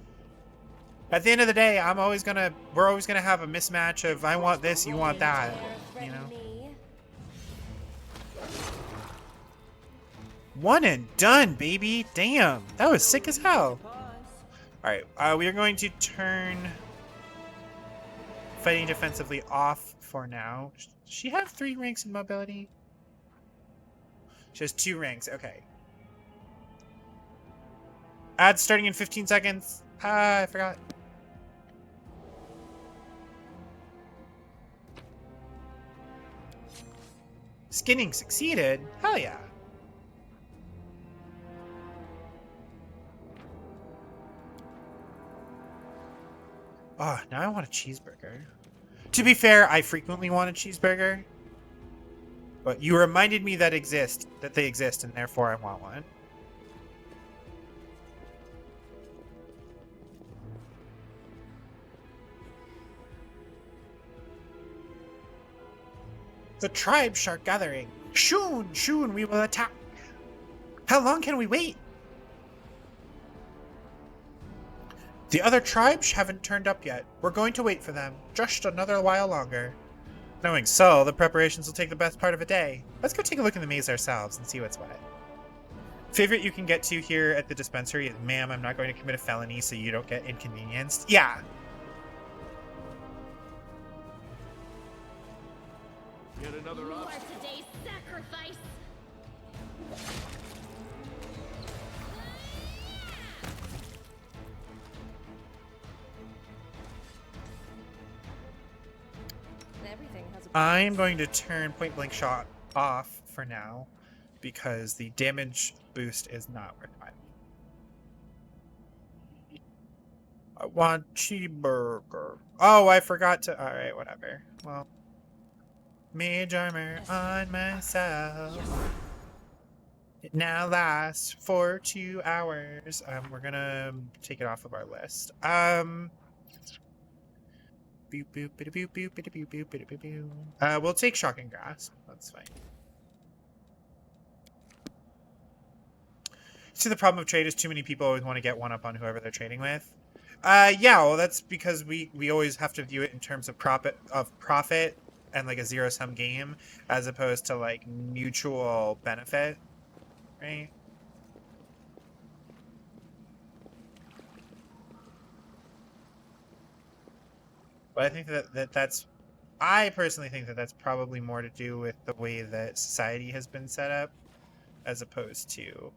at the end of the day, we're always gonna have a mismatch of I want this, you want that, you know. One and done, baby. Damn, that was sick as hell. All right, we are going to turn fighting defensively off for now. Does she have 3 ranks in mobility? She has 2 ranks. Okay. Ads starting in 15 seconds. I forgot. Skinning succeeded. Hell yeah. Oh, now I want a cheeseburger. To be fair, I frequently want a cheeseburger. But you reminded me that they exist, and therefore I want one. The tribes are gathering. Soon we will attack. How long can we wait? The other tribes haven't turned up yet. We're going to wait for them. Just another while longer. Knowing so, the preparations will take the best part of a day. Let's go take a look in the maze ourselves and see what's what. Favorite you can get to here at the dispensary is, ma'am, I'm not going to commit a felony so you don't get inconvenienced. Yeah. Yet another You are obstacle. today's sacrifice. Everything has a I'm going to turn point blank shot off for now because the damage boost is not worth it. I want cheeseburger. Oh, I forgot to. All right, whatever. Well, mage armor on myself. It now lasts for 2 hours. We're gonna take it off of our list. Boop boop bida boop boop bida boop boop bida boop boop. We'll take shocking grasp. That's fine. See, the problem of trade is too many people always want to get one up on whoever they're trading with. Yeah, well, that's because we always have to view it in terms of profit and like a zero-sum game, as opposed to like mutual benefit, right? But I think that's I personally think that that's probably more to do with the way that society has been set up, as opposed to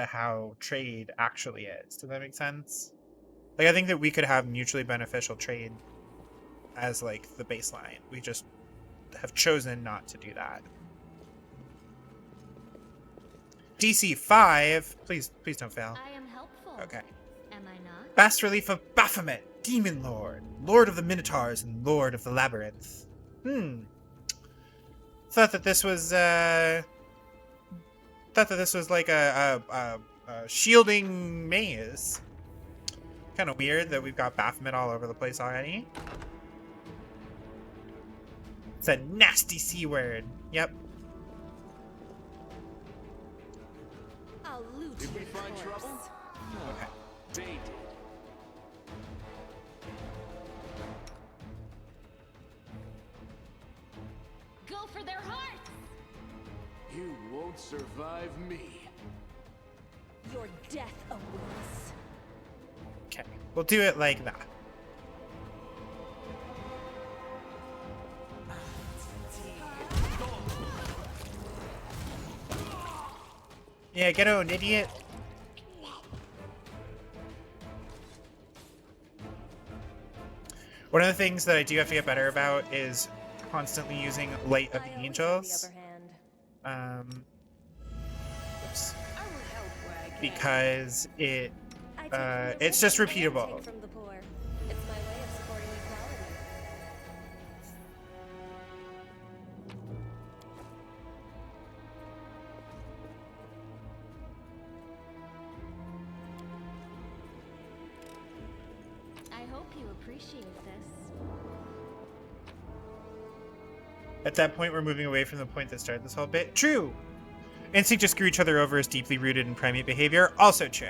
how trade actually is. Does that make sense? Like, I think that we could have mutually beneficial trade as like the baseline. We just have chosen not to do that. DC 5, please don't fail. I am helpful. Okay. Am I not? Bas relief of Baphomet, Demon Lord, Lord of the Minotaurs, and Lord of the Labyrinth. Thought that this was like a shielding maze. Kind of weird that we've got Baphomet all over the place already. It's a nasty C word. Yep. I'll loot Did we your find corpse. trouble? Okay. They did. Go for their hearts! You won't survive me. Your death awaits. Okay. We'll do it like that. Yeah, get on, idiot. One of the things that I do have to get better about is constantly using Light of the Angels. Oops. Because it's just repeatable. From the poor. It's my way of supporting equality. I hope you appreciate this. At that point, we're moving away from the point that started this whole bit. True! Instinct to screw each other over is deeply rooted in primate behavior. Also true.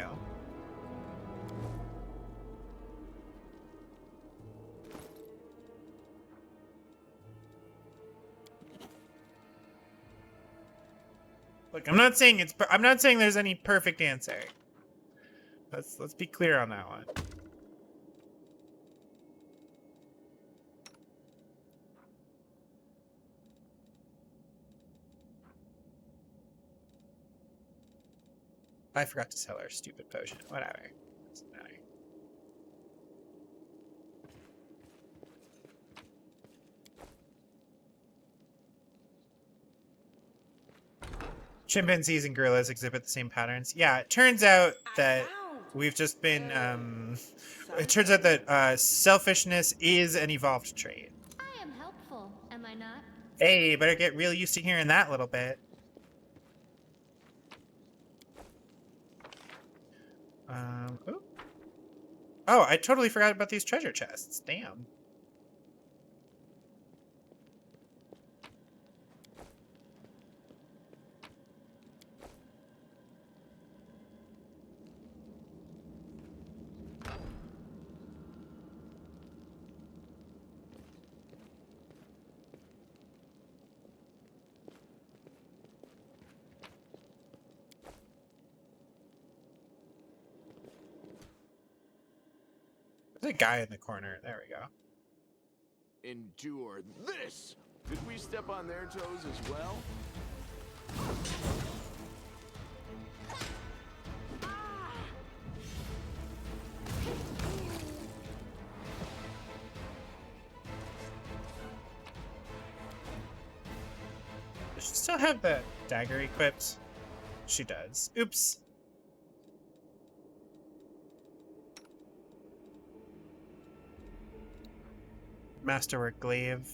Look, I'm not saying there's any perfect answer. Let's be clear on that one. I forgot to sell our stupid potion. Whatever. Doesn't matter. Chimpanzees and gorillas exhibit the same patterns. Yeah, it turns out that we've just been it turns out that selfishness is an evolved trait. I am helpful, am I not? Hey, better get real used to hearing that little bit. Oh, I totally forgot about these treasure chests. Damn. There's a guy in the corner. There we go. Endure this! Did we step on their toes as well? Does she still have the dagger equipped? She does. Oops. Masterwork glaive.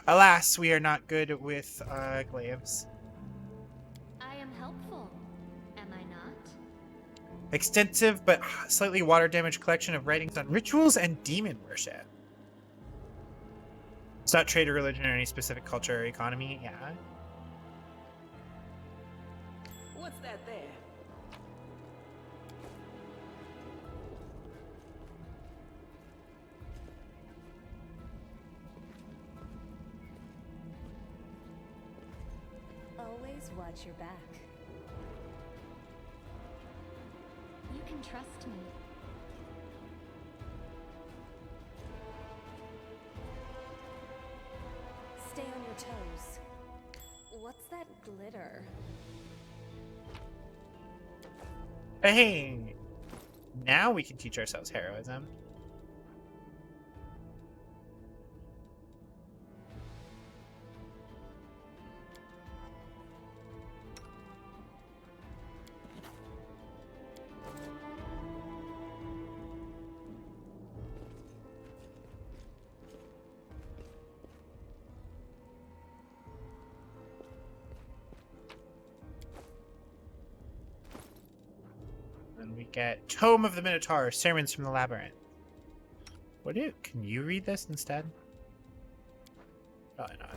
Alas, we are not good with glaives. I am helpful, am I not? Extensive but slightly water damaged collection of writings on rituals and demon worship. It's not trade or religion or any specific culture or economy. Yeah. What's that there? Always watch your back. You can trust me. Stay on your toes. What's that glitter? Hey, now we can teach ourselves heroism. Then we get Tome of the Minotaur, Sermons from the Labyrinth. Can you read this instead? Probably not.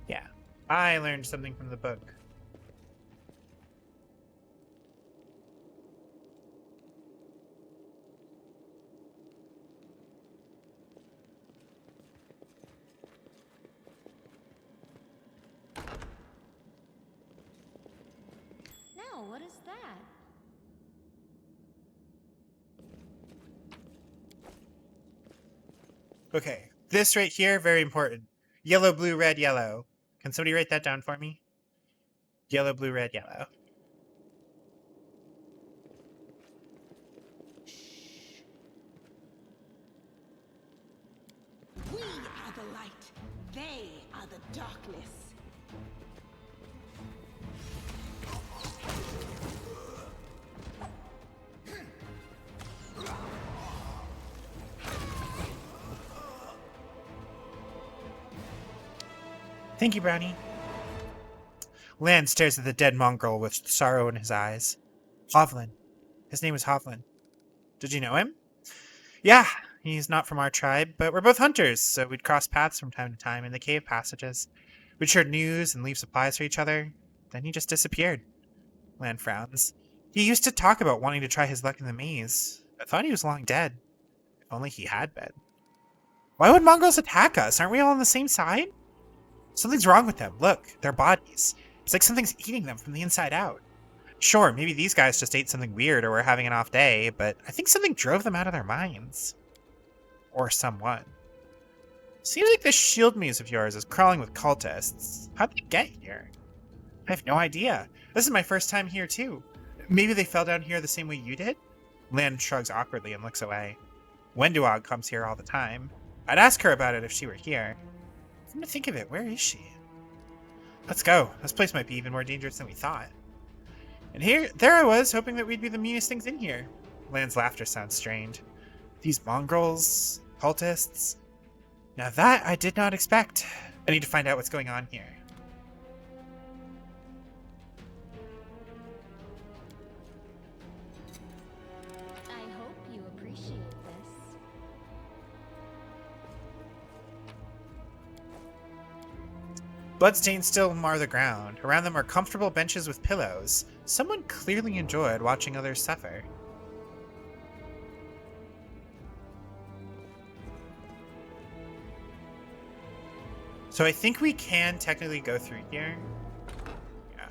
Yeah. I learned something from the book. Now, what is that? Okay, this right here, very important. Yellow, blue, red, yellow. Can somebody write that down for me? Yellow, blue, red, yellow. We are the light. They are the darkness. Thank you, Brownie. Lan stares at the dead mongrel with sorrow in his eyes. Hovland. His name was Hovland. Did you know him? Yeah, he's not from our tribe, but we're both hunters, so we'd cross paths from time to time in the cave passages. We'd share news and leave supplies for each other. Then he just disappeared. Lan frowns. He used to talk about wanting to try his luck in the maze. I thought he was long dead. If only he had been. Why would mongrels attack us? Aren't we all on the same side? Something's wrong with them. Look, their bodies. It's like something's eating them from the inside out. Sure, maybe these guys just ate something weird or were having an off day, but I think something drove them out of their minds. Or someone. Seems like this shield maze of yours is crawling with cultists. How'd they get here? I have no idea. This is my first time here, too. Maybe they fell down here the same way you did? Lan shrugs awkwardly and looks away. Wenduog comes here all the time. I'd ask her about it if she were here. Come to think of it, where is she? Let's go. This place might be even more dangerous than we thought. And there I was, hoping that we'd be the meanest things in here. Lan's laughter sounds strained. These mongrels, cultists. Now that I did not expect. I need to find out what's going on here. I hope you Bloodstains still mar the ground. Around them are comfortable benches with pillows. Someone clearly enjoyed watching others suffer. So I think we can technically go through here. Yeah.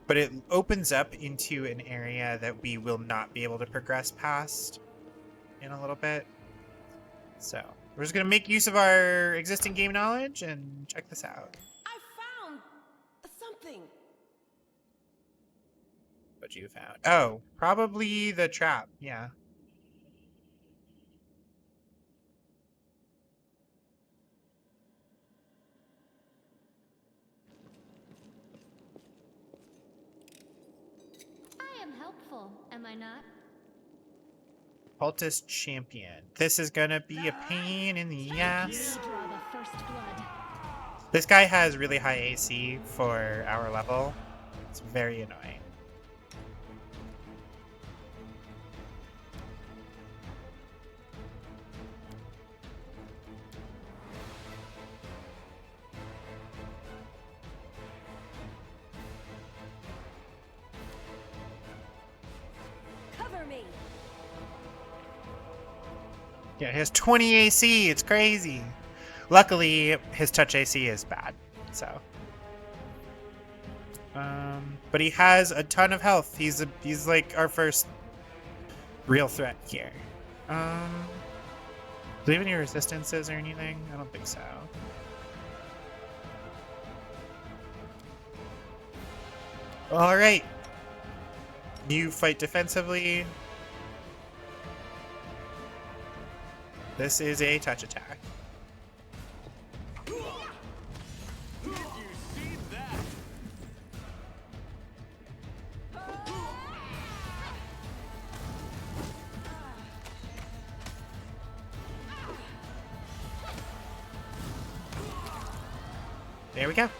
But it opens up into an area that we will not be able to progress past in a little bit. So we're just going to make use of our existing game knowledge and check this out. I found something. What you found? Oh, probably the trap. Yeah. I am helpful, am I not? Cultist champion. This is gonna be a pain in the ass. Draw the first blood. This guy has really high AC for our level. It's very annoying. Cover me. Yeah, he has 20 AC. It's crazy. Luckily, his touch AC is bad. So, but he has a ton of health. He's like our first real threat here. Do they have any resistances or anything? I don't think so. All right. You fight defensively. This is a touch attack. You see that? There we go.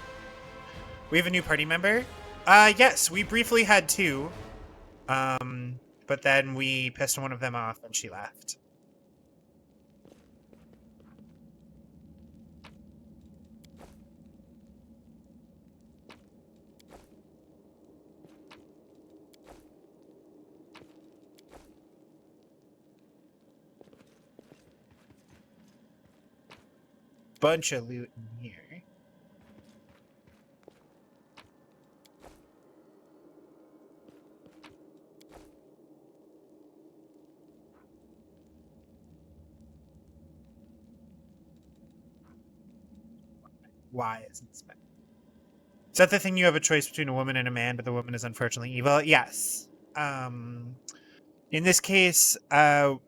We have a new party member. Yes, we briefly had two. But then we pissed one of them off and she left. Bunch of loot in here. Why isn't spent? Is that the thing you have a choice between a woman and a man, but the woman is unfortunately evil? Yes. In this case,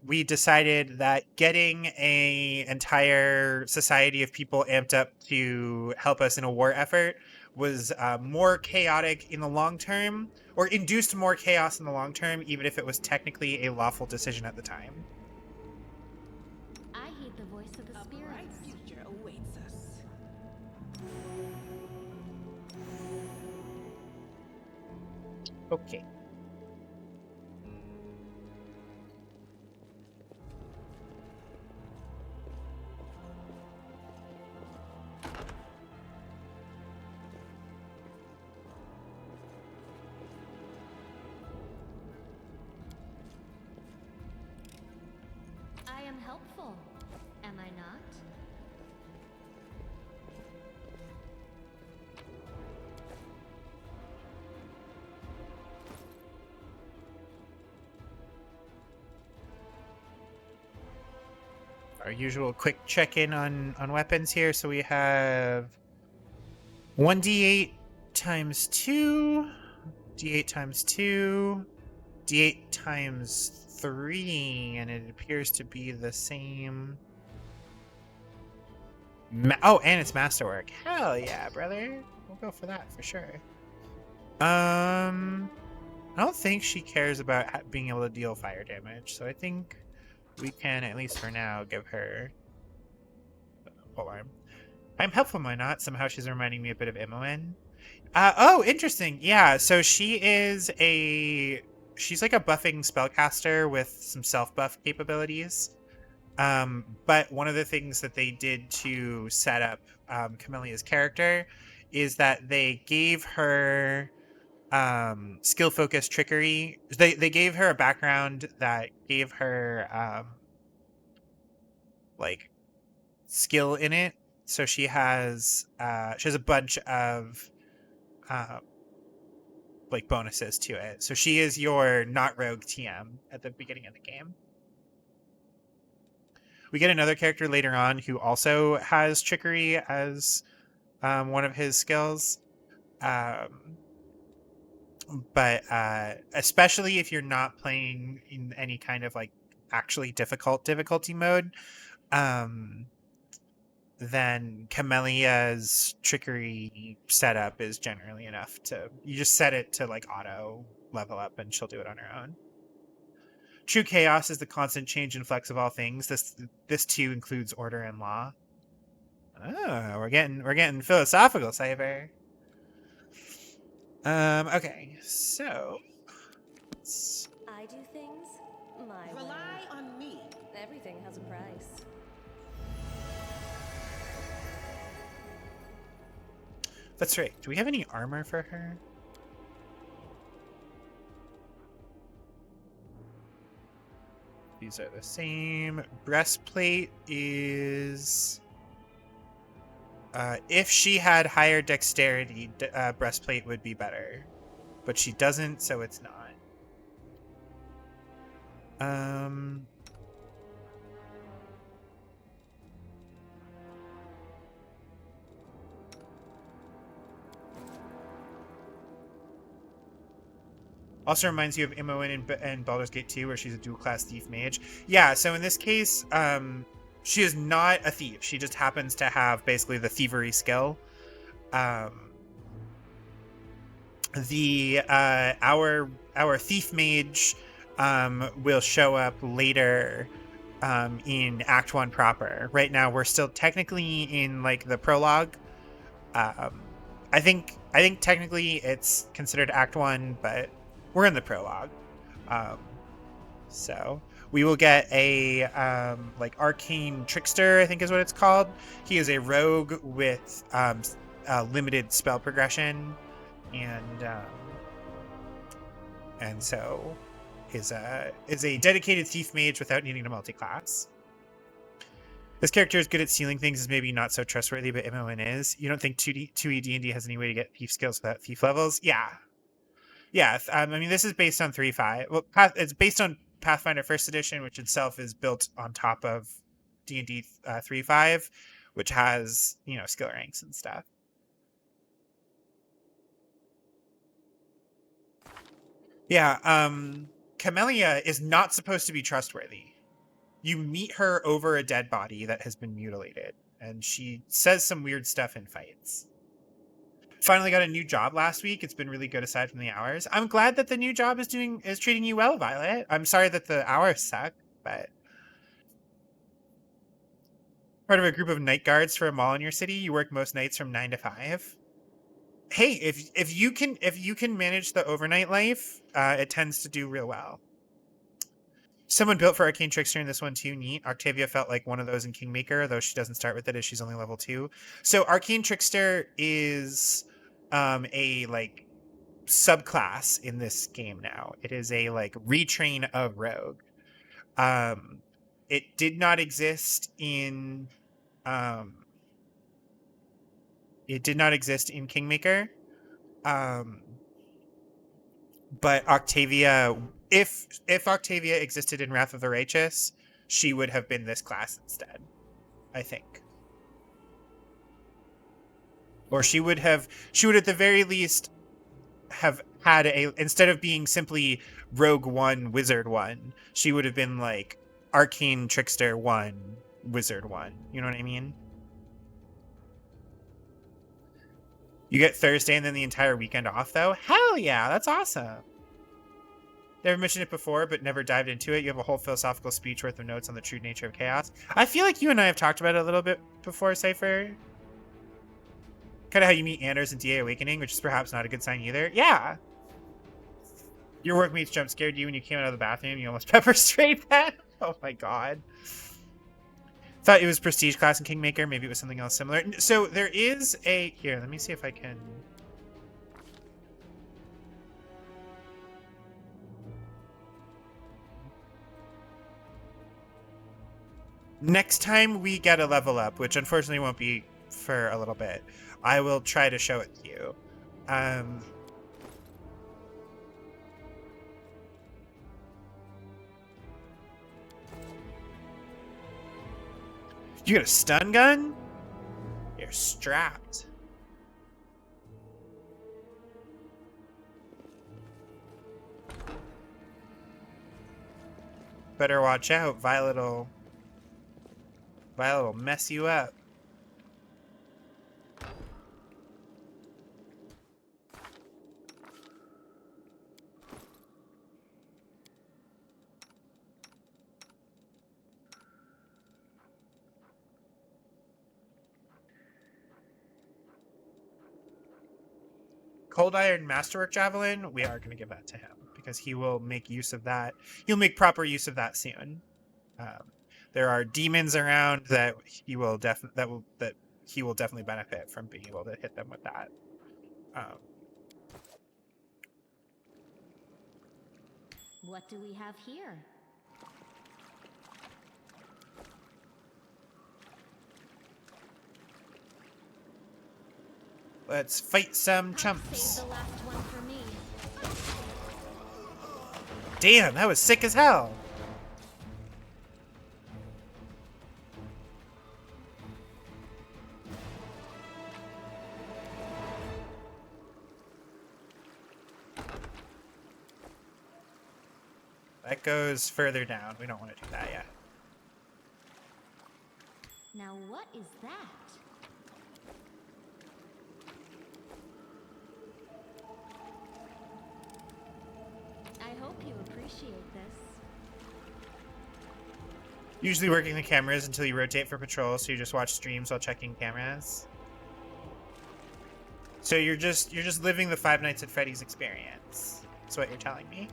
we decided that getting an entire society of people amped up to help us in a war effort was more chaotic in the long term, or induced more chaos in the long term, even if it was technically a lawful decision at the time. I heed the voice of the A bright spirits. future awaits us. Okay. I am helpful, am I not? Our usual quick check-in on weapons here. So we have 1d8 times 2, d8 times 2, d8 times 3, and it appears to be the same. Oh, and it's masterwork. Hell yeah, brother. We'll go for that for sure. I don't think she cares about being able to deal fire damage, so I think we can, at least for now, give her polearm. I'm helpful, am I not? Somehow she's reminding me a bit of Imoen. Oh, interesting. Yeah, so she's like a buffing spellcaster with some self-buff capabilities. But one of the things that they did to set up Camelia's character is that they gave her skill focused trickery. They gave her a background that gave her like skill in it. So she has a bunch of like bonuses to it. So she is your not rogue TM at the beginning of the game. We get another character later on who also has trickery as one of his skills. But especially if you're not playing in any kind of like actually difficult difficulty mode, then Camellia's trickery setup is generally enough to, you just set it to like auto level up and she'll do it on her own. True chaos is the constant change and flux of all things. This too includes order and law. Oh, we're getting philosophical, Cypher. Okay, so I do things my way. Rely on me. Everything has a price. that's right. Do we have any armor for her? These are the same. Breastplate is... if she had higher dexterity, breastplate would be better. But she doesn't, so it's not. Also reminds you of Imoen and Baldur's Gate 2, where she's a dual-class thief mage. Yeah, so in this case, she is not a thief. She just happens to have basically the thievery skill. Our thief mage will show up later in Act 1 proper. Right now, we're still technically in like the prologue. I think technically it's considered Act 1, but we're in the prologue. So we will get a like arcane trickster, I think is what it's called. He is a rogue with limited spell progression, and so is a dedicated thief mage without needing to multi-class. This character is good at stealing things, is maybe not so trustworthy, but MON is. You don't think 2E D&D has any way to get thief skills without thief levels? Yeah. Yeah, I mean, this is based on 3.5. Well, it's based on Pathfinder First Edition, which itself is built on top of D&D 3.5, which has, you know, skill ranks and stuff. Yeah, Camellia is not supposed to be trustworthy. You meet her over a dead body that has been mutilated, and she says some weird stuff in fights. Finally got a new job last week. It's been really good aside from the hours. I'm glad that the new job is treating you well, Violet. I'm sorry that the hours suck, but part of a group of night guards for a mall in your city. You work most nights from 9 to 5. Hey, if you can manage the overnight life, it tends to do real well. Someone built for Arcane Trickster in this one too. Neat. Octavia felt like one of those in Kingmaker, though she doesn't start with it as she's only level 2. So Arcane Trickster is a like subclass in this game now. It is a like retrain of Rogue. It did not exist in Kingmaker. But Octavia, if Octavia existed in Wrath of the Righteous, she would have been this class instead, I think. Or she would at the very least have had instead of being simply Rogue 1, Wizard 1, she would have been like Arcane Trickster 1, Wizard 1. You know what I mean? You get Thursday and then the entire weekend off, though? Hell yeah, that's awesome. Never mentioned it before, but never dived into it. You have a whole philosophical speech worth of notes on the true nature of chaos. I feel like you and I have talked about it a little bit before, Cypher. Kind of how you meet Anders in DA Awakening, which is perhaps not a good sign either. Yeah. Your workmates jump scared you when you came out of the bathroom. You almost pepper sprayed that. Oh my god. Thought it was Prestige class in Kingmaker. Maybe it was something else similar. So there is a... Here, let me see if I can... Next time we get a level up, which unfortunately won't be for a little bit, I will try to show it to you. You got a stun gun? You're strapped. Better watch out. Violet will mess you up. Cold Iron Masterwork Javelin, we are going to give that to him because he will make use of that. He'll make proper use of that soon. There are demons around that he will definitely benefit from being able to hit them with that. What do we have here? Let's fight some Save chumps. the last one for me. Damn, that was sick as hell. That goes further down. We don't want to do that yet. Now what is that? I hope you appreciate this. Usually working the cameras until you rotate for patrol, so you just watch streams while checking cameras. So you're just living the Five Nights at Freddy's experience. That's what you're telling me.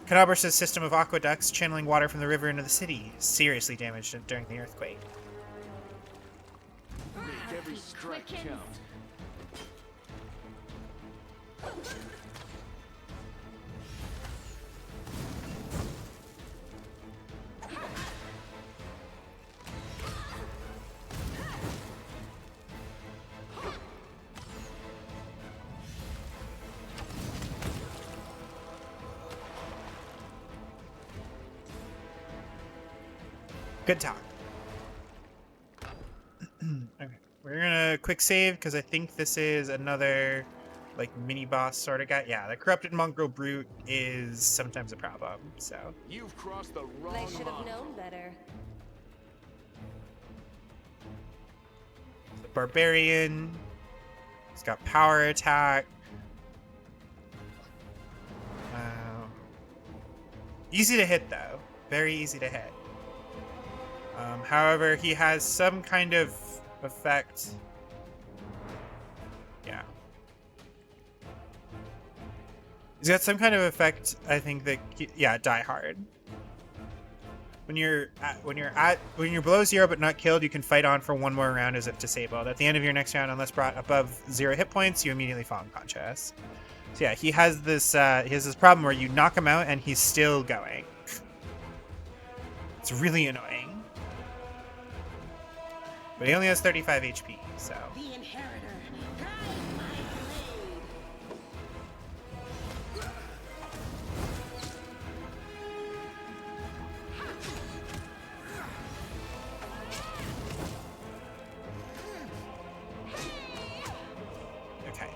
Cadabras' system of aqueducts channeling water from the river into the city seriously damaged during the earthquake. Make every strike count. Good talk. Okay, we're gonna quick save because I think this is another like mini boss sort of guy. Yeah, the corrupted mongrel brute is sometimes a problem. So You've crossed the I wrong should have line. known better. the barbarian, he's got power attack. Easy to hit though, very easy to hit. However, he has some kind of effect. Yeah. He's got some kind of effect, I think, that, yeah, Die Hard. When you're below 0 but not killed, you can fight on for one more round as if disabled. At the end of your next round, unless brought above 0 hit points, you immediately fall unconscious. So yeah, he has this problem where you knock him out and he's still going. It's really annoying. But he only has 35 HP, so. The Inheritor, guide my blade. Okay.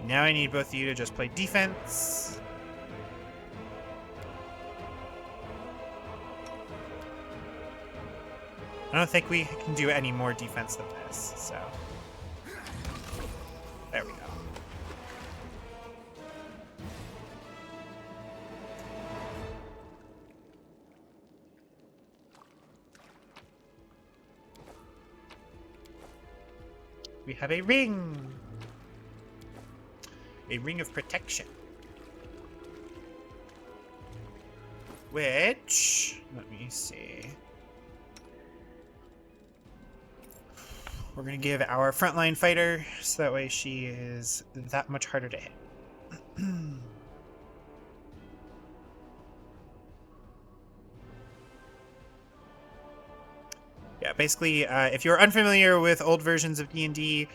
Now I need both of you to just play defense. I don't think we can do any more defense than this, so. There we go. We have a ring! a ring of protection. Which, let me see. We're going to give our frontline fighter, so that way she is that much harder to hit. Yeah, basically, if you're unfamiliar with old versions of D&D,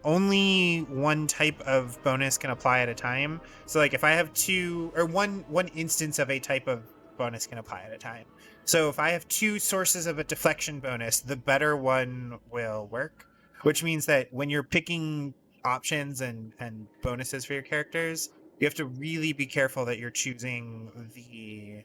only one type of bonus can apply at a time. So, like, if I have two, or one instance of a type of bonus can apply at a time. So if I have two sources of a deflection bonus, the better one will work, which means that when you're picking options and bonuses for your characters, you have to really be careful that you're choosing the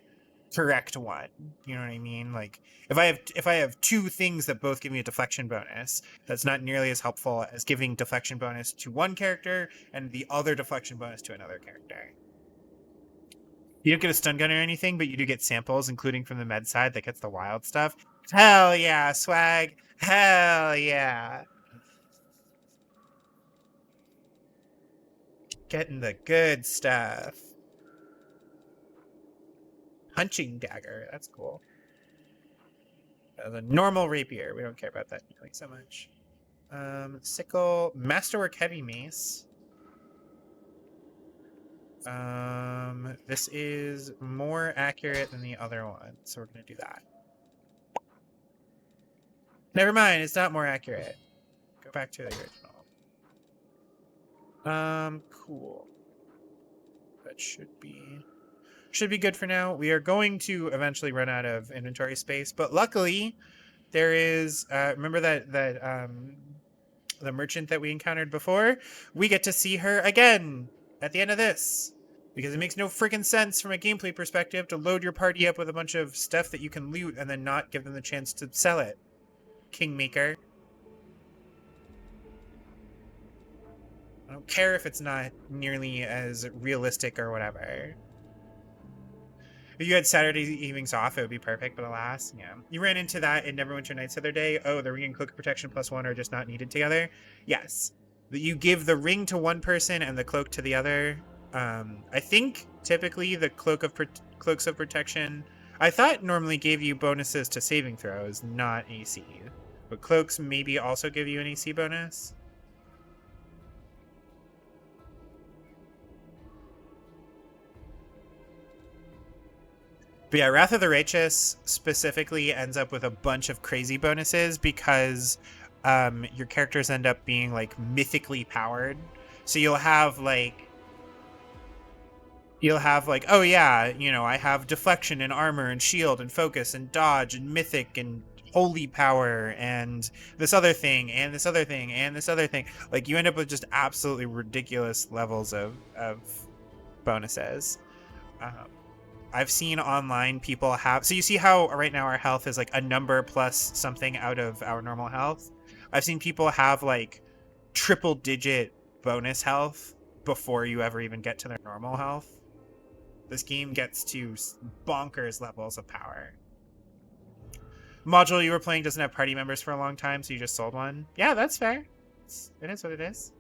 correct one. You know what I mean? Like if I have two things that both give me a deflection bonus, that's not nearly as helpful as giving deflection bonus to one character and the other deflection bonus to another character. You don't get a stun gun or anything, but you do get samples, including from the med side that gets the wild stuff. Hell yeah, swag. Hell yeah. Getting the good stuff. Punching dagger. That's cool. The normal rapier. We don't care about that nearly so much. Sickle. Masterwork heavy mace. This is more accurate than the other one, so we're gonna do that. Never mind, it's not more accurate. Go back to the original. Cool. That should be good for now. We are going to eventually run out of inventory space, but luckily there is remember that the merchant that we encountered before? We get to see her again at the end of this. Because it makes no freaking sense from a gameplay perspective to load your party up with a bunch of stuff that you can loot and then not give them the chance to sell it. Kingmaker. I don't care if it's not nearly as realistic or whatever. If you had Saturday evenings off, it would be perfect, but alas, yeah. You ran into that in Neverwinter Nights the other day. Oh, the ring and cloak of protection +1 are just not needed together. Yes. You give the ring to one person and the cloak to the other. I think typically the cloaks of protection, I thought normally gave you bonuses to saving throws, not AC. But cloaks maybe also give you an AC bonus. But yeah, Wrath of the Righteous specifically ends up with a bunch of crazy bonuses because your characters end up being like mythically powered. So you'll have like, oh yeah, you know, I have deflection and armor and shield and focus and dodge and mythic and holy power and this other thing and this other thing and this other thing. Like you end up with just absolutely ridiculous levels of bonuses. I've seen online people have, so you see how right now our health is like a number plus something out of our normal health. I've seen people have like triple digit bonus health before you ever even get to their normal health. This game gets to bonkers levels of power. Module you were playing doesn't have party members for a long time, so you just sold one. Yeah, that's fair. It is what it is.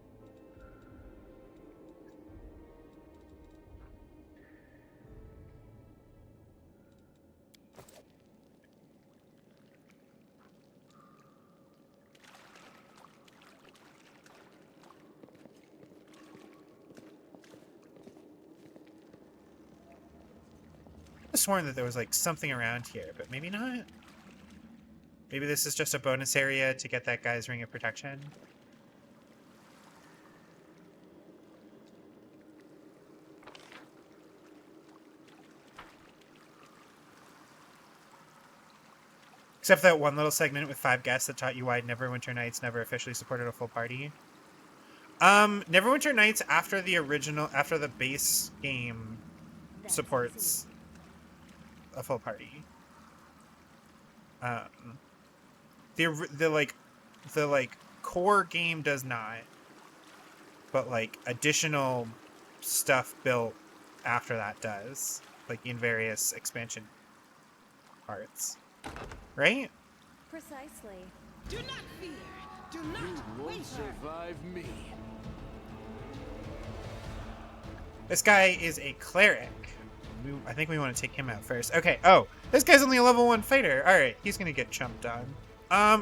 Sworn that there was like something around here, but maybe not. Maybe this is just a bonus area to get that guy's ring of protection. Except for that one little segment with 5 guests that taught you why Neverwinter Nights never officially supported a full party. Neverwinter Nights after the base game supports a full party. The core game does not, but like additional stuff built after that does, like in various expansion parts, right? Precisely. Do not fear. Do not You won't survive me. This guy is a cleric. I think we want to take him out first. Okay. Oh, this guy's only a level 1 fighter. All right, he's gonna get chumped on.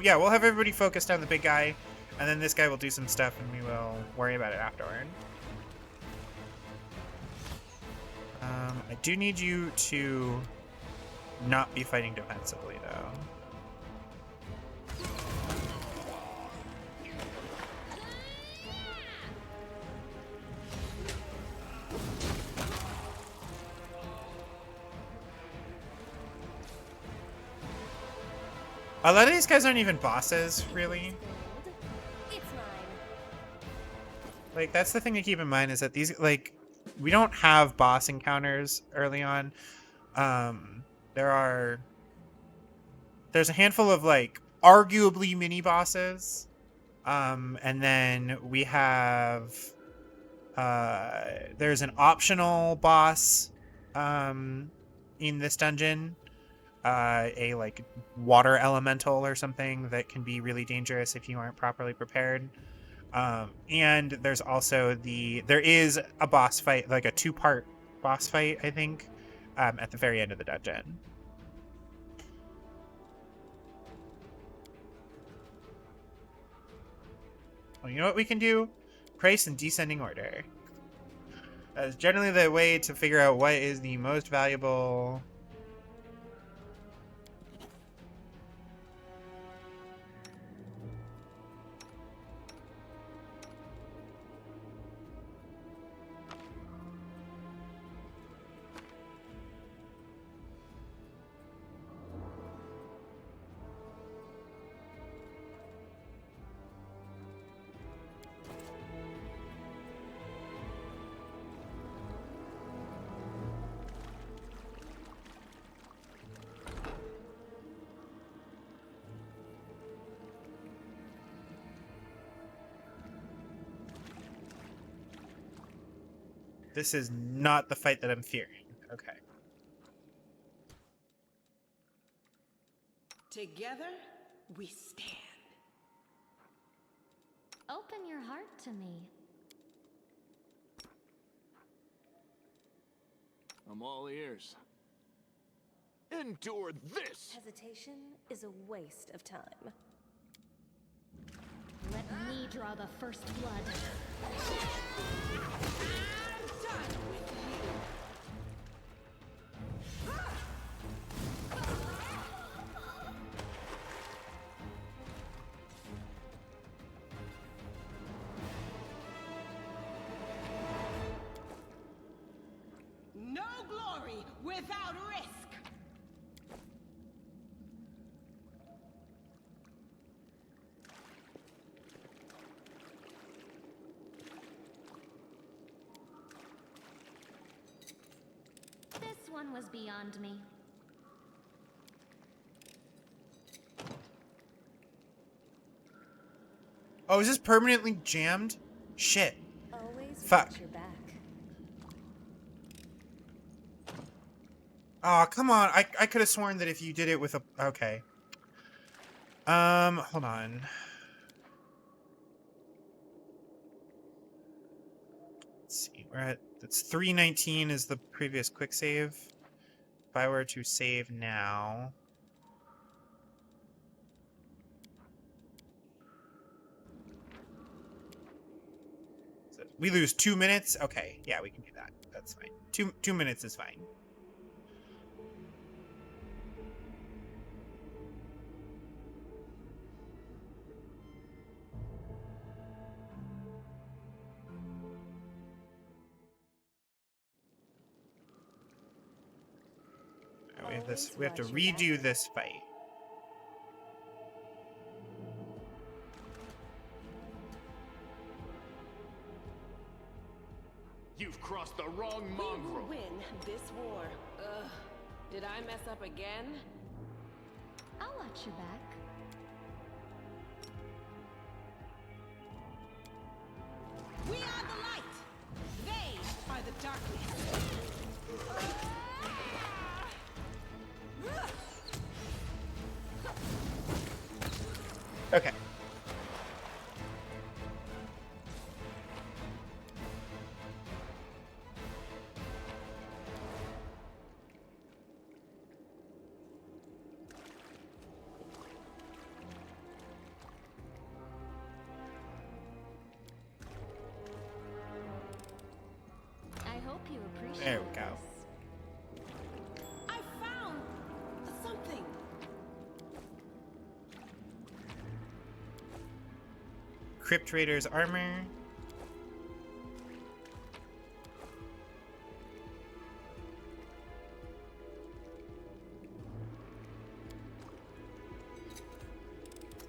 Yeah, we'll have everybody focused on the big guy, and then this guy will do some stuff, and we will worry about it afterward. I do need you to not be fighting defensively, though. A lot of these guys aren't even bosses, really. It's mine. Like, that's the thing to keep in mind, is that these, like, we don't have boss encounters early on. There's a handful of, like, arguably mini bosses. And then we have, there's an optional boss, in this dungeon. A like water elemental or something that can be really dangerous if you aren't properly prepared. And there's also there is a boss fight, like a 2-part boss fight, I think, at the very end of the dungeon. Well, you know what we can do? Price in descending order. That is generally the way to figure out what is the most valuable. This is not the fight that I'm fearing. Okay. Together, we stand. Open your heart to me. I'm all ears. Endure this! Hesitation is a waste of time. Let me draw the first blood. No glory without risk. This one was beyond me. Oh, is this permanently jammed? Shit. Always Fuck. watch your back. Oh, come on. I could have sworn that if you did it with a... Okay. Hold on. Let's see. We're at... It's 319 is the previous quick save. If I were to save now... So we lose 2 minutes? Okay. Yeah, we can do that. That's fine. 2 minutes is fine. We have to redo this fight. You've crossed the wrong We will mongrel. win this war. Ugh. Did I mess up again? I'll watch your back. We are the light. They are the darkness. Okay. There we go. I found something. Crypt Raider's armor.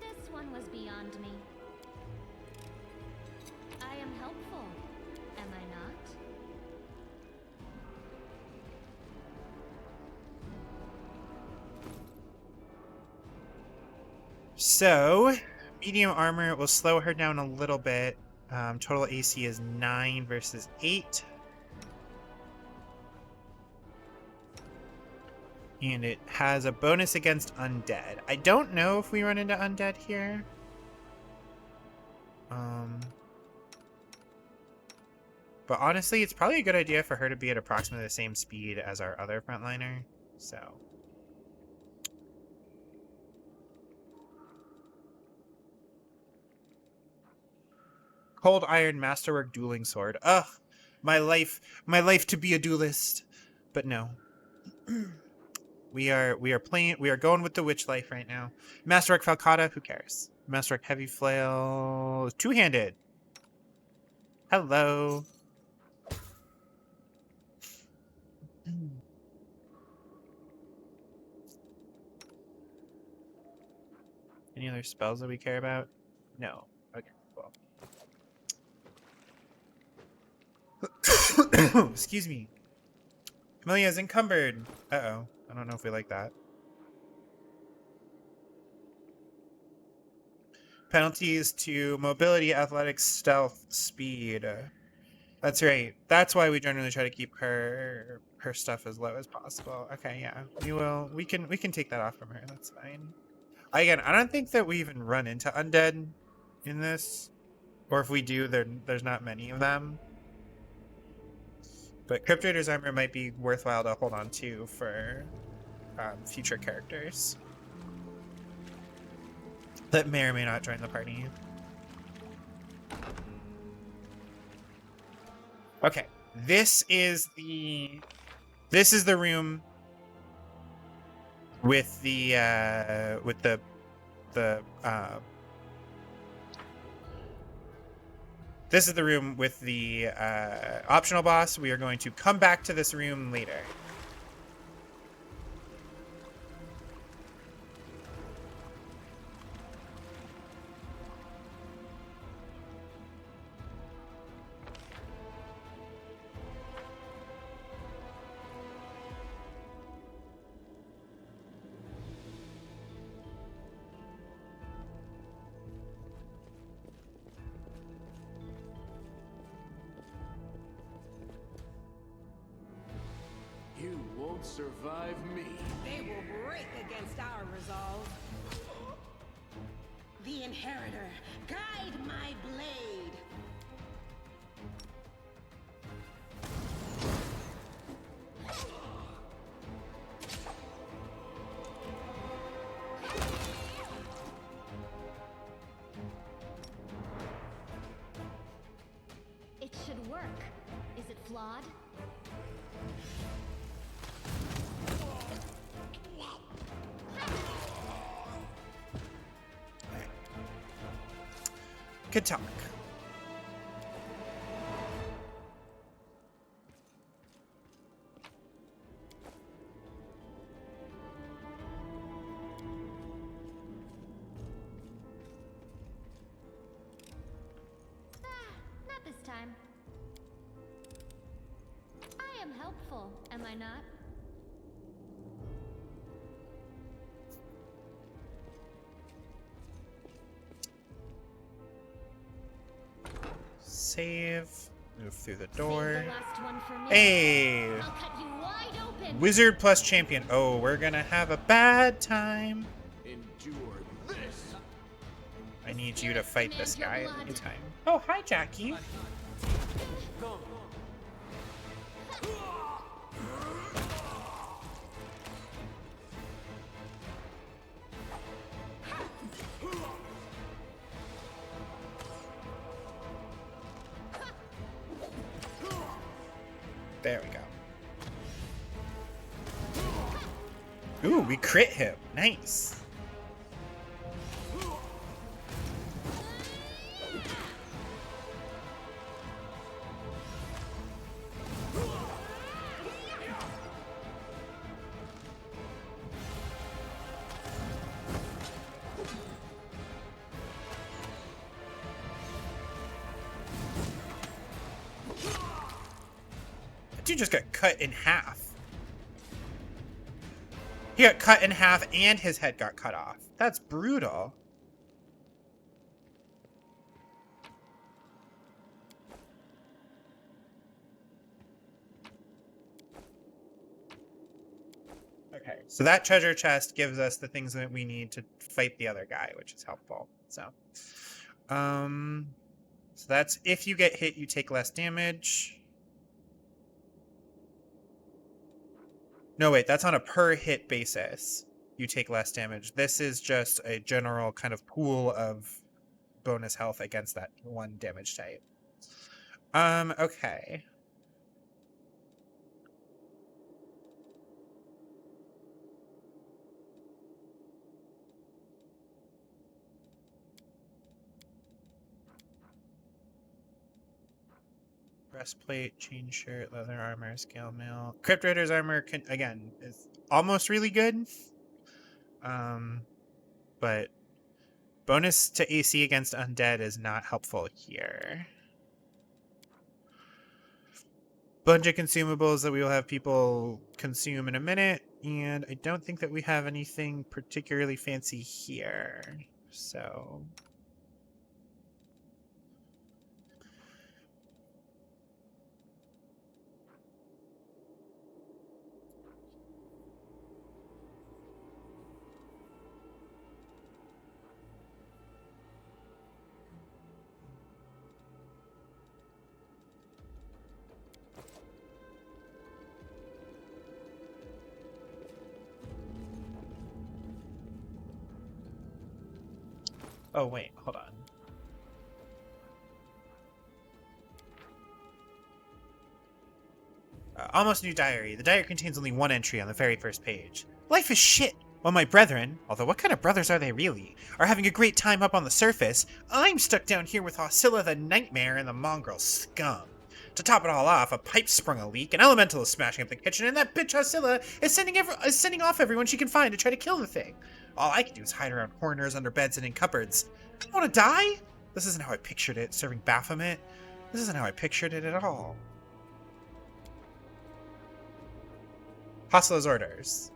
This one was beyond me. I am helpful, am I not? So, medium armor will slow her down a little bit. Total AC is 9 versus 8. And it has a bonus against undead. I don't know if we run into undead here. But honestly, it's probably a good idea for her to be at approximately the same speed as our other frontliner. So... Cold Iron Masterwork Dueling Sword. Ugh, my life to be a duelist. But no. We are going with the witch life right now. Masterwork Falcata, who cares? Masterwork Heavy Flail, two-handed. Hello. Any other spells that we care about? No. Okay, well. Excuse me. Amelia's encumbered. Uh-oh. I don't know if we like that. Penalties to mobility, athletics, stealth, speed. That's right. That's why we generally try to keep her stuff as low as possible. Okay, yeah. We can take that off from her. That's fine. Again, I don't think that we even run into undead in this. Or if we do, there's not many of them. But Crypt Raider's armor might be worthwhile to hold on to for future characters that may or may not join the party. Okay, this is the room with the this is the room with the optional boss. We are going to come back to this room later. You won't survive me. They will break against our resolve. The Inheritor, guide my blade. It should work. Is it flawed? Good talk. Not this time. I am helpful, am I not? Save. Move through the Save door. the last one for me. Hey! I'll cut you wide open. Wizard plus champion. Oh, we're gonna have a bad time. Endure this. I need you to fight this guy at any Blood. time. Oh, hi, Jackie. There we go. Ooh, we crit him. Nice. That dude just got cut in half. He got cut in half and his head got cut off. That's brutal. Okay, so that treasure chest gives us the things that we need to fight the other guy, which is helpful. So that's if you get hit, you take less damage. No, wait, that's on a per hit basis. You take less damage. This is just a general kind of pool of bonus health against that one damage type. Okay. Breastplate, chain shirt, leather armor, scale mail. Crypt Raider's armor can again is almost really good. But bonus to AC against undead is not helpful here. Bunch of consumables that we will have people consume in a minute, and I don't think that we have anything particularly fancy here. So oh wait, hold on. Almost new diary. The diary contains only one entry on the very first page. Life is shit. While my brethren, although what kind of brothers are they really, are having a great time up on the surface, I'm stuck down here with Oscilla the Nightmare and the mongrel scum. To top it all off, a pipe sprung a leak, an elemental is smashing up the kitchen, and that bitch Oscilla is sending off everyone she can find to try to kill the thing. All I can do is hide around corners, under beds, and in cupboards. I don't want to die! This isn't how I pictured it, serving Baphomet. This isn't how I pictured it at all. Hostler's orders.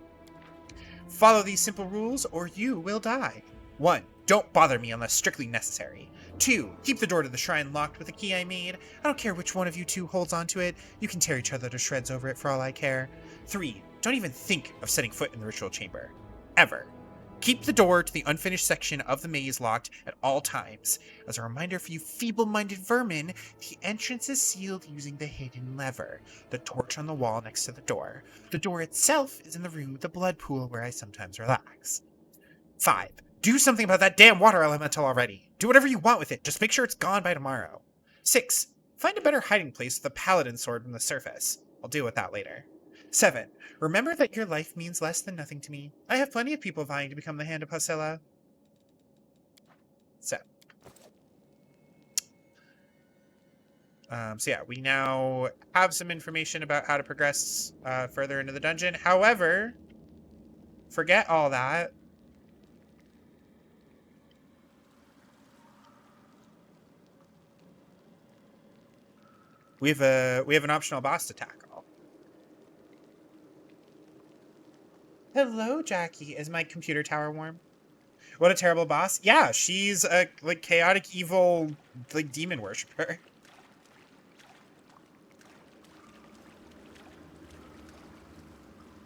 Follow these simple rules or you will die. 1. Don't bother me unless strictly necessary. 2. Keep the door to the shrine locked with a key I made. I don't care which one of you two holds onto it. You can tear each other to shreds over it for all I care. 3. Don't even think of setting foot in the ritual chamber. Ever. Keep the door to the unfinished section of the maze locked at all times. As a reminder for you feeble-minded vermin, the entrance is sealed using the hidden lever, the torch on the wall next to the door. The door itself is in the room with the blood pool where I sometimes relax. 5. Do something about that damn water elemental already. Do whatever you want with it, just make sure it's gone by tomorrow. 6. Find a better hiding place with the paladin sword from the surface. I'll deal with that later. 7. Remember that your life means less than nothing to me. I have plenty of people vying to become the Hand of Oscilla. So yeah, we now have some information about how to progress further into the dungeon. However, forget all that. We have an optional boss to tackle. Hello, Jackie. Is my computer tower warm? What a terrible boss. Yeah, she's a like chaotic evil like demon worshiper.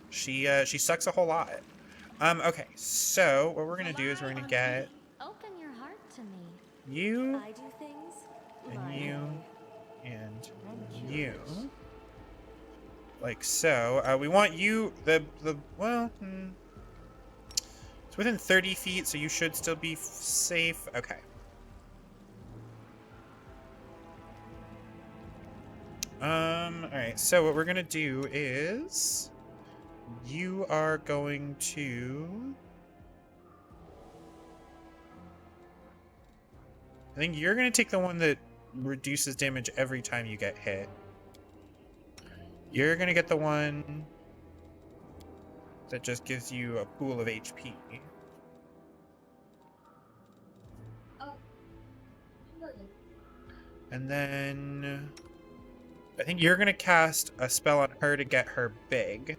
She sucks a whole lot. Okay, so what we're gonna do is we're gonna get Open your heart to me. you I do things and my you way. and I'm you. curious. Like so. We want you well. It's within 30 feet, so you should still be safe. Okay. All right. So what we're gonna do is You are going to... I think you're going to take the one that reduces damage every time you get hit. You're going to get the one that just gives you a pool of HP. And then I think you're going to cast a spell on her to get her big.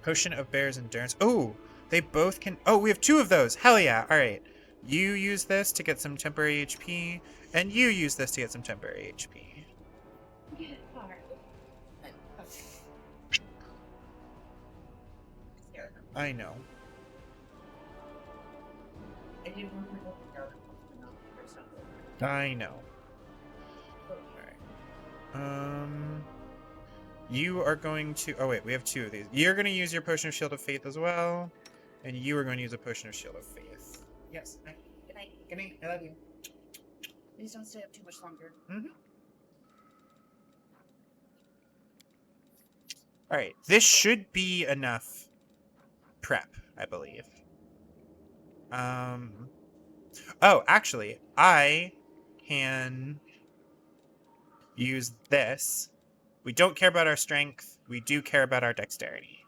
Potion of Bear's Endurance. Oh, they both can... Oh, we have 2 of those. Hell yeah. All right. You use this to get some temporary HP, and you use this to get some temporary HP. I know. I know. Alright. You are going to... Oh, wait. We have 2 of these. You're going to use your Potion of Shield of Faith as well. And you are going to use a Potion of Shield of Faith. Yes. Good night. Good night. I love you. Please don't stay up too much longer. Mm-hmm. Alright. This should be enough prep, I believe. Oh, actually, I can use this. We don't care about our strength. We do care about our dexterity.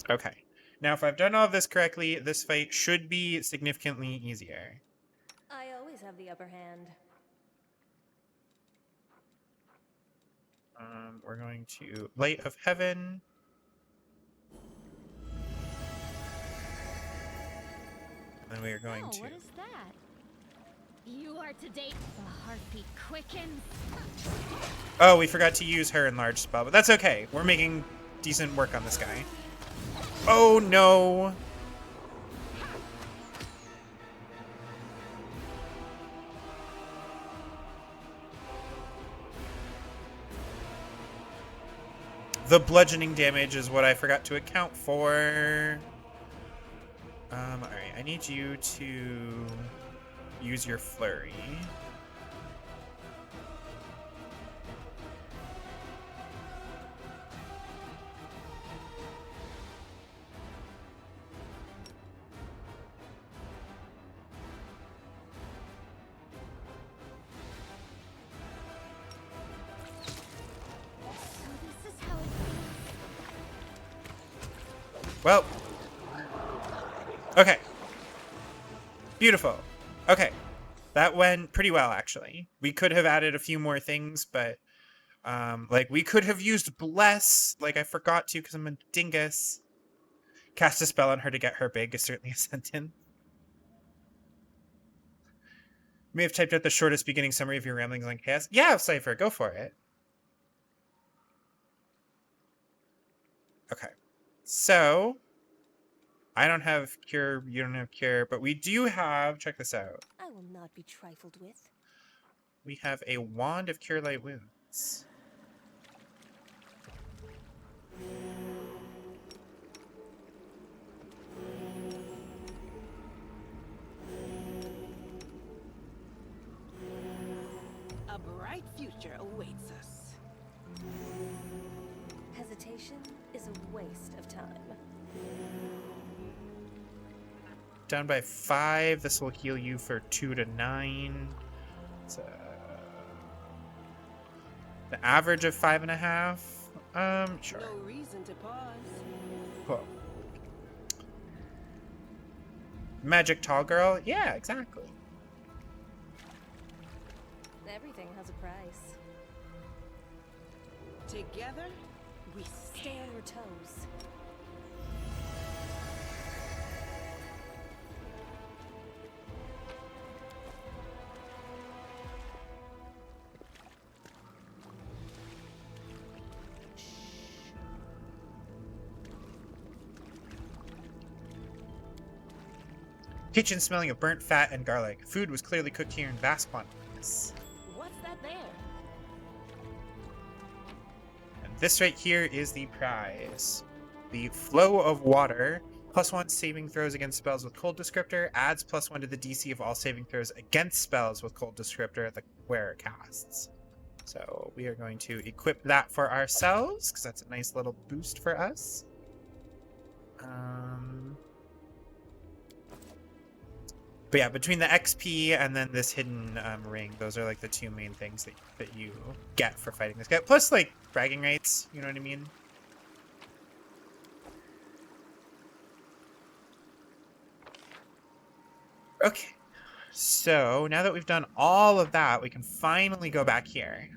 Okay. Now, if I've done all of this correctly, this fight should be significantly easier. I always have the upper hand. We're going to Light of Heaven. And we are going to... what is that? You are to date. The heartbeat quickens. Oh, we forgot to use her enlarged spell, but that's okay. We're making decent work on this guy. Oh, no. The bludgeoning damage is what I forgot to account for. Alright, I need you to use your flurry. So this is how it feels. Well. Okay. Beautiful. Okay. That went pretty well, actually. We could have added a few more things, but, like, we could have used Bless. Like, I forgot to because I'm a dingus. Cast a spell on her to get her big is certainly a sentence. You may have typed out the shortest beginning summary of your ramblings on chaos. Yeah, Cypher, go for it. Okay. So, I don't have cure, you don't have cure, but we do have, check this out. I will not be trifled with. We have a Wand of Cure Light Wounds. A bright future awaits us. Hesitation is a waste of time. Down by 5. This will heal you for 2 to 9. It's the average of 5.5. Sure. No reason to pause. Cool. Magic Tall Girl? Yeah, exactly. Everything has a price. Together, we Stay on your toes. Kitchen smelling of burnt fat and garlic. Food was clearly cooked here in vast quantities. What's that there? And this right here is the prize. The Flow of Water +1 saving throws against spells with cold descriptor. Adds +1 to the DC of all saving throws against spells with cold descriptor the wearer casts. So we are going to equip that for ourselves because that's a nice little boost for us. But yeah, between the XP and then this hidden ring, those are like the two main things that you get for fighting this guy. Plus, like, bragging rights, you know what I mean? Okay, so now that we've done all of that, we can finally go back here.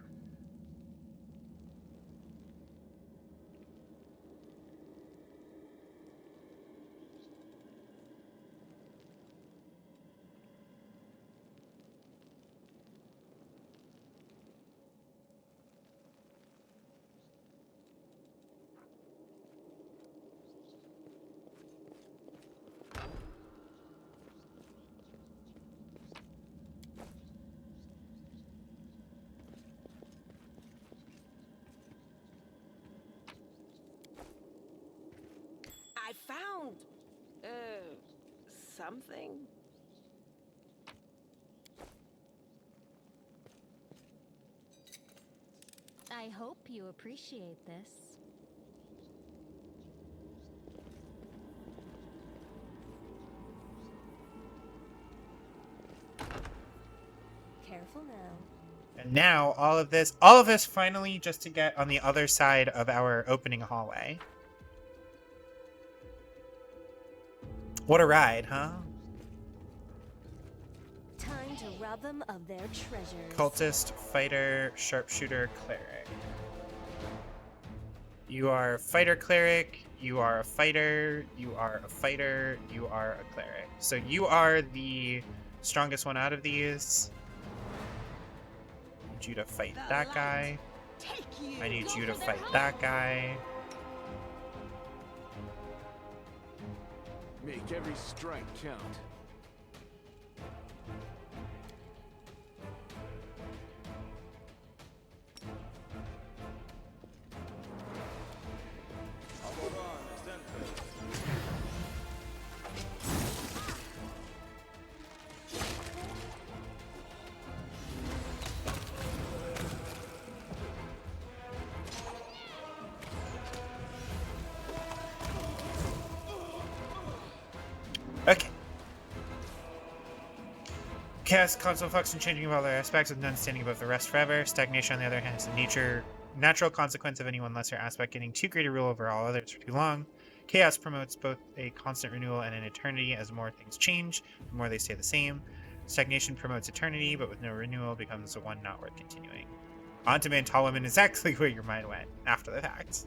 I found, something. I hope you appreciate this. Careful now. And now all of this finally just to get on the other side of our opening hallway. What a ride, huh? Time to rob them of their treasures. Cultist, fighter, sharpshooter, cleric. You are fighter cleric, you are a fighter, you are a fighter, you are a cleric. So you are the strongest one out of these. I need you to fight that guy. I need you to fight that guy. Make every strike count. Okay. Chaos, console flux, and changing of all their aspects with none standing above the rest forever. Stagnation, on the other hand, is the natural consequence of any one lesser aspect getting too great a rule over all others for too long. Chaos promotes both a constant renewal and an eternity. As more things change, the more they stay the same. Stagnation promotes eternity, but with no renewal becomes one not worth continuing. On-demand tall women is exactly where your mind went after the fact.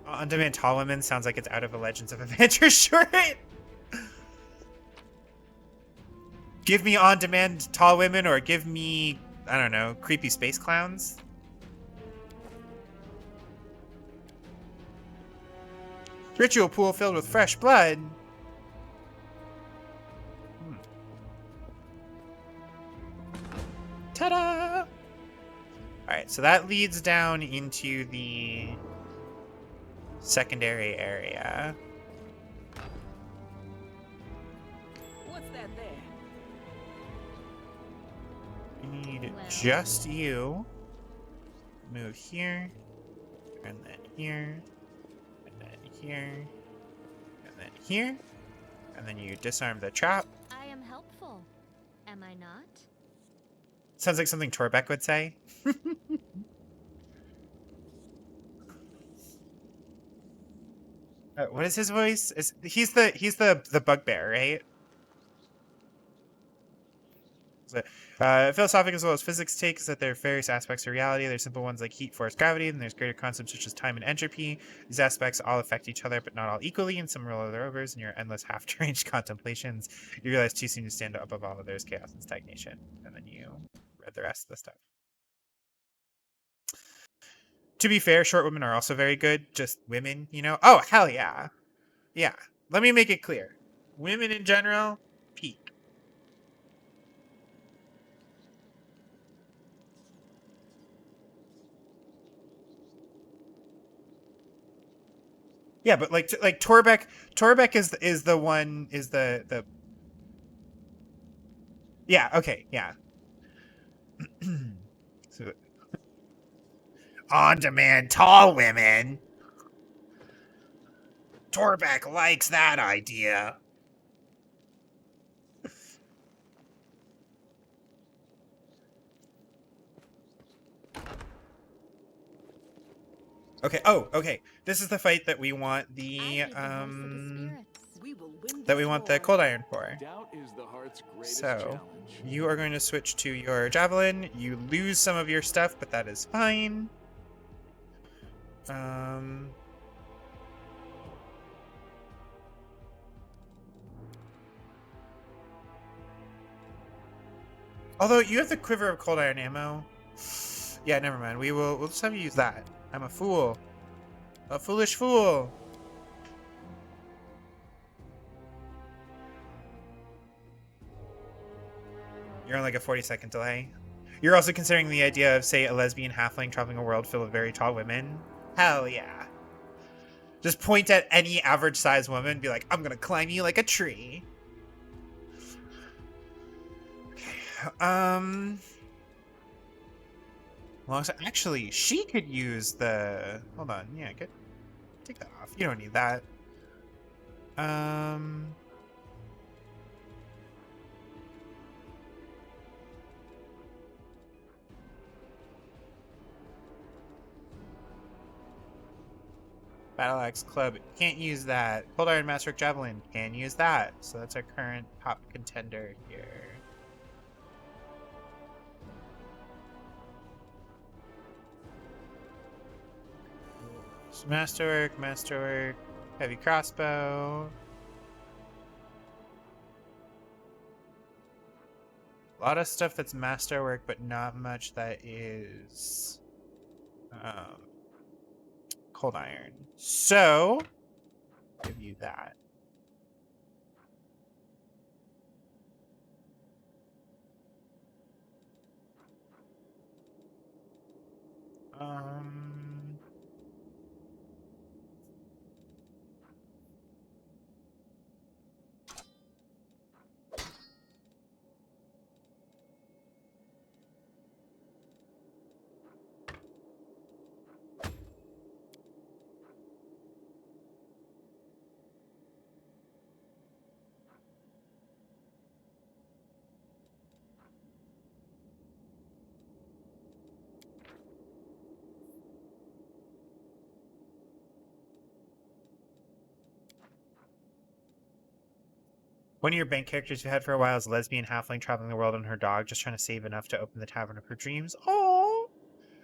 On-demand tall women sounds like it's out of a Legends of Adventure short. Give me on-demand tall women, or give me, I don't know, creepy space clowns. Ritual pool filled with fresh blood. Ta-da! Alright, so that leads down into the secondary area. What's that there? We need Well. just you. Move here, and then here, and then here, and then here, and then you disarm the trap. I am helpful. Am I not? Sounds like something Torbeck would say. What is his voice? He's the bugbear, right? So, philosophical as well as physics takes that there are various aspects of reality. There's simple ones like heat, force, gravity, and there's greater concepts such as time and entropy. These aspects all affect each other, but not all equally, and some rule other overs. In your endless half-range contemplations, you realize too soon to stand above all others, chaos and stagnation. And then you read the rest of the stuff. To be fair, short women are also very good. Just women, you know? Oh, hell yeah. Yeah. Let me make it clear. Women in general, peak. Yeah, but like Torbeck is the one is the yeah, okay, yeah. So, on-demand tall women. Torbeck likes that idea. Okay. Oh, okay. This is the fight that we want the that we want the cold iron for. Doubt is the heart's greatest So, challenge. you are going to switch to your javelin. You lose some of your stuff, but that is fine. Although you have the quiver of cold iron ammo. Yeah, never mind. We'll just have you use that. I'm a fool. A foolish fool. You're on like a 40-second delay. You're also considering the idea of, say, a lesbian halfling traveling a world full of very tall women? Hell yeah. Just point at any average-sized woman and be like, I'm gonna climb you like a tree. Okay, well, actually, she could use the... Hold on, yeah, good. Take that off. You don't need that. Battle Axe Club, can't use that. Cold Iron Masterwork Javelin, can use that. So that's our current top contender here. So Masterwork, Heavy Crossbow. A lot of stuff that's Masterwork, but not much that is Cold Iron. So, give you that. One of your bank characters you had for a while is a lesbian halfling traveling the world on her dog, just trying to save enough to open the tavern of her dreams. Oh,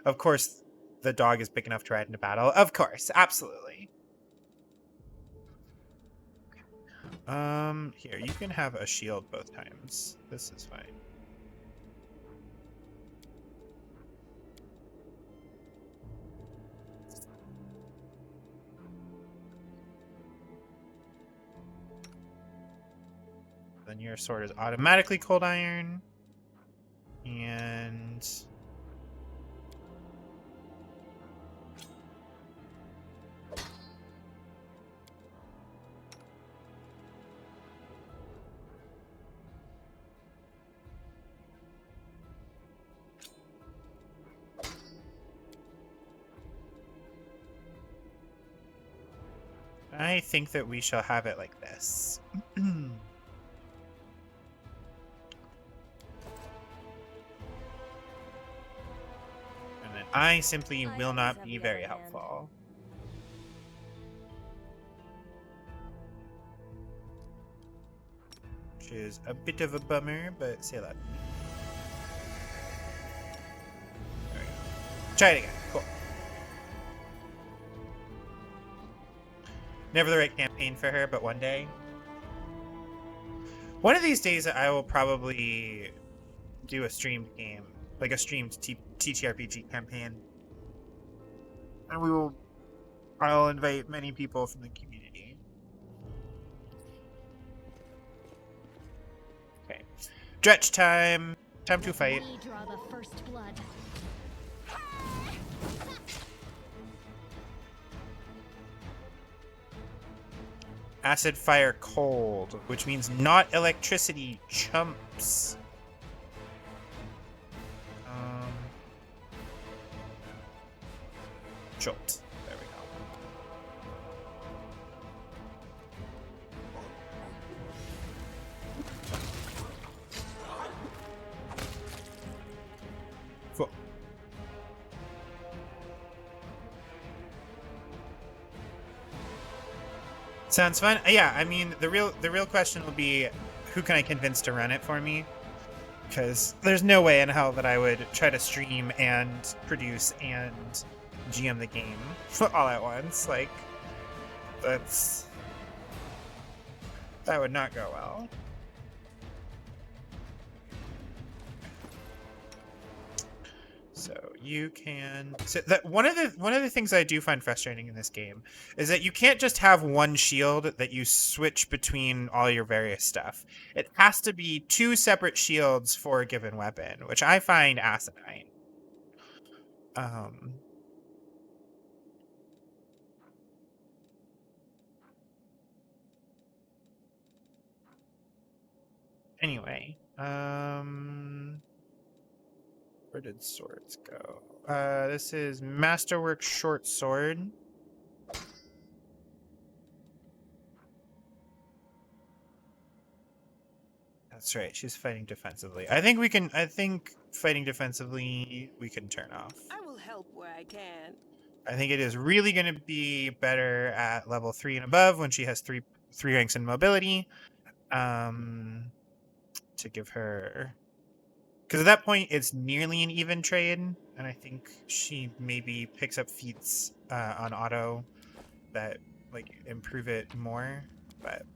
of course, the dog is big enough to ride into battle. Of course, absolutely. Here, you can have a shield both times. This is fine. Then your sword is automatically cold iron. And I think that we shall have it like this. I simply will not be very helpful. Which is a bit of a bummer, but say that. There we go. Try it again. Cool. Never the right campaign for her, but one day. One of these days I will probably do a streamed game. Like a streamed TTRPG campaign. And I'll invite many people from the community. Okay. Dretch time. Time to fight. We draw the first blood. Acid, fire, cold, which means not electricity, chumps. Jolt. There we go. Cool. Sounds fun. Yeah, I mean the real question will be who can I convince to run it for me? Because there's no way in hell that I would try to stream and produce and GM the game all at once. Like, that would not go well. So you can. So that one of the things I do find frustrating in this game is that you can't just have one shield that you switch between all your various stuff. It has to be 2 separate shields for a given weapon, which I find asinine. Anyway, where did swords go? This is Masterwork short sword. That's right. She's fighting defensively. I think fighting defensively we can turn off. I will help where I can. I think it is really going to be better at level 3 and above when she has three ranks in mobility. To give her, because at that point it's nearly an even trade, and I think she maybe picks up feats on auto that like improve it more. But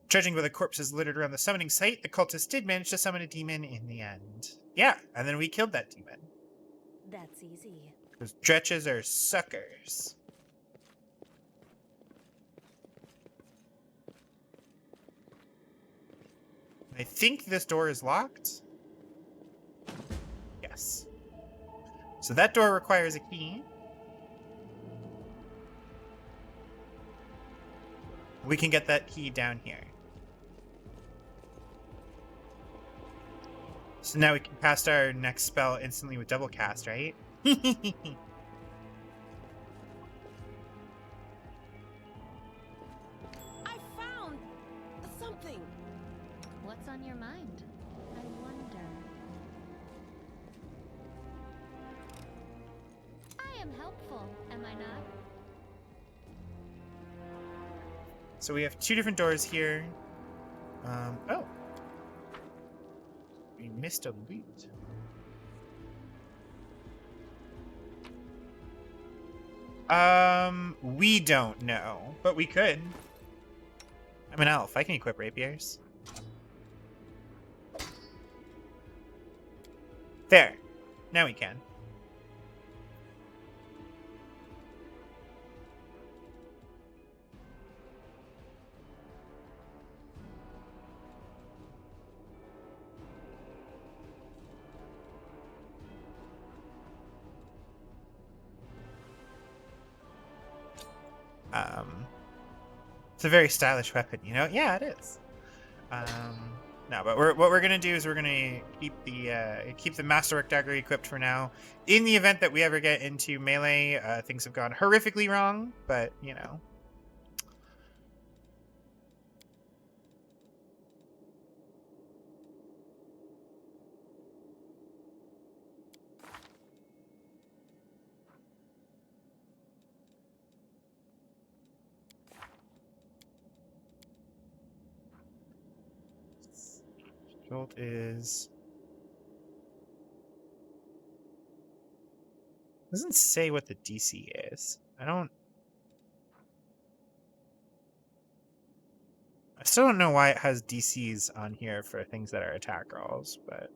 judging by the corpses littered around the summoning site, the cultists did manage to summon a demon in the end. Yeah, and then we killed that demon. That's easy. Those dretches are suckers. I think this door is locked. Yes. So that door requires a key. We can get that key down here. So now we can cast our next spell instantly with double cast, right? I found something. What's on your mind? I wonder. I am helpful, am I not? So we have 2 different doors here. Oh. We missed a loot. We don't know, but we could. I'm an elf. I can equip rapiers. There. Now we can. It's a very stylish weapon, you know? Yeah, it is. No, but what we're gonna do is we're gonna keep the Masterwork dagger equipped for now. In the event that we ever get into melee, things have gone horrifically wrong, but you know. Jolt is... doesn't say what the DC is. I still don't know why it has DCs on here for things that are attack rolls, but...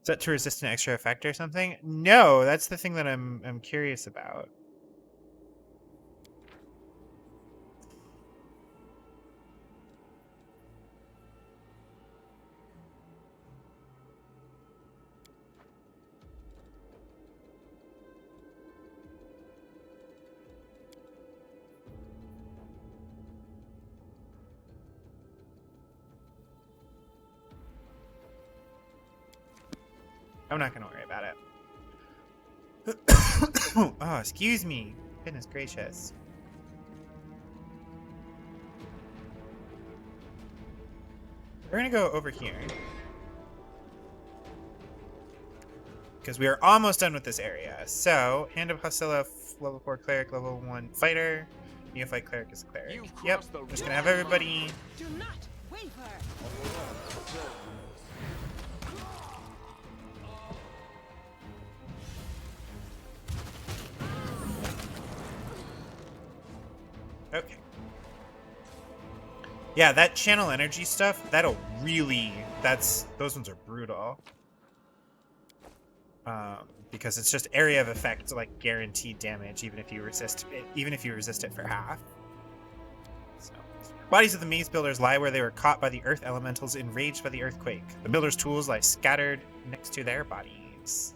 Is that to resist an extra effect or something? No, that's the thing that I'm curious about. I'm not gonna worry about it. Oh, excuse me. Goodness gracious. We're gonna go over here. Because we are almost done with this area. So, Hand of Hostilla, level 4 cleric, level 1 fighter. Neophyte cleric is a cleric. Yep, I'm just gonna have everybody. Do not waver. Okay. Yeah, that channel energy stuff, that'll really, those ones are brutal. Because it's just area of effect, like guaranteed damage, even if you resist it for half. So, bodies of the maze builders lie where they were caught by the earth elementals enraged by the earthquake. The builders' tools lie scattered next to their bodies.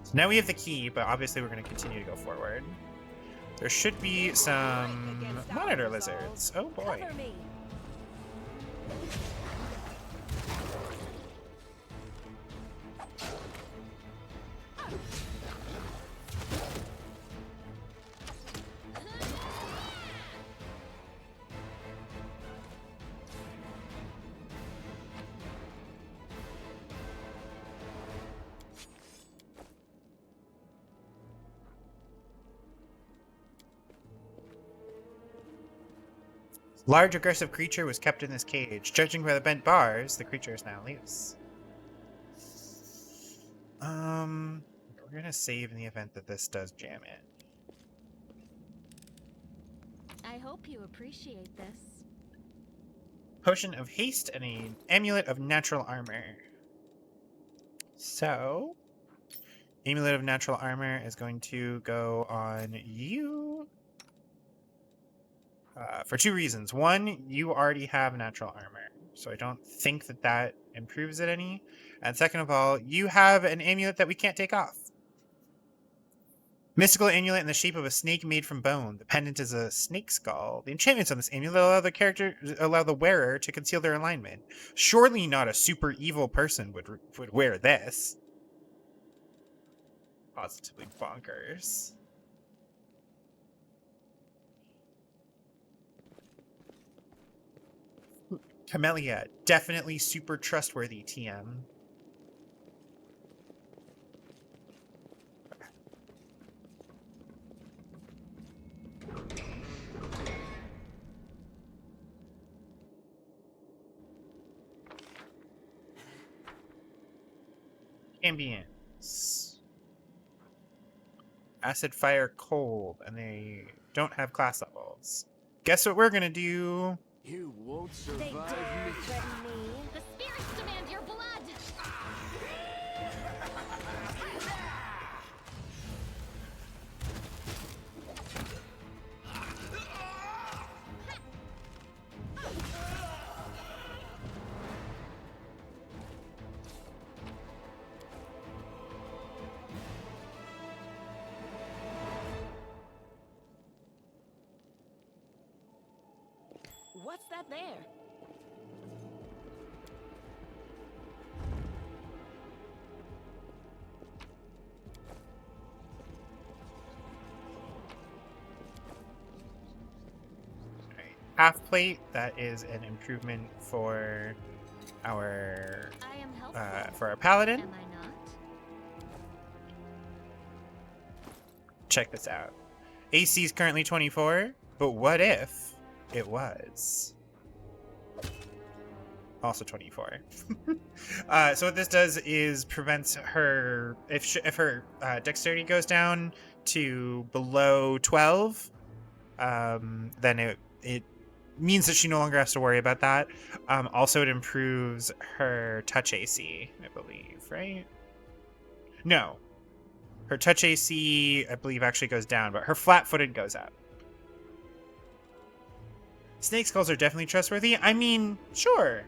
So now we have the key, but obviously we're going to continue to go forward. There should be some monitor lizards. Oh boy. Cover me. Large aggressive creature was kept in this cage. Judging by the bent bars, the creature is now loose. We're gonna save in the event that this does jam it. I hope you appreciate this. Potion of haste and an amulet of natural armor. So, amulet of natural armor is going to go on you. For two reasons. One, you already have natural armor, so I don't think that that improves it any. And second of all, you have an amulet that we can't take off. Mystical amulet in the shape of a snake made from bone. The pendant is a snake skull. The enchantments on this amulet allow the wearer to conceal their alignment. Surely not a super evil person would wear this. Positively bonkers. Camellia, definitely super trustworthy TM. Ambience. Acid, fire, cold, and they don't have class levels. Guess what we're gonna do? You won't They survive dare me. threaten me. The spirits demand your blood! What's that there? Alright, half plate, that is an improvement for our I am helpful. for our paladin. Am I not? Check this out. AC is currently 24, but what if it was also 24? So what this does is prevents her, if her dexterity goes down to below 12, then it means that she no longer has to worry about that. Also, it improves her touch AC, I believe, right? No. Her touch AC, I believe, actually goes down, but her flat-footed goes up. Snake skulls are definitely trustworthy. I mean, sure.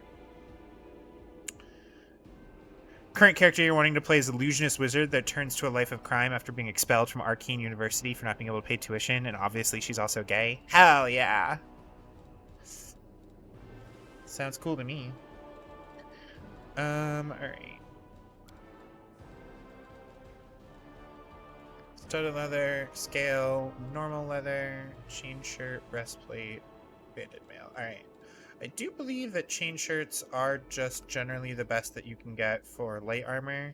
Current character you're wanting to play is illusionist wizard that turns to a life of crime after being expelled from Arcane University for not being able to pay tuition, and obviously she's also gay. Hell yeah. Sounds cool to me. Alright. Studded leather, scale, normal leather, chain shirt, breastplate, banded mail. Alright. I do believe that chain shirts are just generally the best that you can get for light armor.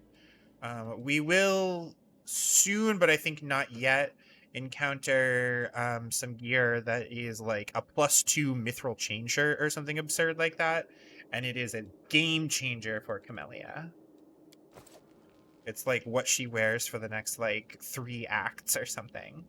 We will soon, but I think not yet, encounter some gear that is like a +2 mithril chain shirt or something absurd like that. And it is a game changer for Camellia. It's like what she wears for the next like 3 acts or something.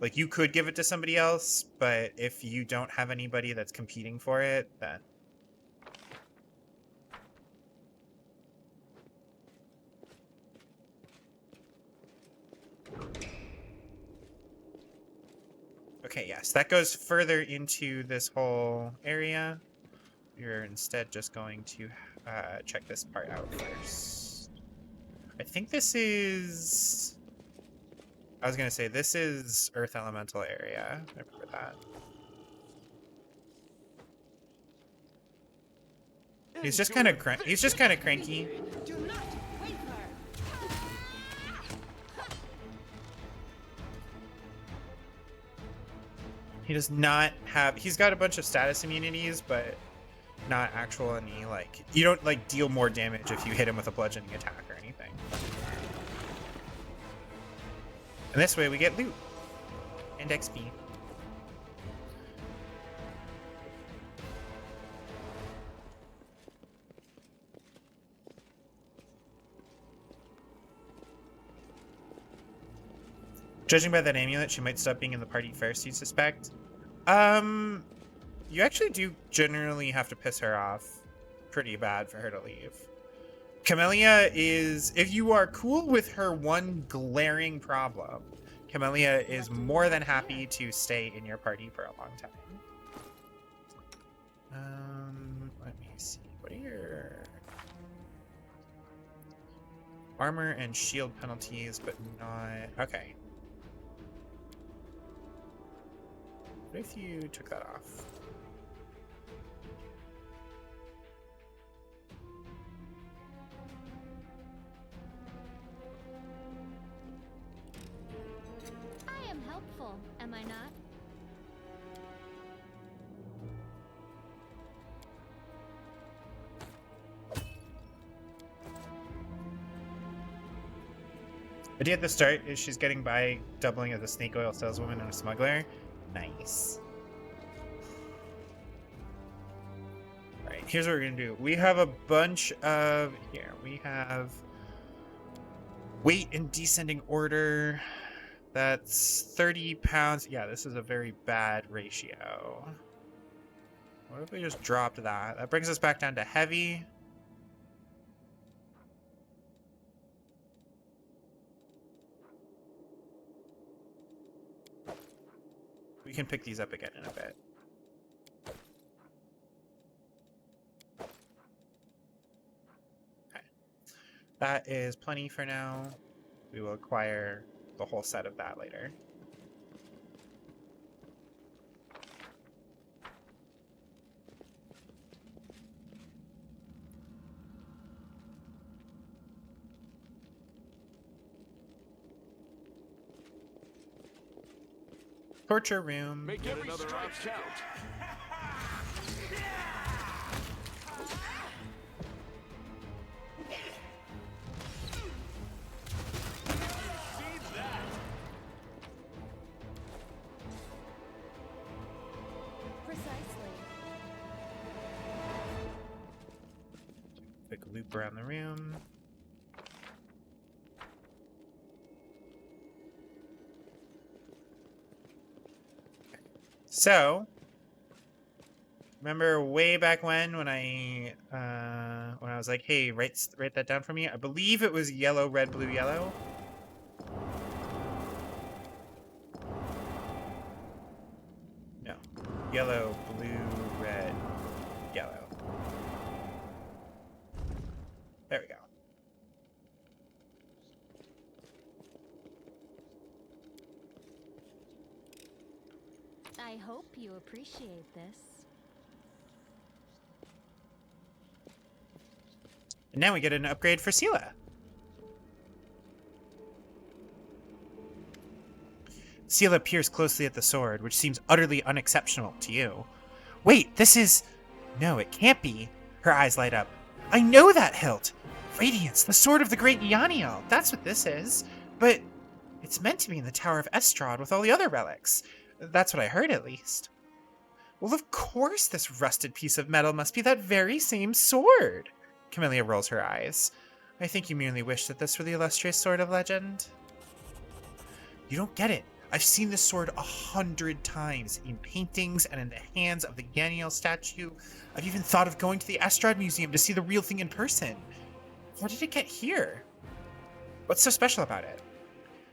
Like, you could give it to somebody else, but if you don't have anybody that's competing for it, then... Okay, yes, that goes further into this whole area. You're instead just going to check this part out first. I think this is... I was gonna say, this is Earth Elemental area. I remember that. He's just kind of cranky. Do not waver. He does not have... He's got a bunch of status immunities, but not actual any, like... You don't, like, deal more damage if you hit him with a bludgeoning attack or anything. And this way we get loot. And XP. Judging by that amulet, she might stop being in the party first, you suspect? You actually do generally have to piss her off pretty bad for her to leave. Camellia is, if you are cool with her one glaring problem, Camellia is more than happy to stay in your party for a long time. Let me see. What are your armor and shield penalties, but not... Okay. What if you took that off? I am helpful, am I not? Idea at the start is she's getting by doubling as a snake oil saleswoman and a smuggler. Nice. Alright, here's what we're gonna do. We have a bunch of... Here, we have... Weight in descending order. That's 30 pounds. Yeah, this is a very bad ratio. What if we just dropped that? That brings us back down to heavy. We can pick these up again in a bit. Okay. That is plenty for now. We will acquire the whole set of that later. Torture room. Make every strike count. Precisely. Quick loop around the room. So, remember way back when I was like, hey, write that down for me? I believe it was yellow, red, blue, yellow. No. Yellow, blue, red, yellow. There we go. I hope you appreciate this. And now we get an upgrade for Seele. Seele peers closely at the sword, which seems utterly unexceptional to you. Wait, this is... No, it can't be. Her eyes light up. I know that hilt! Radiance, the sword of the great Yaniel. That's what this is. But it's meant to be in the Tower of Estrad with all the other relics. That's what I heard, at least. Well, of course this rusted piece of metal must be that very same sword. Camellia rolls her eyes. I think you merely wish that this were the illustrious sword of legend. You don't get it. I've seen this sword 100 times in paintings and in the hands of the Yaniel statue. I've even thought of going to the Estrad Museum to see the real thing in person. How did it get here? What's so special about it?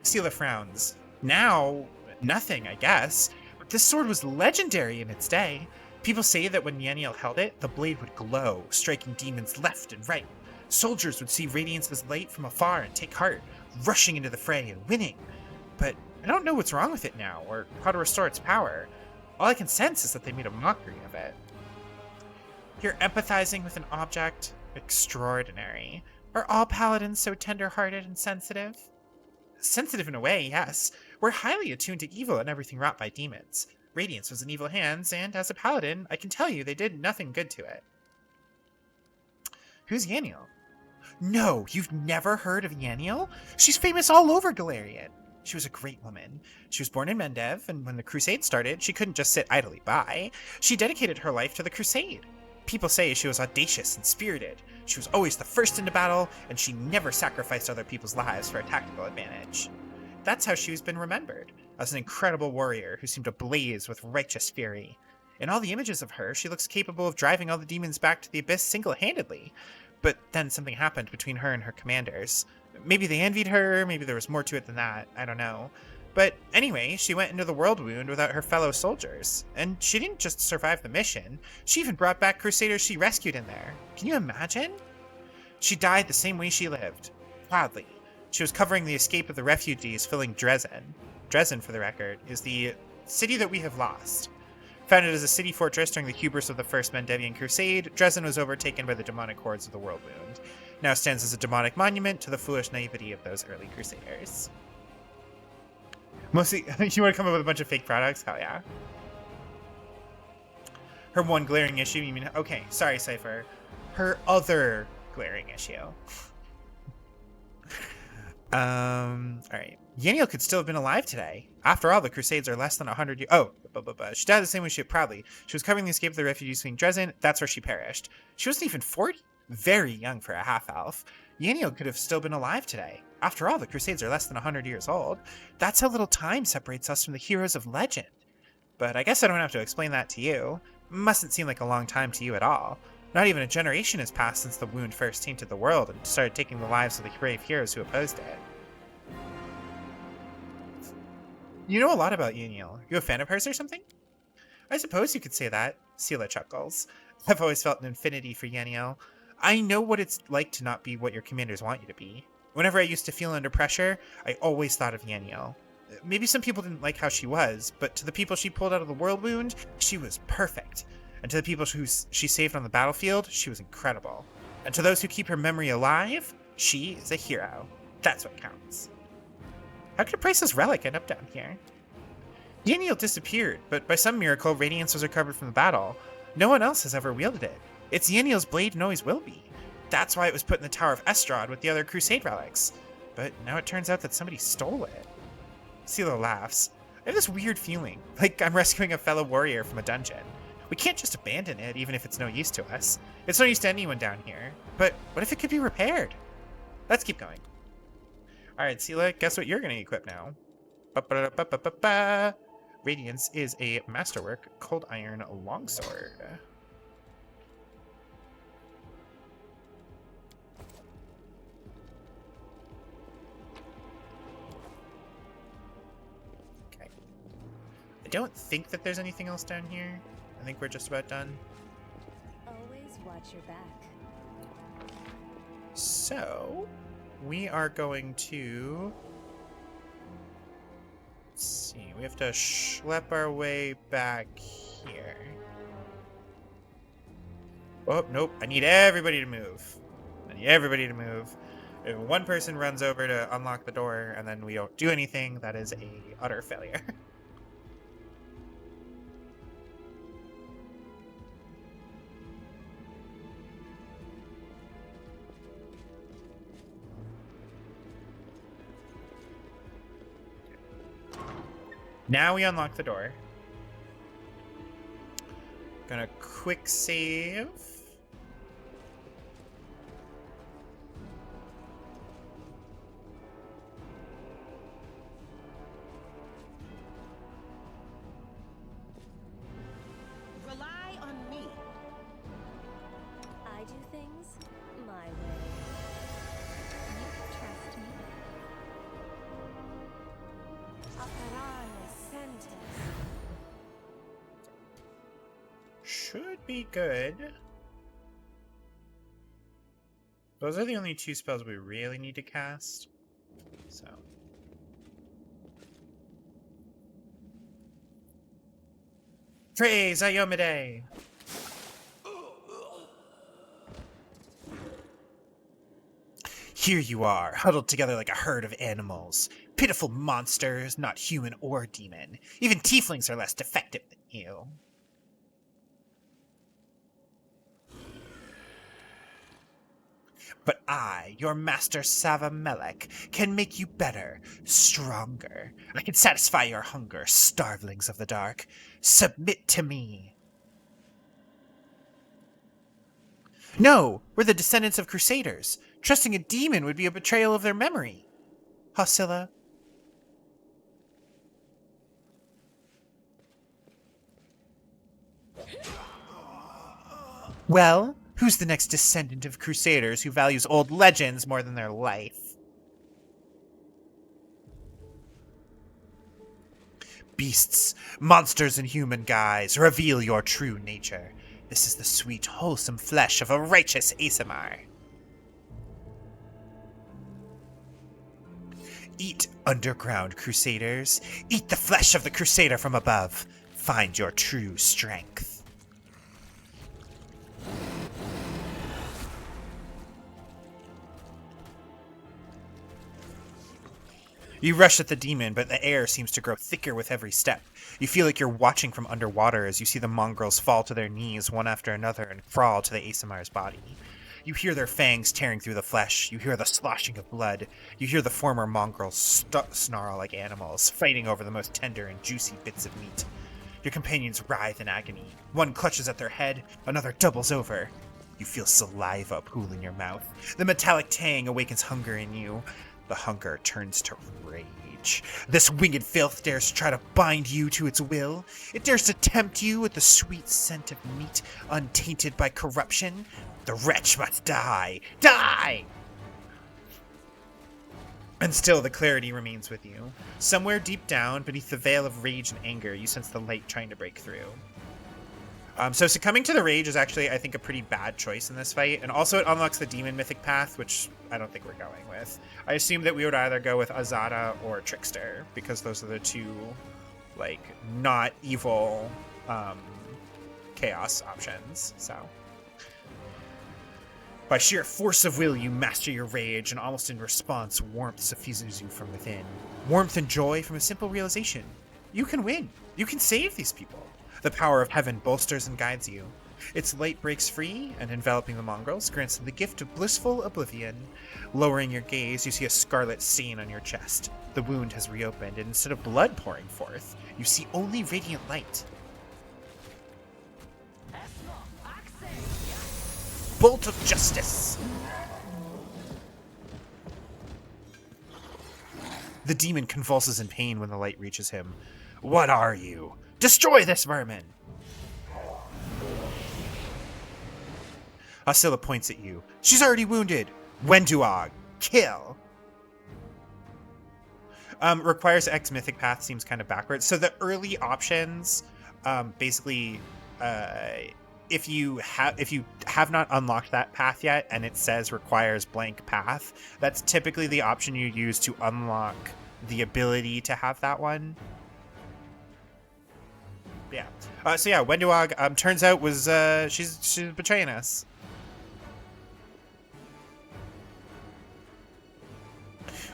Seele frowns. Now, nothing, I guess. But this sword was legendary in its day. People say that when Yaniel held it, the blade would glow, striking demons left and right. Soldiers would see radiance as light from afar and take heart, rushing into the fray and winning. But I don't know what's wrong with it now, or how to restore its power. All I can sense is that they made a mockery of it. You're empathizing with an object? Extraordinary. Are all paladins so tender-hearted and sensitive? Sensitive in a way, yes. We're highly attuned to evil and everything wrought by demons. Radiance was in evil hands, and as a paladin, I can tell you they did nothing good to it. Who's Yaniel? No, you've never heard of Yaniel? She's famous all over Galarian. She was a great woman. She was born in Mendev, and when the Crusade started, she couldn't just sit idly by. She dedicated her life to the Crusade. People say she was audacious and spirited. She was always the first into battle, and she never sacrificed other people's lives for a tactical advantage. That's how she's been remembered, as an incredible warrior who seemed to blaze with righteous fury. In all the images of her, she looks capable of driving all the demons back to the Abyss single-handedly. But then something happened between her and her commanders. Maybe they envied her, maybe there was more to it than that, I don't know. But anyway, she went into the World Wound without her fellow soldiers. And she didn't just survive the mission, she even brought back Crusaders she rescued in there. Can you imagine? She died the same way she lived. Proudly. She was covering the escape of the refugees filling Dresden. Dresden, for the record, is the city that we have lost. Founded as a city fortress during the hubris of the First Mendevian Crusade, Dresden was overtaken by the demonic hordes of the World Wound. Now stands as a demonic monument to the foolish naivety of those early Crusaders. Mostly, you want to come up with a bunch of fake products? Hell yeah. Her one glaring issue, you mean... Okay, sorry, Cypher. Her other glaring issue. Alright. Yaniel could still have been alive today. After all, the Crusades are less than 100 years... Oh, she died the same way she did proudly. She was covering the escape of the refugees fleeing Dresden. That's where she perished. She wasn't even 40. Very young for a half-elf. Yaniel could have still been alive today. After all, the Crusades are less than 100 years old. That's how little time separates us from the heroes of legend. But I guess I don't have to explain that to you. Mustn't seem like a long time to you at all. Not even a generation has passed since the wound first tainted the world and started taking the lives of the brave heroes who opposed it. You know a lot about Yaniel. You a fan of hers or something? I suppose you could say that. Seele chuckles. I've always felt an affinity for Yaniel. I know what it's like to not be what your commanders want you to be. Whenever I used to feel under pressure, I always thought of Yaniel. Maybe some people didn't like how she was, but to the people she pulled out of the World Wound, she was perfect. And to the people who she saved on the battlefield, she was incredible. And to those who keep her memory alive, she is a hero. That's what counts. How could a priceless relic end up down here? Yaniel disappeared, but by some miracle, Radiance was recovered from the battle. No one else has ever wielded it. It's Yaniel's blade and always will be. That's why it was put in the Tower of Estrad with the other Crusade relics. But now it turns out that somebody stole it. Seele laughs. I have this weird feeling, like I'm rescuing a fellow warrior from a dungeon. We can't just abandon it, even if it's no use to us. It's no use to anyone down here. But what if it could be repaired? Let's keep going. Alright, Seele, guess what you're going to equip now? Radiance is a masterwork cold iron longsword. Okay. I don't think that there's anything else down here. I think we're just about done. Always watch your back. So, we are going to... Let's see, we have to schlep our way back here. Oh, nope, I need everybody to move. I need everybody to move. If one person runs over to unlock the door and then we don't do anything, that is a utter failure. Now we unlock the door. Gonna quick save. Rely on me. I do things my way. You trust me? Should be good. Those are the only two spells we really need to cast. So. Praise Ayomide! Here you are, huddled together like a herd of animals. Pitiful monsters, not human or demon. Even tieflings are less defective than you. But I, your master Savamelech, can make you better, stronger. I can satisfy your hunger, starvelings of the dark. Submit to me. No, we're the descendants of Crusaders. Trusting a demon would be a betrayal of their memory. Hosilla. Well, who's the next descendant of Crusaders who values old legends more than their life? Beasts, monsters, and human guise, reveal your true nature. This is the sweet, wholesome flesh of a righteous Aasimar. Eat, underground Crusaders. Eat the flesh of the Crusader from above. Find your true strength. You rush at the demon, but the air seems to grow thicker with every step. You feel like you're watching from underwater as you see the mongrels fall to their knees one after another and crawl to the Aasimar's body. You hear their fangs tearing through the flesh. You hear the sloshing of blood. You hear the former mongrels snarl like animals, fighting over the most tender and juicy bits of meat. Your companions writhe in agony. One clutches at their head, another doubles over. You feel saliva pool in your mouth. The metallic tang awakens hunger in you. The hunger turns to rage. This winged filth dares to try to bind you to its will. It dares to tempt you with the sweet scent of meat untainted by corruption. The wretch must die. Die! And still the clarity remains with you. Somewhere deep down, beneath the veil of rage and anger, you sense the light trying to break through. So succumbing to the rage is actually, I think, a pretty bad choice in this fight. And also it unlocks the demon mythic path, which I don't think we're going with. I assume that we would either go with Azada or Trickster, because those are the two, like, not evil chaos options, so. By sheer force of will, you master your rage, and almost in response, warmth suffuses you from within. Warmth and joy from a simple realization. You can win. You can save these people. The power of heaven bolsters and guides you. Its light breaks free, and enveloping the mongrels grants them the gift of blissful oblivion. Lowering your gaze, you see a scarlet stain on your chest. The wound has reopened, and instead of blood pouring forth, you see only radiant light. Bolt of justice! The demon convulses in pain when the light reaches him. What are you? Destroy this vermin! Hostilla points at you. She's already wounded. Wenduog, kill. Requires X mythic path seems kind of backwards. So the early options, basically, if you have not unlocked that path yet and it says requires blank path, that's typically the option you use to unlock the ability to have that one. Yeah. So yeah, Wenduog turns out was she's betraying us.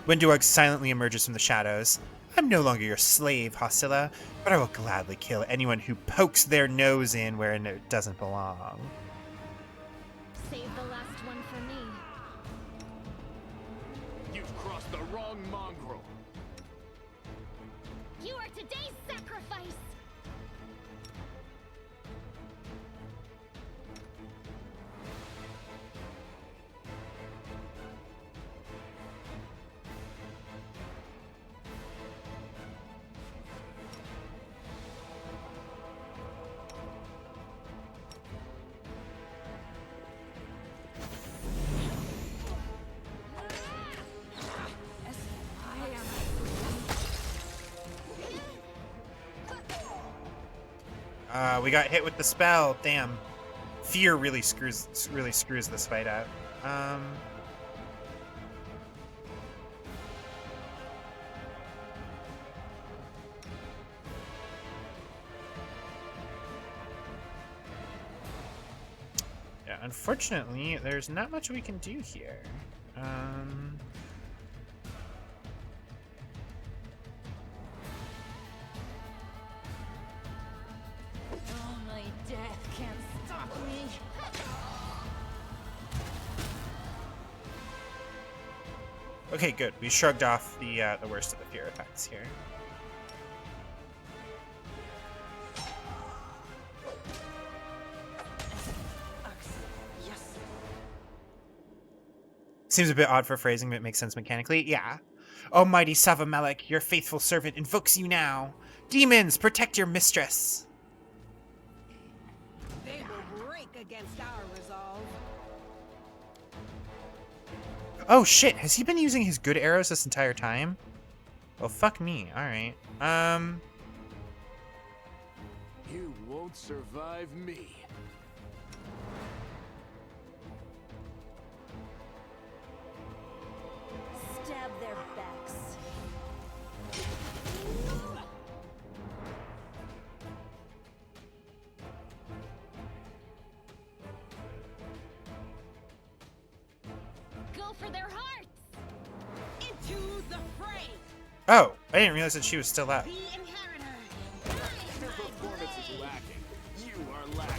Wenduog silently emerges from the shadows. I'm no longer your slave, Hostilla, but I will gladly kill anyone who pokes their nose in where it doesn't belong. Save the last one for me. You've crossed the wrong mongrel. You are today's sacrifice! We got hit with the spell. Damn. Fear really screws this fight out. Yeah, unfortunately, there's not much we can do here. Oh, my death can't stop me. Okay, good. We shrugged off the worst of the fear effects here. Yes. Seems a bit odd for phrasing, but it makes sense mechanically. Yeah. Almighty Savamelech, your faithful servant invokes you now. Demons, protect your mistress. They will break against our resolve. Oh shit, has he been using his good arrows this entire time? Well, fuck me. Alright. You won't survive me. Stab their backs. Go for their hearts! Into the fray! Oh, I didn't realize that she was still up. The inheritor! Your performance is lacking. You are lacking.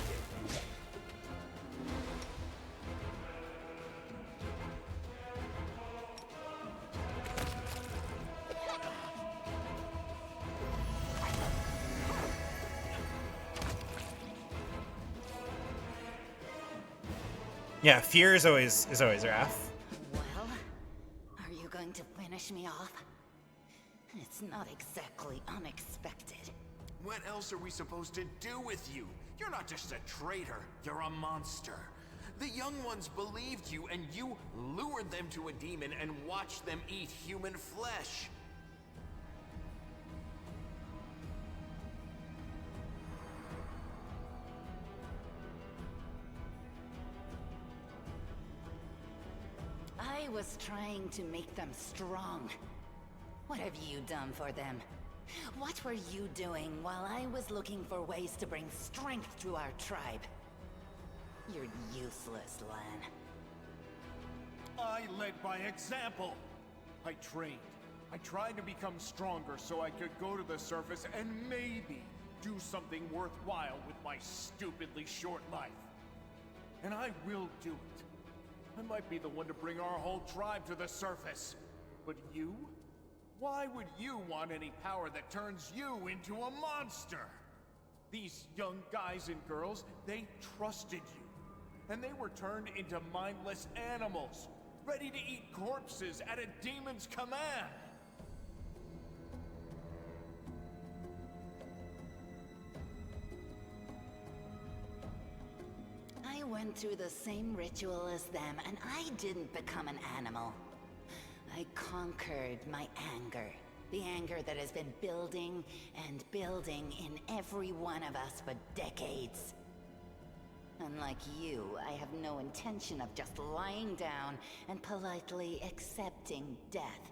Yeah, fear is always rough. Well, are you going to finish me off? It's not exactly unexpected. What else are we supposed to do with you? You're not just a traitor, you're a monster. The young ones believed you, and you lured them to a demon and watched them eat human flesh. I was trying to make them strong. What have you done for them? What were you doing while I was looking for ways to bring strength to our tribe? You're useless, Lan. I led by example. I trained. I tried to become stronger so I could go to the surface and maybe do something worthwhile with my stupidly short life. And I will do it. I might be the one to bring our whole tribe to the surface. But you? Why would you want any power that turns you into a monster? These young guys and girls, they trusted you. And they were turned into mindless animals, ready to eat corpses at a demon's command. went through the same ritual as them, and I didn't become an animal. I conquered my anger. The anger that has been building and building in every one of us for decades. Unlike you, I have no intention of just lying down and politely accepting death.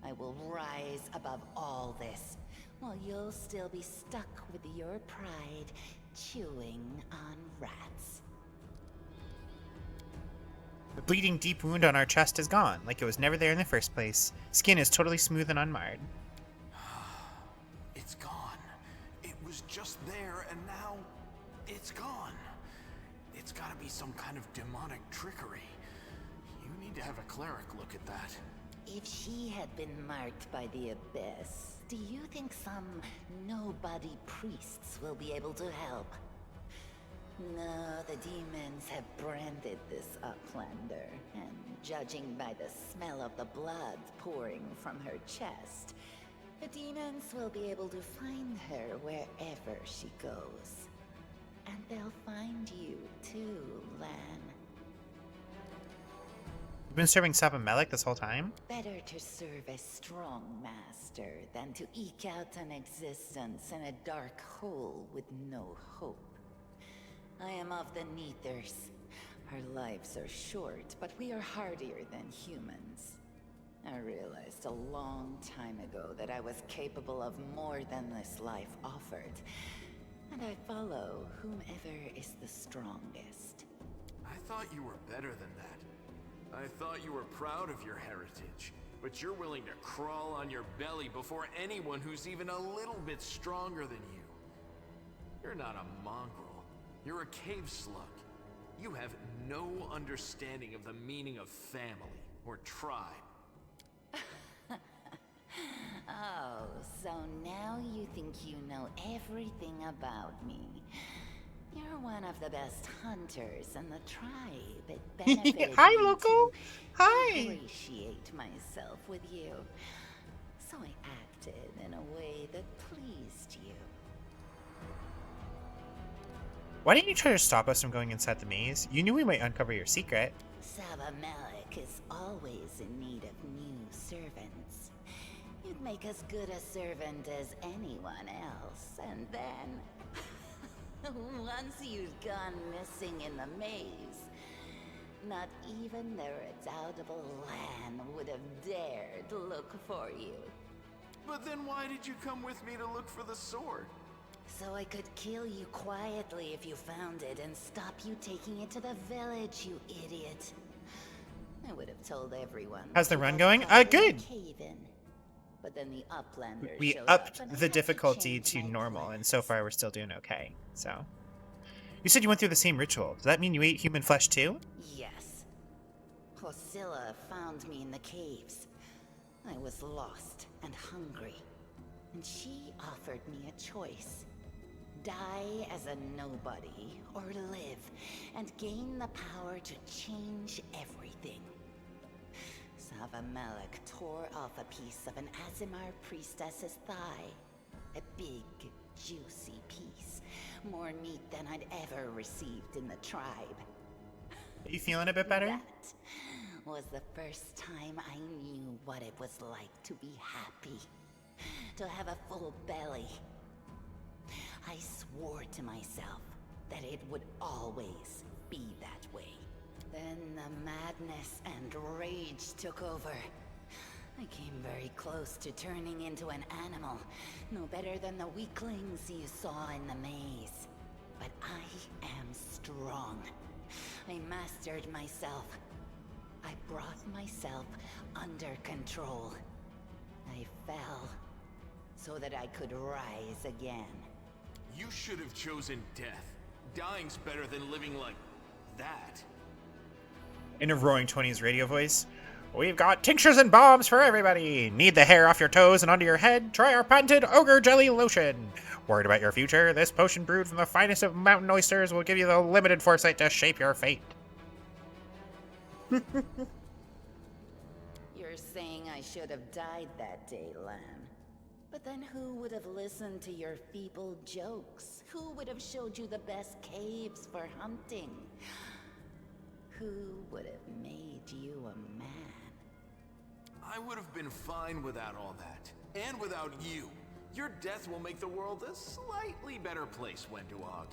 I will rise above all this, while you'll still be stuck with your pride, chewing on rats. The bleeding deep wound on our chest is gone, like it was never there in the first place. Skin is totally smooth and unmarred. It's gone. It was just there, and now it's gone. It's gotta be some kind of demonic trickery. You need to have a cleric look at that. If she had been marked by the Abyss, do you think some nobody priests will be able to help? No, the demons have branded this Uplander, and judging by the smell of the blood pouring from her chest, the demons will be able to find her wherever she goes. And they'll find you too, Lan. You've been serving Sabamelech this whole time? Better to serve a strong master than to eke out an existence in a dark hole with no hope. I am of the Neithers. Our lives are short, but we are hardier than humans. I realized a long time ago that I was capable of more than this life offered, and I follow whomever is the strongest. I thought you were better than that. I thought you were proud of your heritage, but you're willing to crawl on your belly before anyone who's even a little bit stronger than you. You're not a mongrel. You're a cave slug. You have no understanding of the meaning of family or tribe. Oh, so now you think you know everything about me. You're one of the best hunters in the tribe. It benefited Hi, me local. to Hi. appreciate myself with you. So I acted in a way that pleased you. Why didn't you try to stop us from going inside the maze? You knew we might uncover your secret. Sabamelech is always in need of new servants. You'd make as good a servant as anyone else, and then... once you'd gone missing in the maze, not even the redoubtable Lan would have dared look for you. But then why did you come with me to look for the sword? So I could kill you quietly if you found it and stop you taking it to the village, you idiot. I would have told everyone. How's the to run go going? find Good. a cave in. But then the Uplanders We showed upped up and I the had to difficulty change to my normal, and plans. so far we're still doing okay. So, you said you went through the same ritual. Does that mean you ate human flesh too? Yes. Hosilla found me in the caves. I was lost and hungry, and she offered me a choice. Die as a nobody, or live, and gain the power to change everything. Sabamelech tore off a piece of an Azimar priestess's thigh. A big, juicy piece. More meat than I'd ever received in the tribe. Are you feeling a bit better? That was the first time I knew what it was like to be happy. To have a full belly. I swore to myself that it would always be that way. Then the madness and rage took over. I came very close to turning into an animal, no better than the weaklings you saw in the maze. But I am strong. I mastered myself. I brought myself under control. I fell so that I could rise again. You should have chosen death. Dying's better than living like that. In a roaring 20s radio voice, we've got tinctures and bombs for everybody. Need the hair off your toes and onto your head? Try our patented ogre jelly lotion. Worried about your future? This potion brewed from the finest of mountain oysters will give you the limited foresight to shape your fate. You're saying I should have died that day, Lan. But then who would have listened to your feeble jokes? Who would have showed you the best caves for hunting? Who would have made you a man? I would have been fine without all that. And without you. Your death will make the world a slightly better place, Wenduog.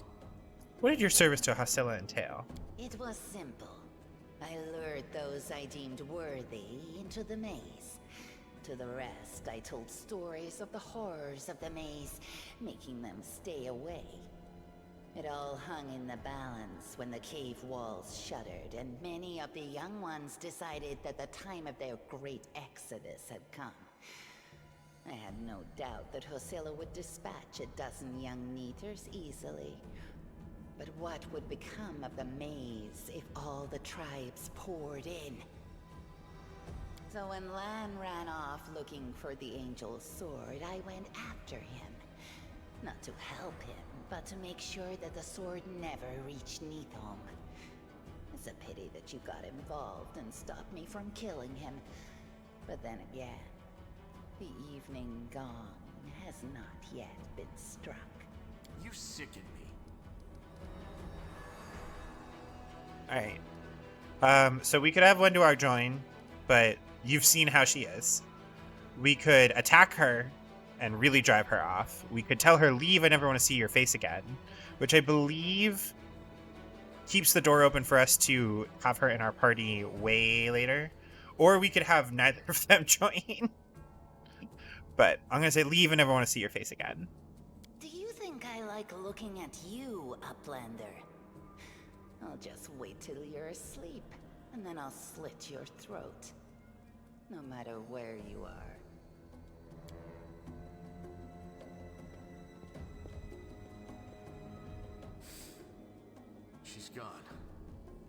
What did your service to Hasilla entail? It was simple. I lured those I deemed worthy into the maze. To the rest, I told stories of the horrors of the maze, making them stay away. It all hung in the balance when the cave walls shuttered, and many of the young ones decided that the time of their great exodus had come. I had no doubt that Hosilla would dispatch a dozen young Neaters easily. But what would become of the maze if all the tribes poured in? So when Lan ran off looking for the Angel's sword, I went after him. Not to help him, but to make sure that the sword never reached Neathholm. It's a pity that you got involved and stopped me from killing him. But then again, the evening gong has not yet been struck. You sicken me. Alright. So we could have Wenduog join, but you've seen how she is. We could attack her and really drive her off. We could tell her, leave, I never want to see your face again. Which I believe keeps the door open for us to have her in our party way later. Or we could have neither of them join. But I'm going to say, leave, I never want to see your face again. Do you think I like looking at you, Uplander? I'll just wait till you're asleep, and then I'll slit your throat. No matter where you are. She's gone.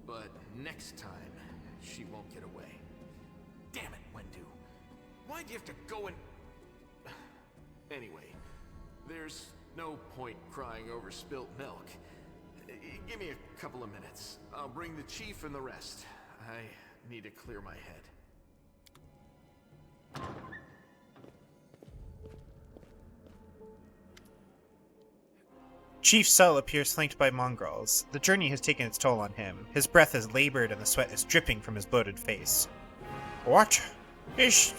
But next time, she won't get away. Damn it, Wendu. Why'd you have to go and... Anyway, there's no point crying over spilt milk. Give me a couple of minutes. I'll bring the chief and the rest. I need to clear my head. Chief Sull appears flanked by mongrels. The journey has taken its toll on him. His breath is labored and the sweat is dripping from his bloated face. What's this?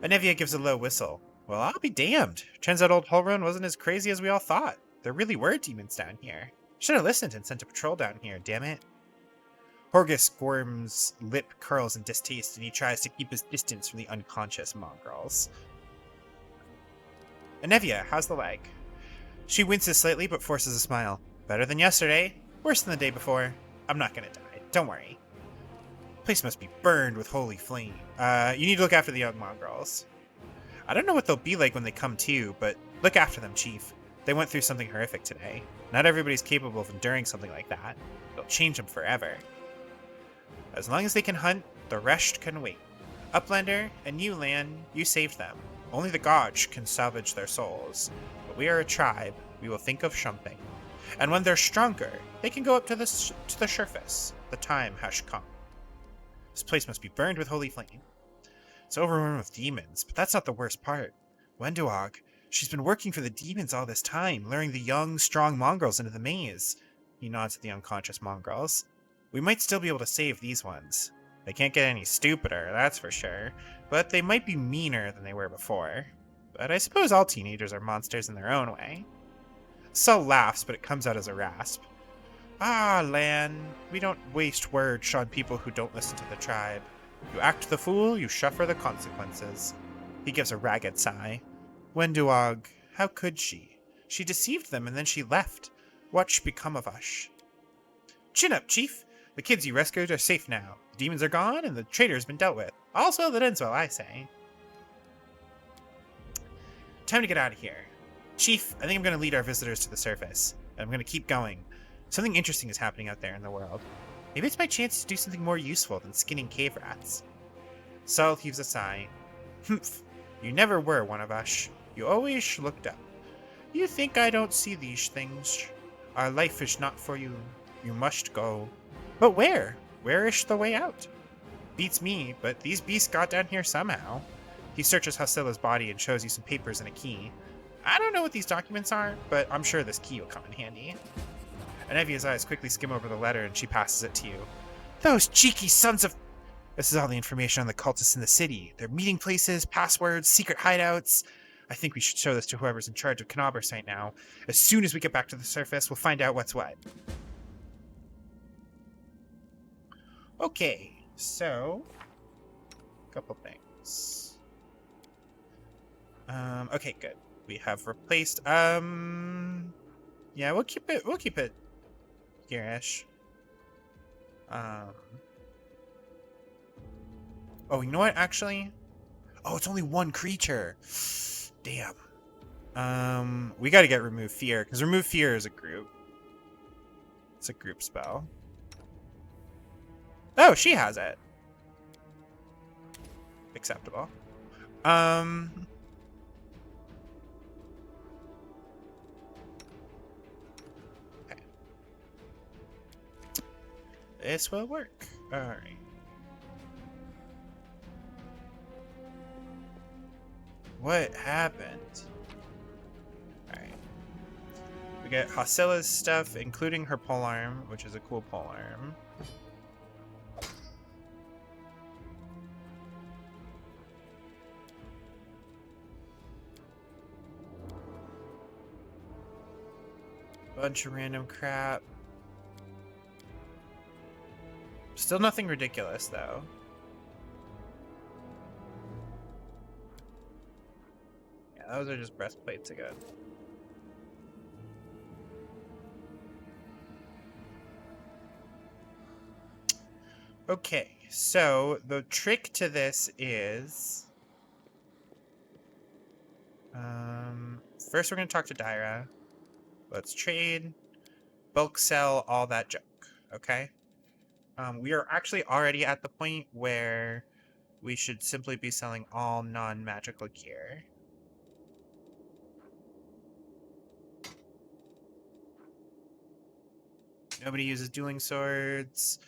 Anevia gives a low whistle. Well, I'll be damned. Turns out old Holrun wasn't as crazy as we all thought. There really were demons down here. Should have listened and sent a patrol down here, damn it. Horgus Gorm's lip curls in distaste and he tries to keep his distance from the unconscious mongrels. Anevia, how's the leg? She winces slightly but forces a smile. Better than yesterday. Worse than the day before. I'm not gonna die. Don't worry. The place must be burned with holy flame. You need to look after the young mongrels. I don't know what they'll be like when they come to, but look after them, Chief. They went through something horrific today. Not everybody's capable of enduring something like that. It'll change them forever. As long as they can hunt, the rest can wait. Uplander, and you, Lan, you saved them. Only the Gotch can salvage their souls. But we are a tribe. We will think of something. And when they're stronger, they can go up to the surface. The time has come. This place must be burned with holy flame. It's overrun with demons, but that's not the worst part. Wenduog, she's been working for the demons all this time, luring the young, strong mongrels into the maze. He nods at the unconscious mongrels. We might still be able to save these ones. They can't get any stupider, that's for sure, but they might be meaner than they were before. But I suppose all teenagers are monsters in their own way. Sull laughs, but it comes out as a rasp. Ah, Lan, we don't waste words on people who don't listen to the tribe. You act the fool, you suffer the consequences. He gives a ragged sigh. Wenduog, how could she? She deceived them and then she left. What should become of us? Chin up, Chief. The kids you rescued are safe now. The demons are gone and the traitor's been dealt with. All's well that ends well, I say. Time to get out of here. Chief, I think I'm going to lead our visitors to the surface. And I'm going to keep going. Something interesting is happening out there in the world. Maybe it's my chance to do something more useful than skinning cave rats. Sull heaves a sigh. Humph. You never were one of us. You always looked up. You think I don't see these things? Our life is not for you. You must go. But where? Where is the way out? Beats me, but these beasts got down here somehow. He searches Hasila's body and shows you some papers and a key. I don't know what these documents are, but I'm sure this key will come in handy. Anevia's eyes quickly skim over the letter and she passes it to you. Those cheeky sons of... This is all the information on the cultists in the city. Their meeting places, passwords, secret hideouts. I think we should show this to whoever's in charge of Knobber's right now. As soon as we get back to the surface, we'll find out what's what. Okay, so... couple things. Okay, good. We have replaced, yeah, we'll keep it here-ish. Oh, you know what, actually? Oh, it's only one creature. Damn. We gotta get Remove Fear, because Remove Fear is a group. It's a group spell. Oh, she has it. Acceptable. Okay. This will work. Alright. What happened? Alright. We get Hasila's stuff, including her polearm, which is a cool polearm. Bunch of random crap. Still nothing ridiculous, though. Yeah, those are just breastplates again. Okay, so the trick to this is... first we're going to talk to Daira. Let's trade, bulk sell, all that junk, okay? We are actually already at the point where we should simply be selling all non-magical gear. Nobody uses dueling swords.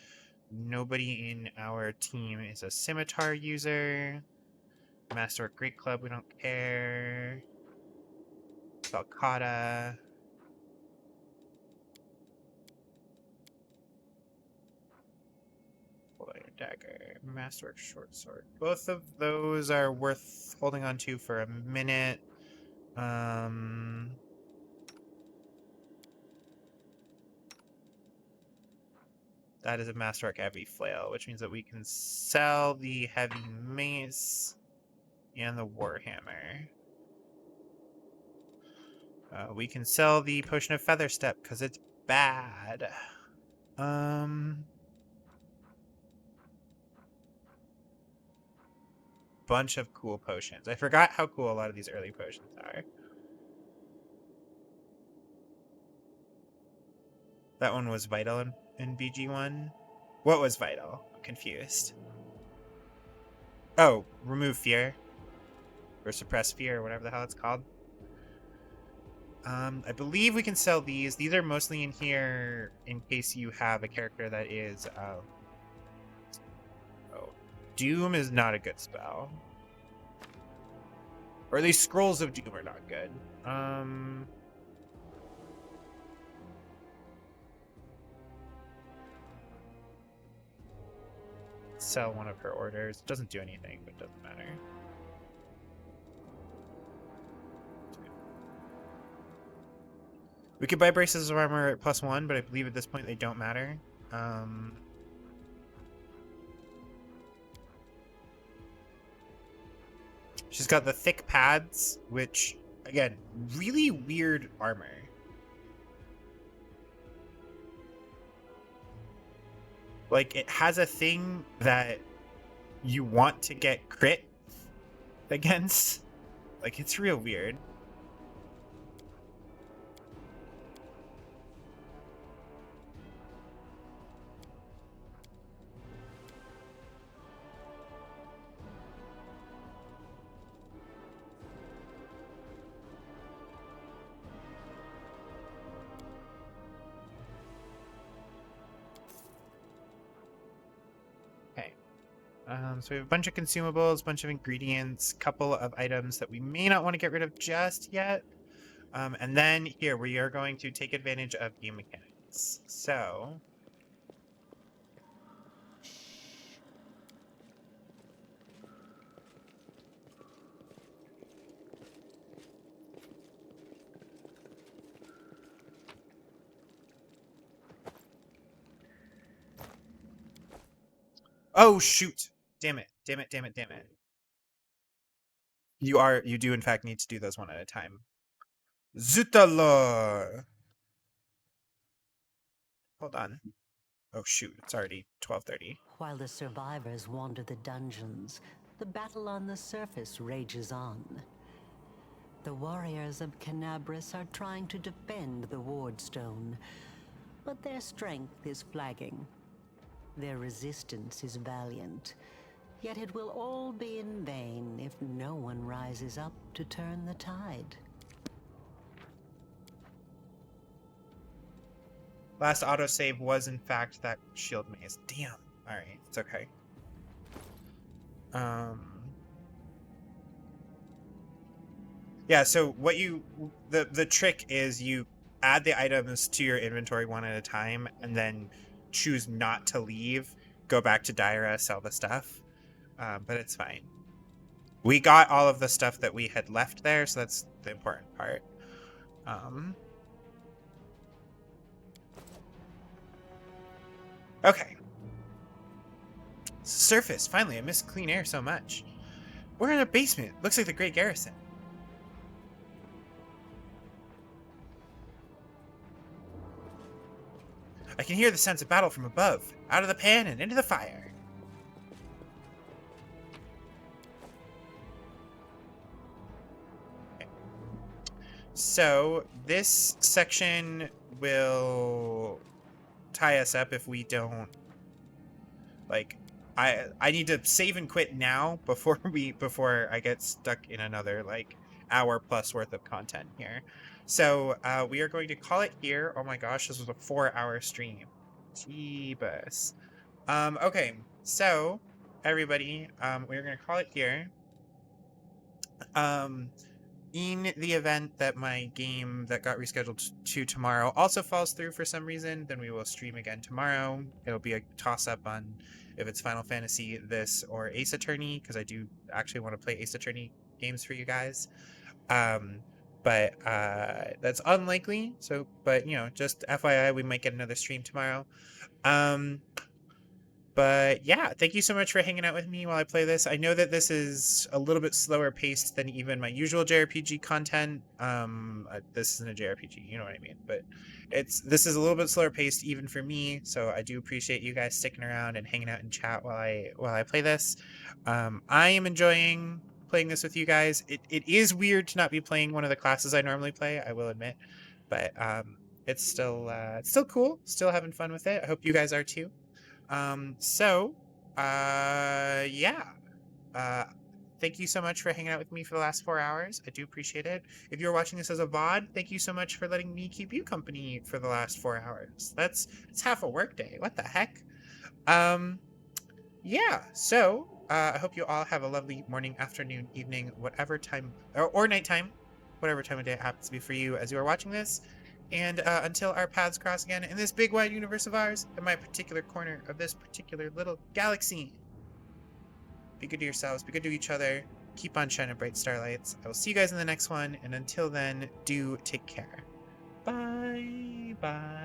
Nobody in our team is a scimitar user. Masterwork Great Club, we don't care. Valcata. Dagger, Masterwork Short Sword. Both of those are worth holding on to for a minute. That is a Masterwork Heavy Flail, which means that we can sell the Heavy Mace and the Warhammer. We can sell the Potion of Feather Step because it's bad. Bunch of cool potions. I forgot how cool a lot of these early potions are. That one was vital in BG1. What was vital? I'm confused. Oh, Remove Fear. Or Suppress Fear, or whatever the hell it's called. I believe we can sell these. These are mostly in here in case you have a character that is... Doom is not a good spell. Or at least Scrolls of Doom are not good. Sell one of her orders. Doesn't do anything, but doesn't matter. We could buy braces of armor at +1, but I believe at this point they don't matter. She's got the thick pads, which, again, really weird armor. Like, it has a thing that you want to get crit against. Like, it's real weird. So we have a bunch of consumables, a bunch of ingredients, couple of items that we may not want to get rid of just yet. And then here we are going to take advantage of game mechanics. So oh shoot. Damn it. Damn it, damn it, damn it. You do in fact need to do those one at a time. Zutalor. Hold on. Oh shoot, it's already 12:30. While the survivors wander the dungeons, the battle on the surface rages on. The warriors of Canabris are trying to defend the Wardstone, but their strength is flagging. Their resistance is valiant, yet it will all be in vain if no one rises up to turn the tide. Last autosave was in fact that shield maze. Damn. Alright, it's okay. Yeah, so what the trick is you add the items to your inventory one at a time and then choose not to leave, go back to Daira, sell the stuff. But it's fine. We got all of the stuff that we had left there, so that's the important part. Okay. Surface, finally, I miss clean air so much. We're in a basement. Looks like the Great Garrison. I can hear the sounds of battle from above, out of the pan and into the fire. Okay. So this section will tie us up if we don't, like, I need to save and quit now before I get stuck in another like hour plus worth of content here. So we are going to call it here. Oh my gosh, this was a 4-hour stream. Jeebus. Okay, so everybody, we're gonna call it here. In the event that my game that got rescheduled to tomorrow also falls through for some reason, then we will stream again tomorrow. It'll be a toss-up on if it's Final Fantasy, this, or Ace Attorney, because I do actually want to play Ace Attorney games for you guys. But that's unlikely. So, but you know, just FYI, we might get another stream tomorrow. But yeah, thank you so much for hanging out with me while I play this. I know that this is a little bit slower paced than even my usual JRPG content. This isn't a JRPG, you know what I mean? But this is a little bit slower paced even for me. So I do appreciate you guys sticking around and hanging out in chat while I play this. I am enjoying playing this with you guys. It is weird to not be playing one of the classes I normally play, I will admit. But it's still cool. Still having fun with it. I hope you guys are too. Yeah. Thank you so much for hanging out with me for the last 4 hours. I do appreciate it. If you're watching this as a VOD, thank you so much for letting me keep you company for the last 4 hours. It's half a workday. What the heck? Yeah. So, I hope you all have a lovely morning, afternoon, evening, whatever time, or nighttime, whatever time of day it happens to be for you as you are watching this. And until our paths cross again in this big wide universe of ours, in my particular corner of this particular little galaxy, be good to yourselves, be good to each other, keep on shining bright starlights. I will see you guys in the next one, and until then, do take care. Bye. Bye.